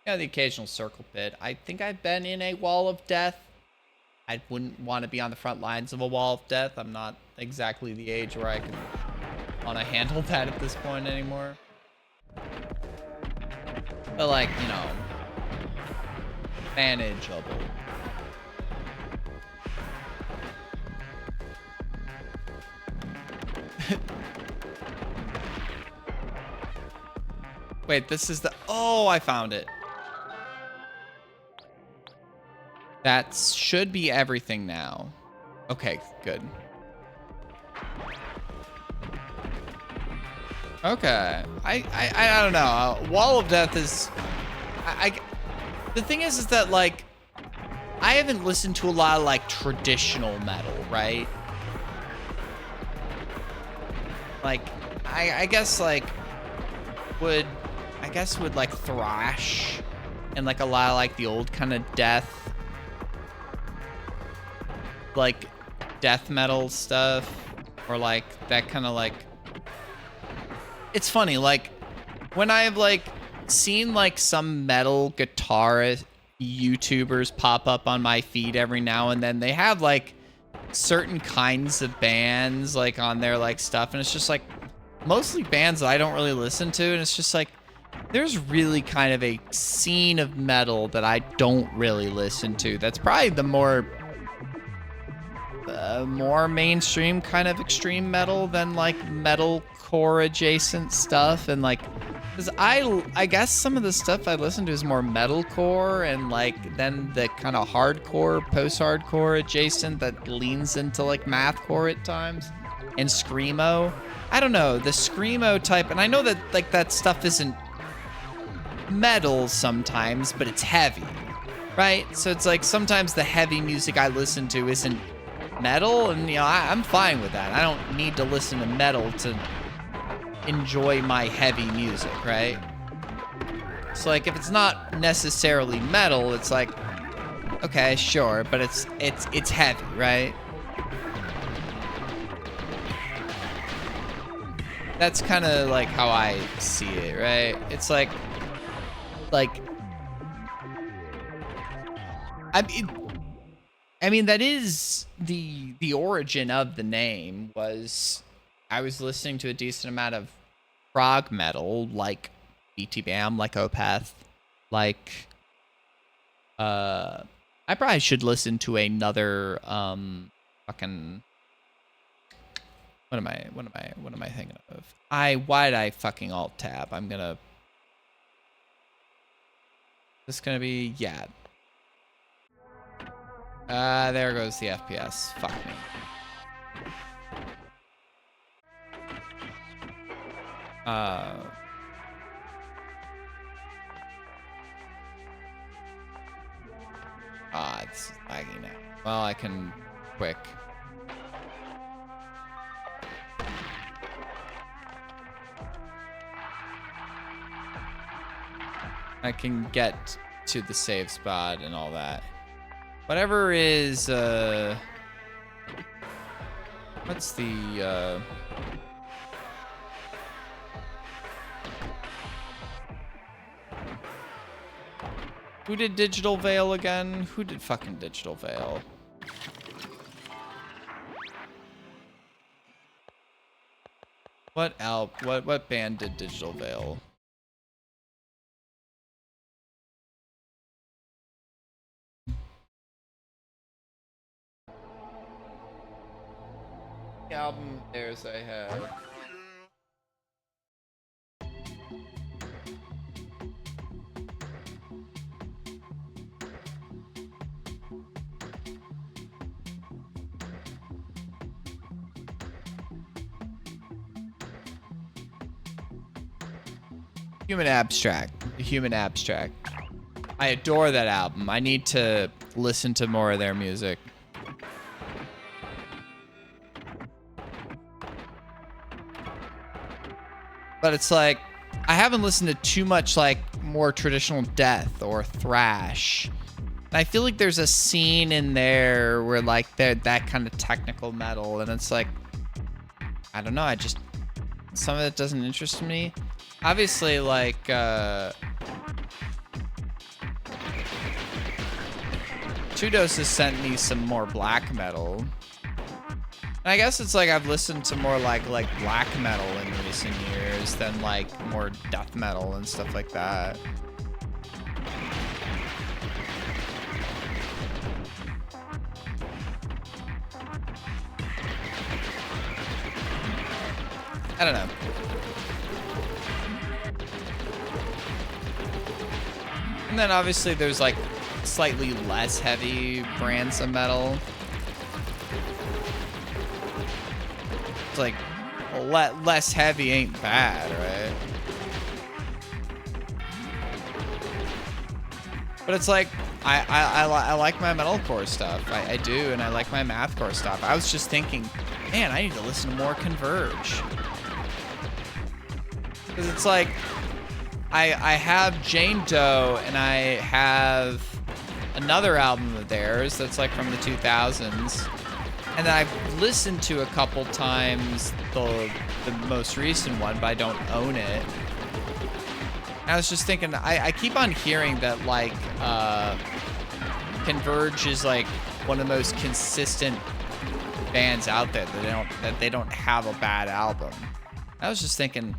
Yeah, the occasional circle pit. I think I've been in a wall of death. I wouldn't want to be on the front lines of a wall of death. I'm not exactly the age where I can want to handle that at this point anymore. But like, you know, manageable. Wait, this is the, oh, I found it. That should be everything now. Okay, good. Okay. I don't know. Wall of Death is... the thing is that, like, I haven't listened to a lot of, like, traditional metal, right? Like, I guess, like, would like thrash and, like, a lot of, like, the old kind of death, like death metal stuff, or like that kind of like, it's funny, like when I've like seen like some metal guitarist YouTubers pop up on my feed every now and then, they have like certain kinds of bands like on their like stuff, and it's just like mostly bands that I don't really listen to, and it's just like there's really kind of a scene of metal that I don't really listen to. That's probably the more mainstream kind of extreme metal than like metalcore adjacent stuff. And like, because I guess some of the stuff I listen to is more metalcore, and like then the kind of hardcore, post-hardcore adjacent that leans into like mathcore at times, and screamo. I don't know, the screamo type, and I know that like that stuff isn't metal sometimes, but it's heavy. right? So it's like sometimes the heavy music I listen to isn't metal, and I'm fine with that. I don't need to listen to metal to enjoy my heavy music, right? So like if it's not necessarily metal, it's like, okay, sure, but it's heavy, right? That's kind of like how I see it, right? It's like I mean that is the origin of the name. Was I was listening to a decent amount of prog metal, like BT Bam, like Opeth, like I probably should listen to another fucking what am I thinking of? Why did I fucking alt tab? This is gonna be there goes the FPS. Fuck me. It's laggy now. Well, I can quick. I can get to the save spot and all that. Whatever is, what's the, who did Digital Veil again? Who did fucking Digital Veil? What band did Digital Veil? The album theirs I have. Human Abstract. I adore that album. I need to listen to more of their music. But it's like, I haven't listened to too much like more traditional death or thrash. And I feel like there's a scene in there where like they're that kind of technical metal, and it's like, I don't know, some of it doesn't interest me. Obviously, like, Tudos has sent me some more black metal. And I guess it's like I've listened to more like black metal in recent years than like more death metal and stuff like that. I don't know. And then obviously there's like slightly less heavy brands of metal. It's like less heavy ain't bad, right? But it's like I like my metalcore stuff. I do, and I like my mathcore stuff. I was just thinking, man, I need to listen to more Converge. Because it's like I have Jane Doe, and I have another album of theirs that's like from the 2000s. And then I've listened to a couple times the most recent one, but I don't own it. And I was just thinking, I keep on hearing that like Converge is like one of the most consistent bands out there that they don't have a bad album. I was just thinking,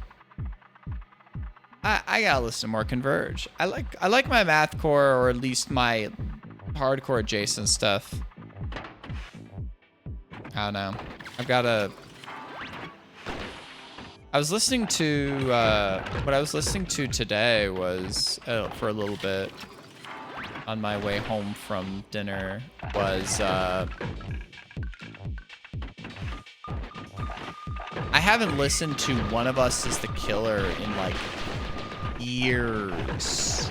I gotta listen to more Converge. I like my mathcore, or at least my hardcore adjacent stuff. I don't know. I was listening to what I was listening to today was for a little bit on my way home from dinner was I haven't listened to One of Us Is the Killer in like years.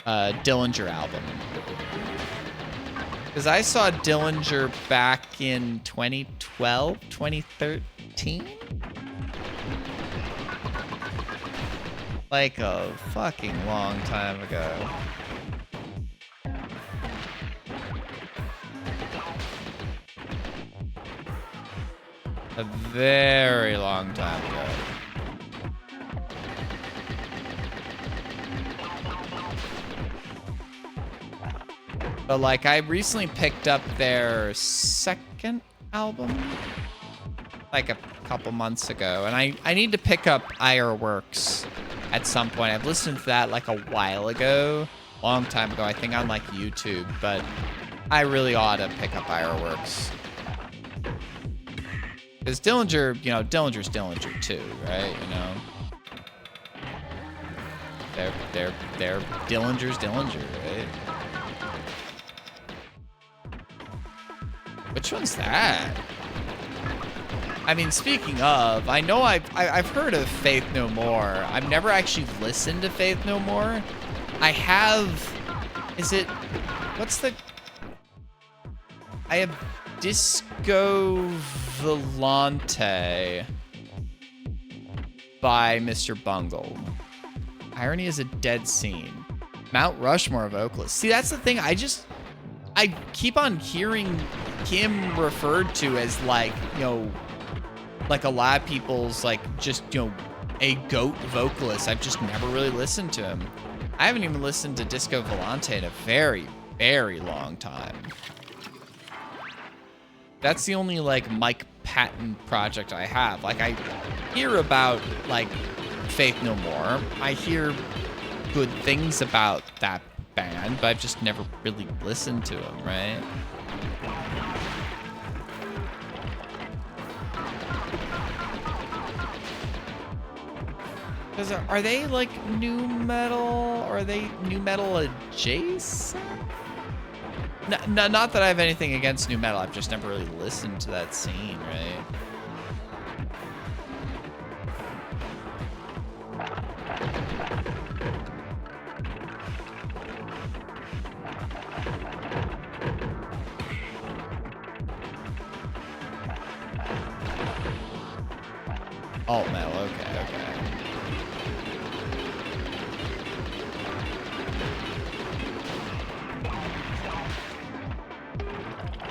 Dillinger album. Because I saw Dillinger back in 2012, 2013? Like a fucking long time ago. A very long time ago. But like I recently picked up their second album like a couple months ago, and I need to pick up Ironworks at some point. I've listened to that like a while ago, long time ago, I think on like YouTube, but I really ought to pick up Ironworks. Because Dillinger, you know, Dillinger's Dillinger too, right? You know, they're Dillinger's Dillinger, right? Which one's that? I mean, speaking of, I know I've heard of Faith No More. I've never actually listened to Faith No More. I have. Is it? What's the? I have Disco Volante by Mr. Bungle. Irony is a dead scene. Mount Rushmore vocalist. See, that's the thing. I keep on hearing him referred to as like, you know, like a lot of people's like just, you know, a GOAT vocalist. I've just never really listened to him. I haven't even listened to Disco Volante in a very, very long time. That's the only like Mike Patton project I have. Like I hear about like Faith No More. I hear good things about that band, but I've just never really listened to them, right? Because are they like new metal? Or are they new metal adjacent? No, not that I have anything against new metal. I've just never really listened to that scene, right? Alt metal, okay.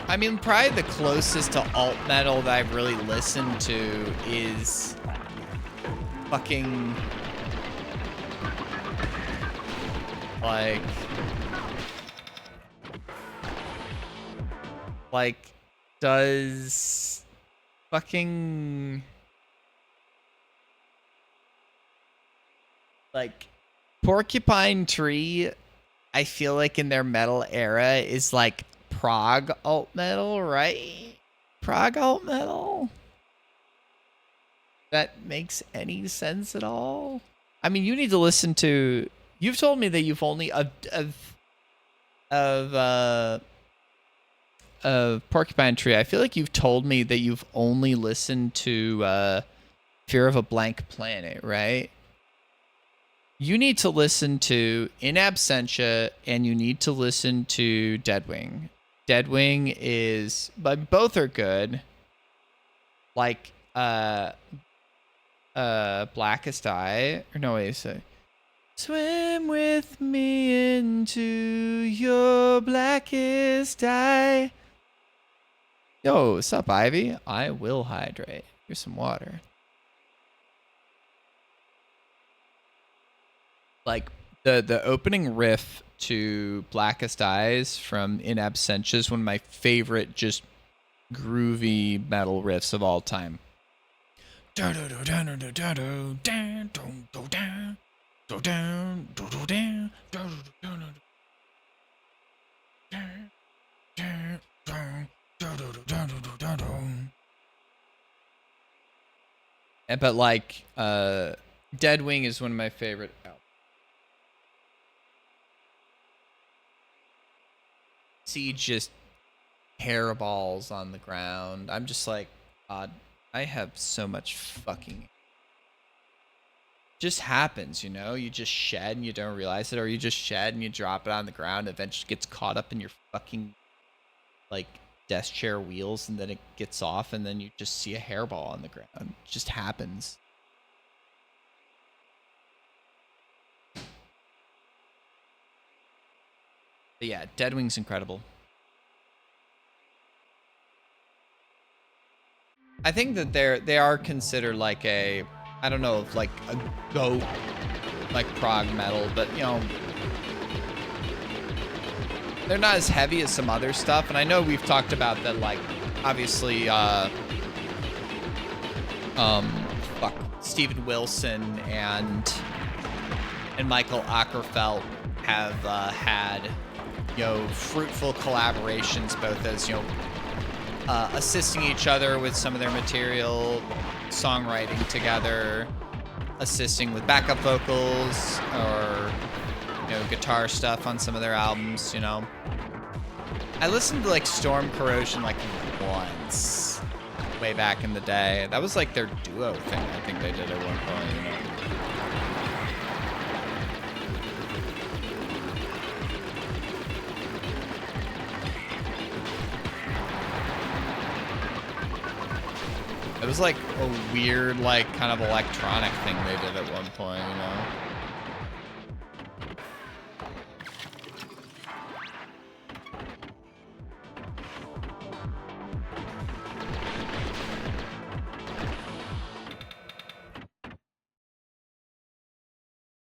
I mean, probably the closest to alt metal that I've really listened to is fucking like does fucking like Porcupine Tree, I feel like in their metal era is like prog alt metal, right? Prog alt metal? That makes any sense at all? I mean, you need to listen to. You've told me that you've only of Porcupine Tree. I feel like you've told me that you've only listened to Fear of a Blank Planet, right? You need to listen to In Absentia, and you need to listen to Deadwing. Deadwing is, but both are good. Like, Blackest Eye, or no, wait, so swim with me into your blackest eye. Yo, what's up, Ivy? I will hydrate. Here's some water. Like the opening riff to Blackest Eyes from In Absentia is one of my favorite just groovy metal riffs of all time. But like Deadwing is one of my favorite albums. See just hairballs on the ground. I'm just like, God, I have so much fucking. just happens, you know? You just shed and you don't realize it, or you just shed and you drop it on the ground, eventually gets caught up in your fucking, like, desk chair wheels, and then it gets off, and then you just see a hairball on the ground. It just happens. But yeah, Deadwing's incredible. I think that they are considered like a, I don't know if like a goat, like prog metal, but you know, they're not as heavy as some other stuff. And I know we've talked about that, like obviously Steven Wilson and Michael Ackerfeld have had, you know, fruitful collaborations, both as, you know, assisting each other with some of their material, songwriting together, assisting with backup vocals, or, you know, guitar stuff on some of their albums, you know. I listened to like Storm Corrosion like once, way back in the day. That was like their duo thing I think they did at one point, you know. It was like a weird, like, kind of electronic thing they did at one point, you know?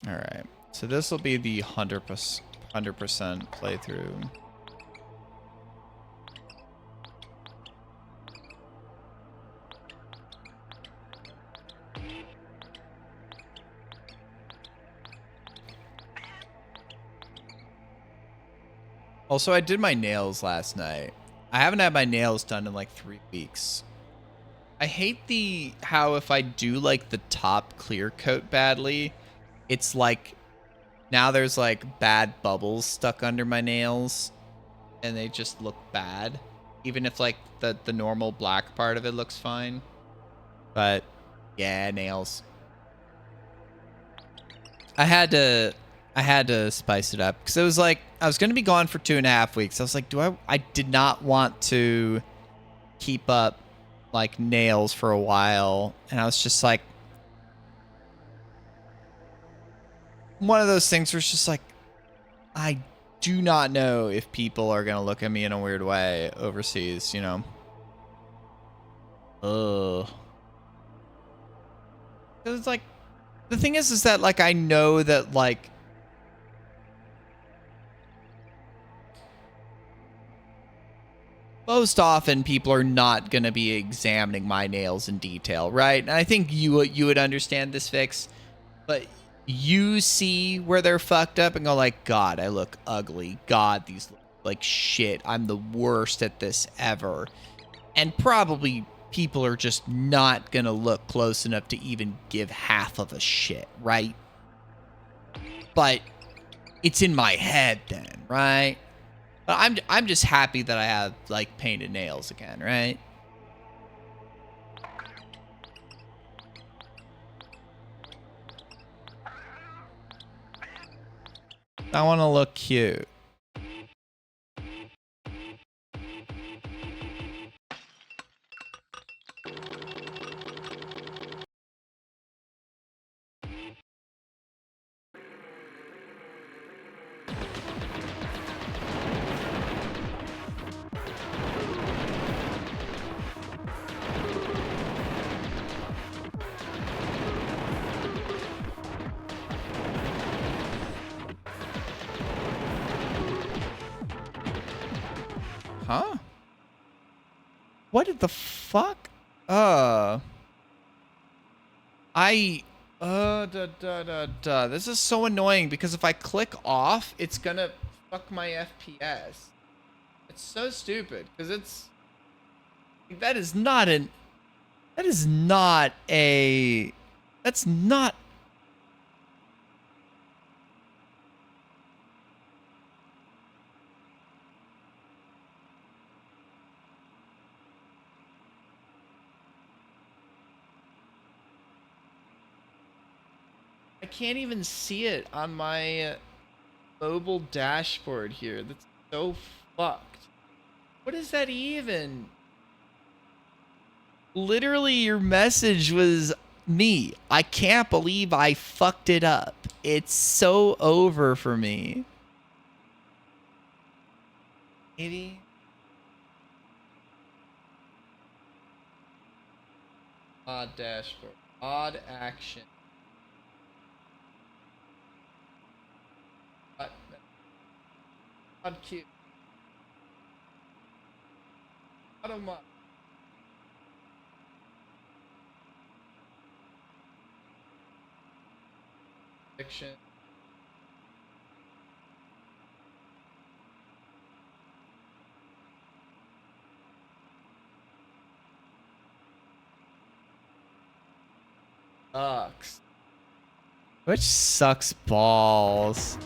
All right, so this will be the 100% playthrough. Also, I did my nails last night. I haven't had my nails done in like 3 weeks. I hate how if I do like the top clear coat badly, it's like now there's like bad bubbles stuck under my nails and they just look bad. Even if like the normal black part of it looks fine. But yeah, nails. I had to spice it up because it was like I was gonna be gone for 2.5 weeks. I was like, I did not want to keep up like nails for a while, and I was just like, one of those things where it's just like, I do not know if people are gonna look at me in a weird way overseas, you know. Ugh. It's like, the thing is that like I know that like most often people are not going to be examining my nails in detail, right? And I think you would understand this, Fix, but you see where they're fucked up and go like, God, I look ugly. God, these look like shit. I'm the worst at this ever. And probably people are just not going to look close enough to even give half of a shit, right? But it's in my head then, right? But I'm just happy that I have like painted nails again, right? I want to look cute. Huh? What did the fuck? This is so annoying because if I click off, it's gonna fuck my FPS. It's so stupid because that is not an, that is not a, that's not. I can't even see it on my mobile dashboard here. That's so fucked. What is that even? Literally, your message was me. I can't believe I fucked it up. It's so over for me. 80. Odd dashboard. Odd action. Odd cue. Bottom up. Fiction. Sucks. Which sucks balls.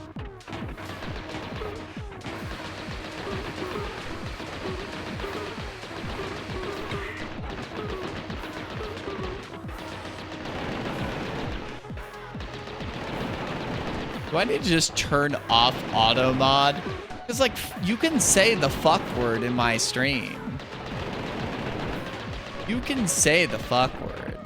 Do I need to just turn off auto mod? Because, like, you can say the fuck word in my stream. You can say the fuck word.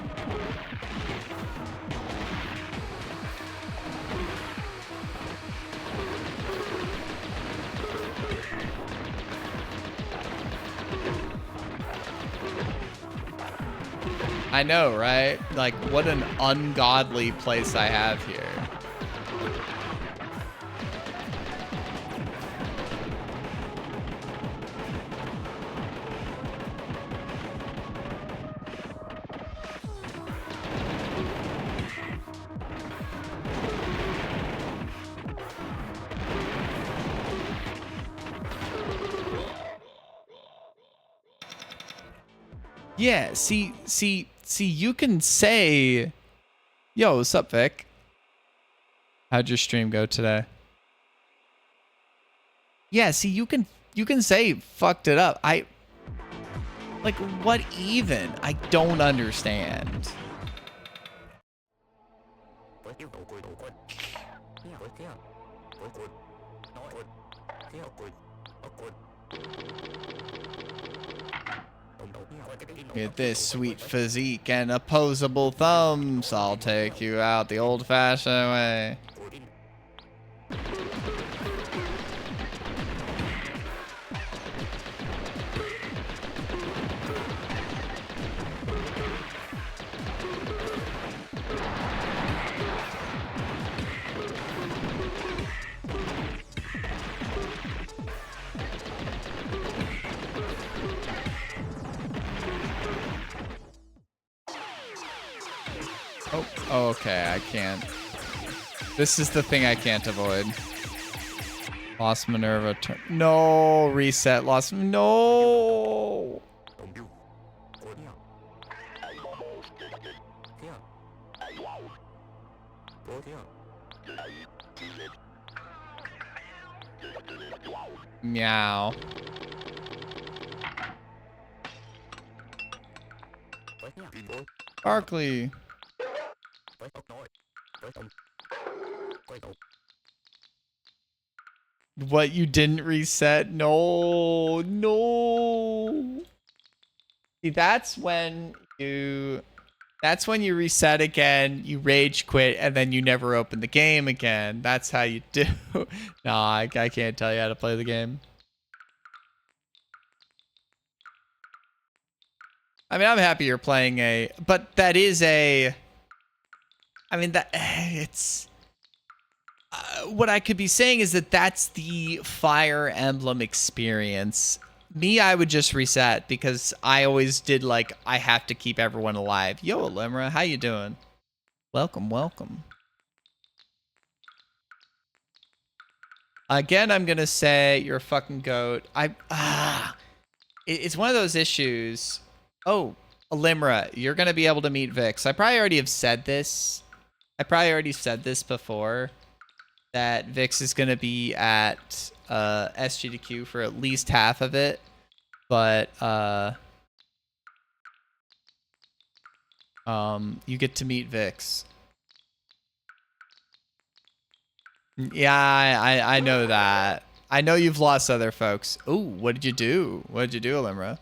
I know, right? Like, what an ungodly place I have here. Yeah, see, you can say, yo, what's up, Vic? How'd your stream go today? Yeah, see, you can say fucked it up. Like, what even? I don't understand. With this sweet physique and opposable thumbs, I'll take you out the old-fashioned way. Oh, okay, I can't. This is the thing I can't avoid. Lost Minerva turn. No, reset. Lost. No. Meow. Barkley. What, you didn't reset? No, no. See, that's when you reset again, you rage quit, and then you never open the game again. That's how you do. No, I can't tell you how to play the game. I mean, I'm happy you're playing but that is I mean, it's, what I could be saying is that that's the Fire Emblem experience. Me, I would just reset because I always did, like, I have to keep everyone alive. Yo, Limra, how you doing? Welcome, welcome. Again, I'm gonna say you're a fucking goat. It's one of those issues. Oh, Limra, you're gonna be able to meet Vix. I probably already have said this. I probably already said this before, that Vix is gonna be at SGDQ for at least half of it, but you get to meet Vix. Yeah, I know that. I know you've lost other folks. Ooh, what did you do? What did you do, Alimra?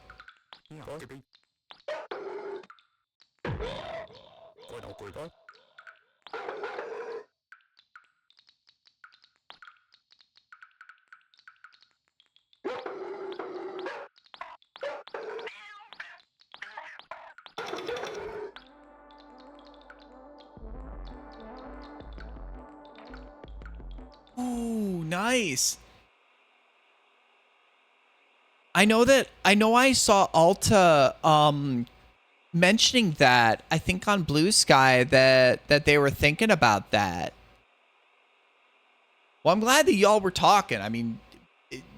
Ooh, nice. I know I saw Alta mentioning that, I think on Blue Sky, that they were thinking about that. Well, I'm glad that y'all were talking. I mean,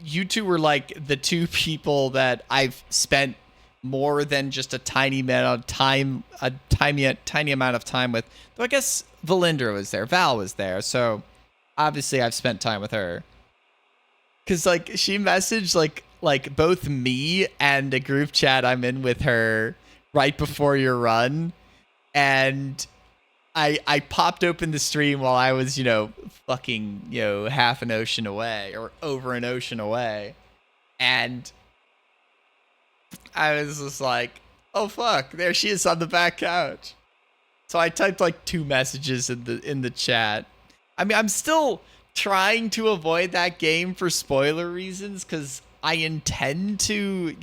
you two were like the two people that I've spent more than just a tiny amount of time, a tiny amount of time with. Though I guess Valindra was there, Val was there, so obviously I've spent time with her. Cause like she messaged like both me and a group chat I'm in with her right before your run, and I popped open the stream while I was, fucking, half an ocean away or over an ocean away. And I was just like, oh fuck, there she is on the back couch. So I typed like 2 messages in the chat. I mean, I'm still trying to avoid that game for spoiler reasons cuz I intend to,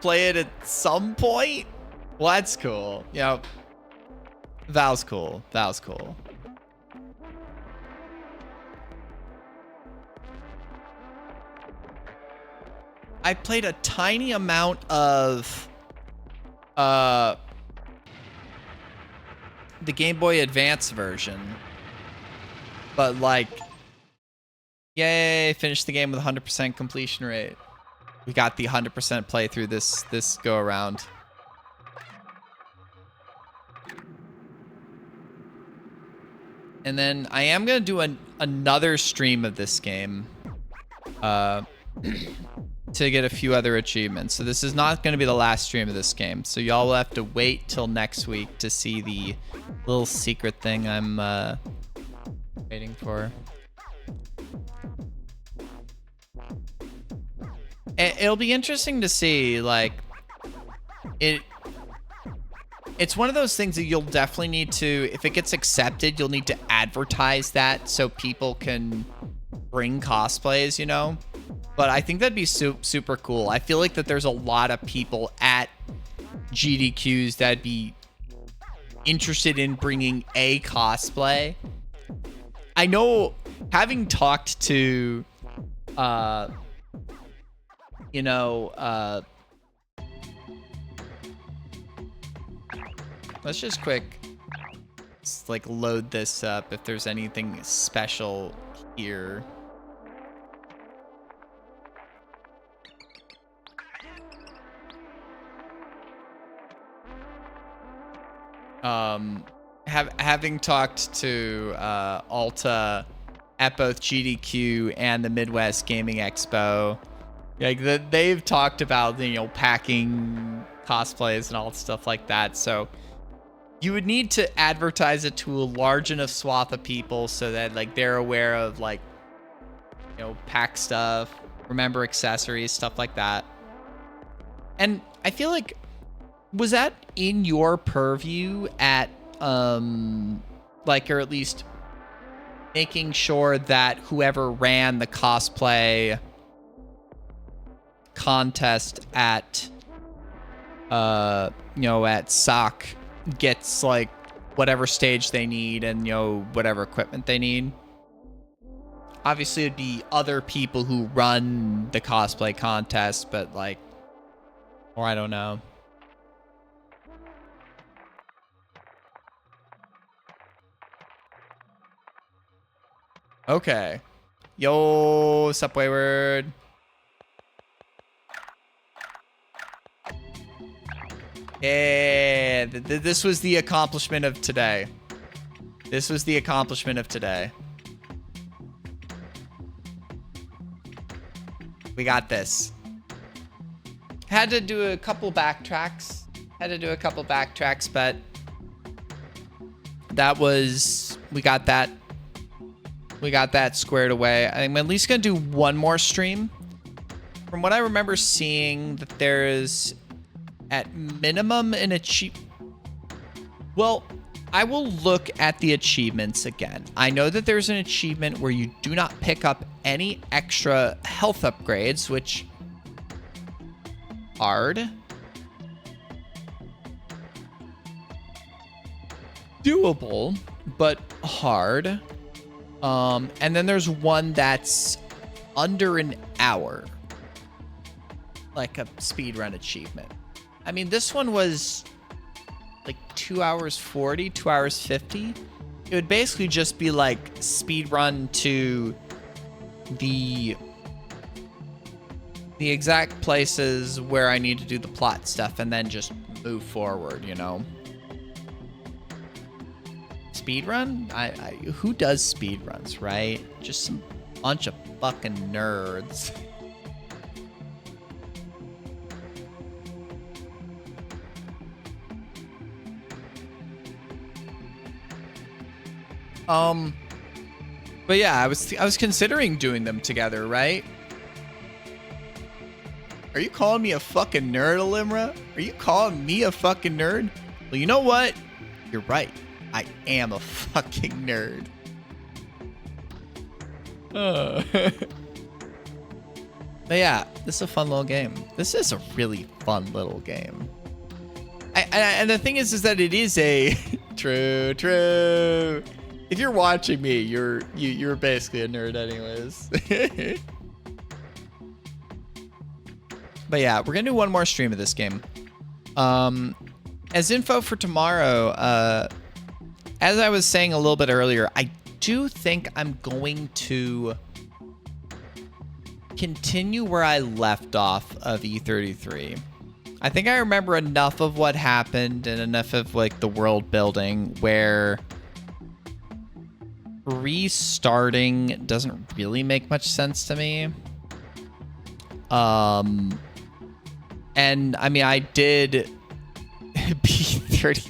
play it at some point. Well, that's cool. Val's cool. Val's cool. I played a tiny amount of the Game Boy Advance version. But like, yay, finished the game with 100% completion rate. We got the 100% playthrough this go around. And then I am going to do another stream of this game to get a few other achievements. So this is not going to be the last stream of this game. So y'all will have to wait till next week to see the little secret thing I'm waiting for. It'll be interesting to see, like, it's one of those things that you'll definitely need to, if it gets accepted, you'll need to advertise that so people can bring cosplays, But I think that'd be super cool. I feel like that there's a lot of people at GDQs that'd be interested in bringing a cosplay. I know, having talked to, let's just like load this up if there's anything special here. Having talked to Alta at both GDQ and the Midwest Gaming Expo, like they've talked about packing cosplays and all stuff like that. So you would need to advertise it to a large enough swath of people so that like they're aware of like pack stuff, remember accessories, stuff like that. And I feel like, was that in your purview at like, or at least making sure that whoever ran the cosplay contest at at SOC gets like whatever stage they need and whatever equipment they need? Obviously it'd be other people who run the cosplay contest, but like, or I don't know. Okay. Yo, sup, Wayward. Yeah, this was the accomplishment of today. This was the accomplishment of today. We got this. Had to do a couple backtracks. But we got that squared away. I'm at least gonna do one more stream. From what I remember seeing, that there is at minimum an achievement. Well, I will look at the achievements again. I know that there's an achievement where you do not pick up any extra health upgrades, which hard. Doable, but hard. And then there's one that's under an hour, like a speedrun achievement. I mean, this one was like 2 hours 40, 2 hours 50. It would basically just be like speedrun to the exact places where I need to do the plot stuff and then just move forward, you know? Speedrun? Who does speedruns, right? Just some bunch of fucking nerds. But yeah, I was considering doing them together, right? Are you calling me a fucking nerd, Olimra? Are you calling me a fucking nerd? Well, you know what? You're right. I am a fucking nerd. But yeah, this is a fun little game. This is a really fun little game. And the thing is that it is a true. If you're watching me, you're basically a nerd anyways. But yeah, we're gonna do one more stream of this game. As info for tomorrow, as I was saying a little bit earlier, I do think I'm going to continue where I left off of E33. I think I remember enough of what happened and enough of like the world building where restarting doesn't really make much sense to me. And I mean, I did B30.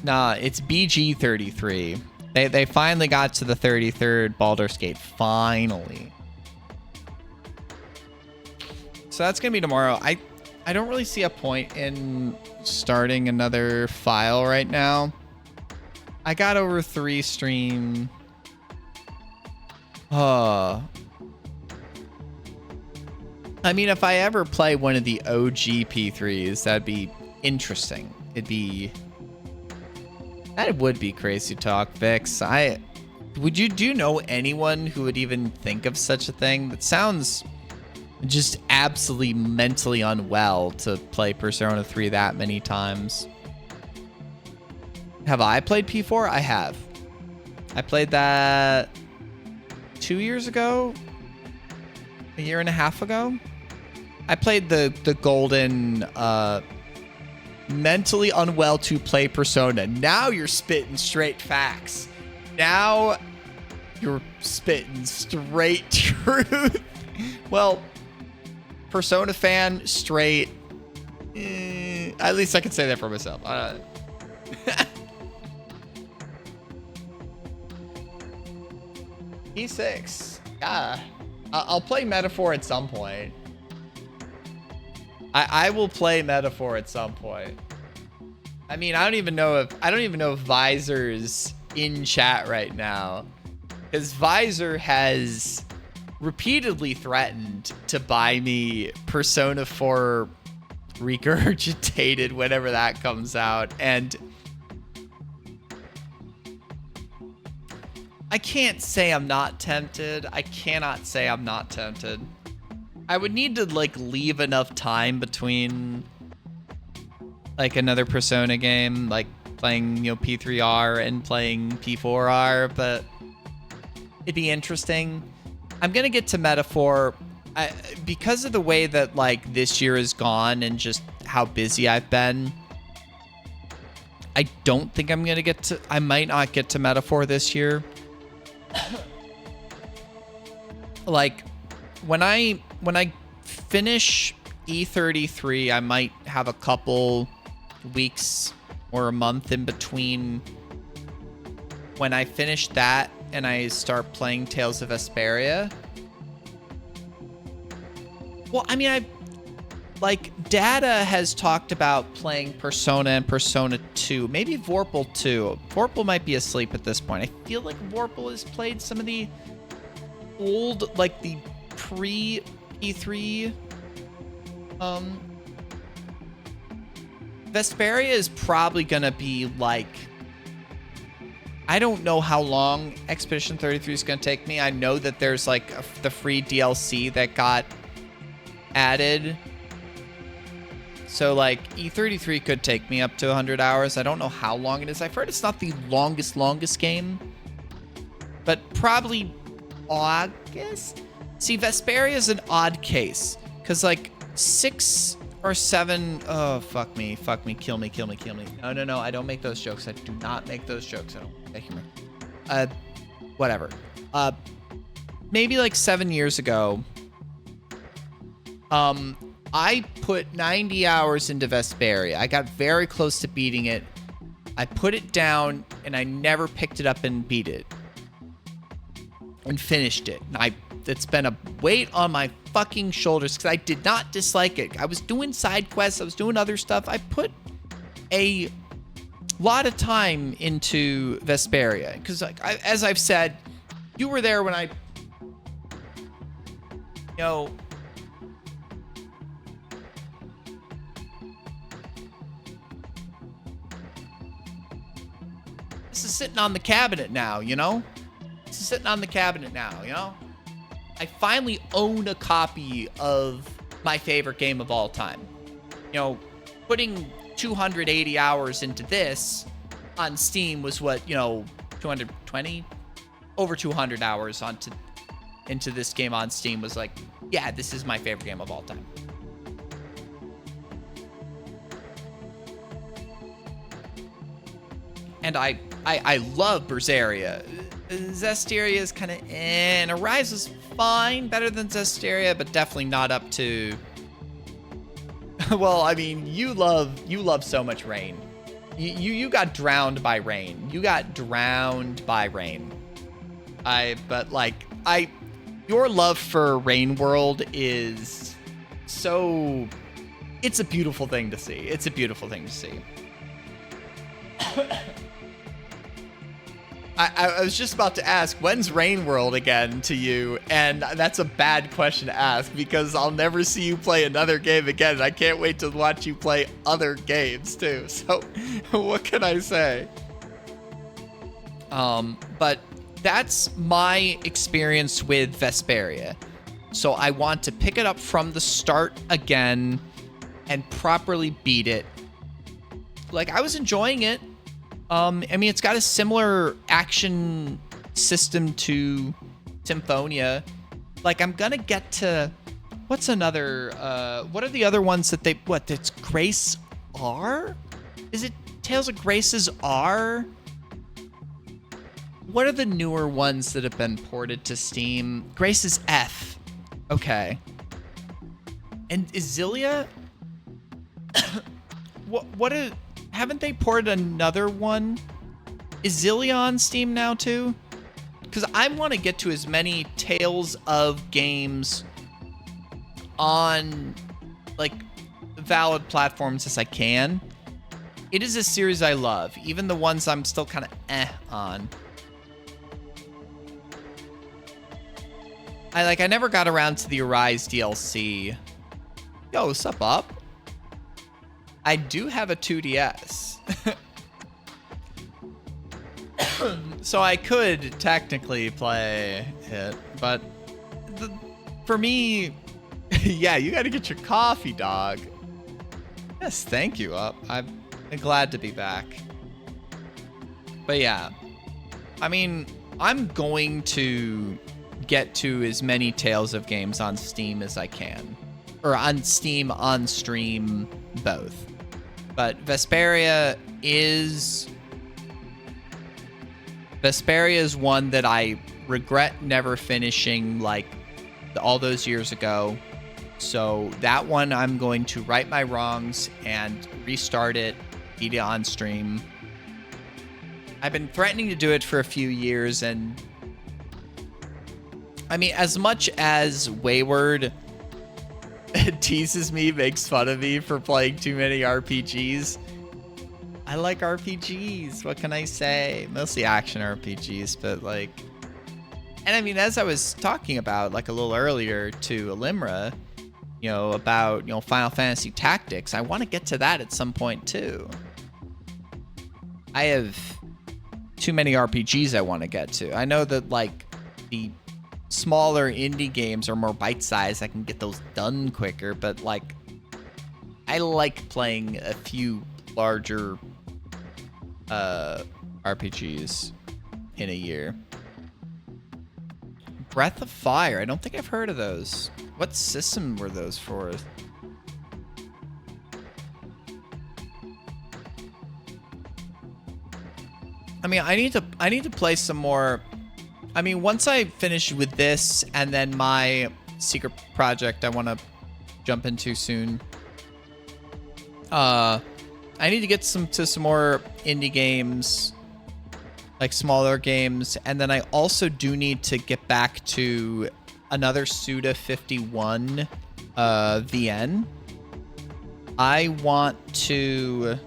Nah, it's BG33. They finally got to the 33rd Baldur's Gate. Finally. So that's gonna be tomorrow. I don't really see a point in starting another file right now. I got over 3 stream. I mean, if I ever play one of the OG P3s, that'd be interesting. That would be crazy talk, Vix. Do you know anyone who would even think of such a thing? That sounds just absolutely mentally unwell to play Persona 3 that many times. Have I played P4? I have. I played that 2 years ago? A year and a half ago? I played the golden mentally unwell to play Persona. Now you're spitting straight facts. Now you're spitting straight truth. Well, Persona fan, straight. At least I can say that for myself. E6. Yeah. I'll play Metaphor at some point. I will play Metaphor at some point. I mean, I don't even know if Visor's in chat right now, because Visor has repeatedly threatened to buy me Persona 4 Regurgitated whenever that comes out, and I can't say I'm not tempted. I cannot say I'm not tempted. I would need to like leave enough time between like another Persona game, like playing, you know, P3R and playing P4R, but it'd be interesting. I'm gonna get to Metaphor because of the way that like this year has gone and just how busy I've been. I don't think I'm gonna get to. I might not get to Metaphor this year. Like when I finish E33, I might have a couple weeks or a month in between when I finish that and I start playing Tales of Vesperia. Well, I mean, like, Data has talked about playing Persona and Persona 2. Maybe Vorpal 2. Vorpal might be asleep at this point. I feel like Vorpal has played some of the old, like, the pre-E3. Vesperia is probably going to be, like... I don't know how long Expedition 33 is going to take me. I know that there's, like, the free DLC that got added. So, like, E33 could take me up to 100 hours. I don't know how long it is. I've heard it's not the longest game. But probably August? See, Vesperia is an odd case. Because, like, 6 or 7... Oh, fuck me, kill me. No, I don't make those jokes. I do not make those jokes. I don't make humor. Whatever. Maybe, like, 7 years ago... I put 90 hours into Vesperia. I got very close to beating it. I put it down, and I never picked it up and beat it. And finished it. It's been a weight on my fucking shoulders, because I did not dislike it. I was doing side quests. I was doing other stuff. I put a lot of time into Vesperia. Because, like, as I've said, you were there when I... You know... This is sitting on the cabinet now, you know? This is sitting on the cabinet now, you know? I finally own a copy of my favorite game of all time. You know, putting 280 hours into this on Steam was what, you know, 220? Over 200 hours into this game on Steam was like, yeah, this is my favorite game of all time. And I love Berseria. Zestiria is kind of and Arise is fine, better than Zestiria, but definitely not up to... Well, I mean, you love so much Rain. You got drowned by Rain. Your love for Rain World is so... It's a beautiful thing to see. I was just about to ask, when's Rain World again to you? And that's a bad question to ask, because I'll never see you play another game again. And I can't wait to watch you play other games too. So what can I say? But that's my experience with Vesperia. So I want to pick it up from the start again and properly beat it. Like, I was enjoying it. I mean, it's got a similar action system to Symphonia. Like, I'm gonna get to... What's another... what are the other ones that they... What, it's Grace R? Is it Tales of Grace's R? What are the newer ones that have been ported to Steam? Grace's F. Okay. And Isilia? What are... Haven't they ported another one? Is Zillia on Steam now too? Because I want to get to as many Tales of games on, like, valid platforms as I can. It is a series I love, even the ones I'm still kind of on. I never got around to the Arise DLC. Yo, what's up? I do have a 2DS. So I could technically play it, but for me, yeah, you got to get your coffee, dog. Yes, thank you. I'm glad to be back. But yeah, I mean, I'm going to get to as many Tales of games on Steam as I can. Or on Steam, on stream, both. But Vesperia is one that I regret never finishing, like, all those years ago. So that one I'm going to right my wrongs and restart it beat it on stream. I've been threatening to do it for a few years, and I mean, as much as Wayward teases me, makes fun of me for playing too many RPGs, I like RPGs. What can I say? Mostly action RPGs, but like, and I mean, as I was talking about like a little earlier to Elimra, you know, about, you know, Final Fantasy Tactics, I want to get to that at some point too. I have too many RPGs I want to get to. I know that like the smaller indie games are more bite-sized. I can get those done quicker, but like I like playing a few larger RPGs in a year. Breath of Fire. I don't think I've heard of those. What system were those for? I mean, I need to play some more. I mean, once I finish with this and then my secret project I want to jump into soon, I need to get some more indie games, like smaller games, and then I also do need to get back to another Suda 51 VN. I want to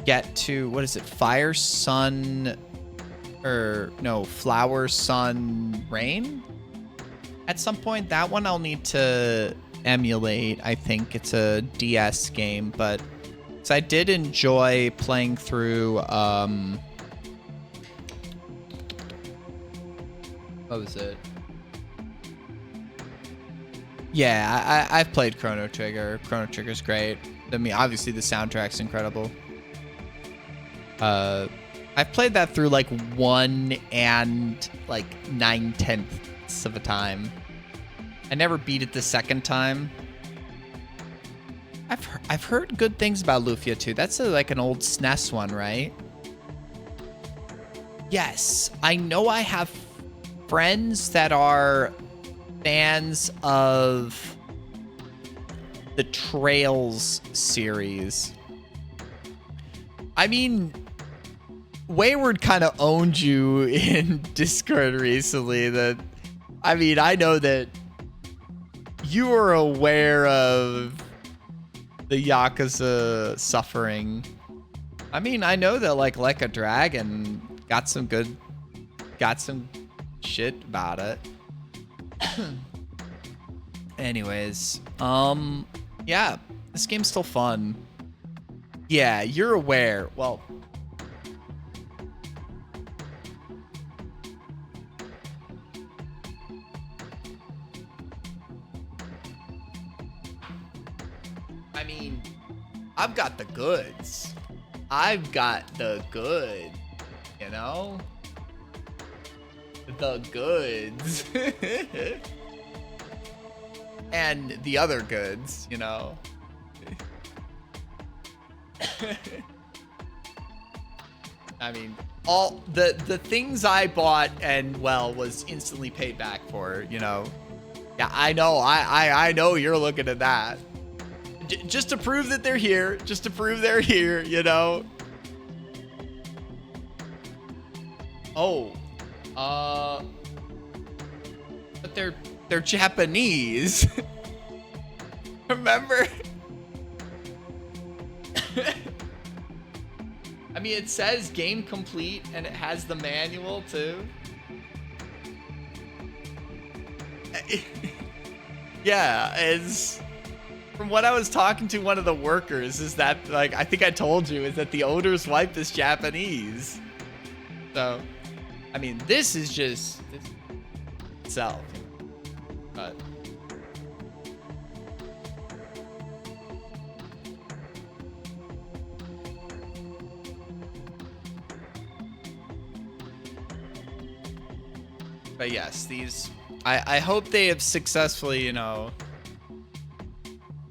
get to, what is it, Fire, Sun, or no, Flower, Sun, Rain? At some point, that one I'll need to emulate. I think it's a DS game, but so I did enjoy playing through, what was it? Yeah, I've played Chrono Trigger. Chrono Trigger's great. I mean, obviously the soundtrack's incredible. I've played that through like 1 and like 9/10ths of a time. I never beat it the second time. I've heard good things about Lufia 2. That's like an old SNES one, right? Yes, I know I have friends that are fans of the Trails series. I mean, Wayward kind of owned you in Discord recently. That, I mean, I know that you are aware of the Yakuza suffering. I mean, I know that like a Dragon got some shit about it. Anyways, yeah, this game's still fun. Yeah, you're aware. Well, I mean, I've got the goods. I've got the good, you know? The goods. And the other goods, you know? I mean, all the things I bought and, well, was instantly paid back for, you know? Yeah, I know. I know you're looking at that. Just to prove that they're here. Just to prove they're here, you know? Oh. But they're Japanese. Remember? I mean, it says game complete and it has the manual too. Yeah, it's from what I was talking to one of the workers, is that, like, I think I told you, is that the owner's wife is Japanese. So, I mean, this is just itself. But yes, these, I hope they have successfully, you know,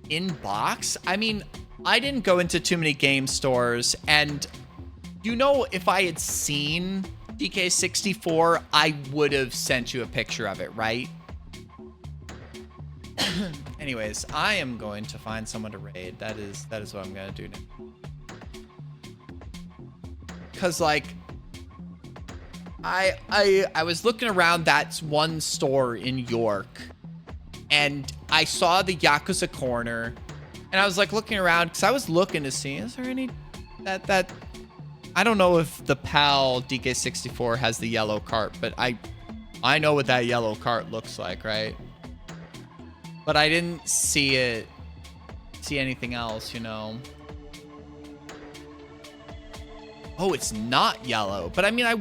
in box. I mean, I didn't go into too many game stores, and you know, if I had seen DK64, I would have sent you a picture of it, right? Anyways, I am going to find someone to raid. That is what I'm gonna do now. because like I was looking around that one store in York, and I saw the Yakuza corner, and I was like looking around because I was looking to see, is there any that I don't know if the PAL DK64 has the yellow cart, but I know what that yellow cart looks like, right? But I didn't see anything else, you know. Oh, it's not yellow. But I mean, I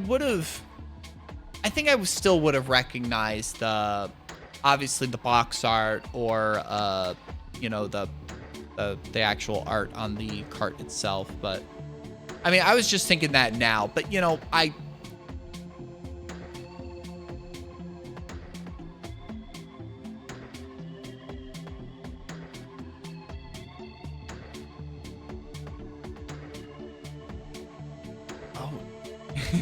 think I still would have recognized obviously the box art or you know, the actual art on the cart itself. But I mean, I was just thinking that now, but you know,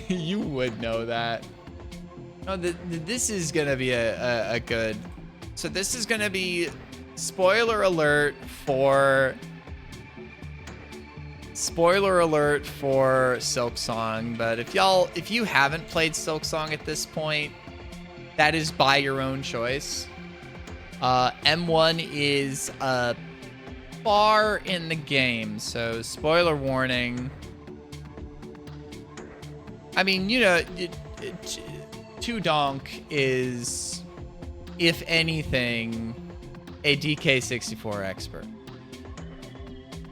you would know that. No, this is gonna be a good. So this is gonna be spoiler alert for Silk Song. But if you haven't played Silk Song at this point, that is by your own choice. M1 is far in the game, so spoiler warning. I mean, you know, Donk is, if anything, a DK64 expert.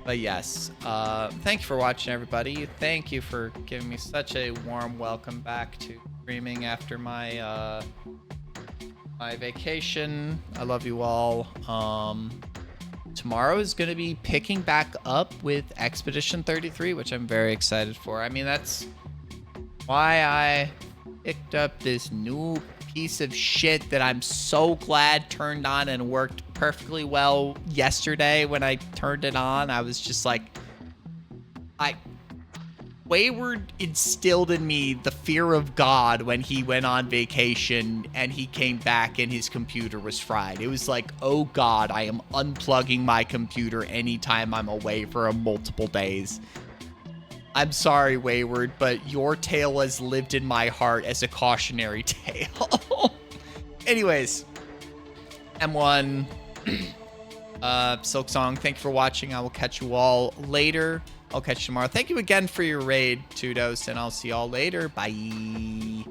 But yes, thank you for watching, everybody. Thank you for giving me such a warm welcome back to streaming after my my vacation. I love you all. Tomorrow is going to be picking back up with Expedition 33, which I'm very excited for. I mean, that's why I picked up this new piece of shit that I'm so glad turned on and worked perfectly well yesterday. When I turned it on, I was just like, Wayward instilled in me the fear of God when he went on vacation and he came back and his computer was fried. It was like, oh God, I am unplugging my computer anytime I'm away for multiple days. I'm sorry, Wayward, but your tale has lived in my heart as a cautionary tale. Anyways, M1, Silk Song, thank you for watching. I will catch you all later. I'll catch you tomorrow. Thank you again for your raid, Tudos, and I'll see y'all later. Bye.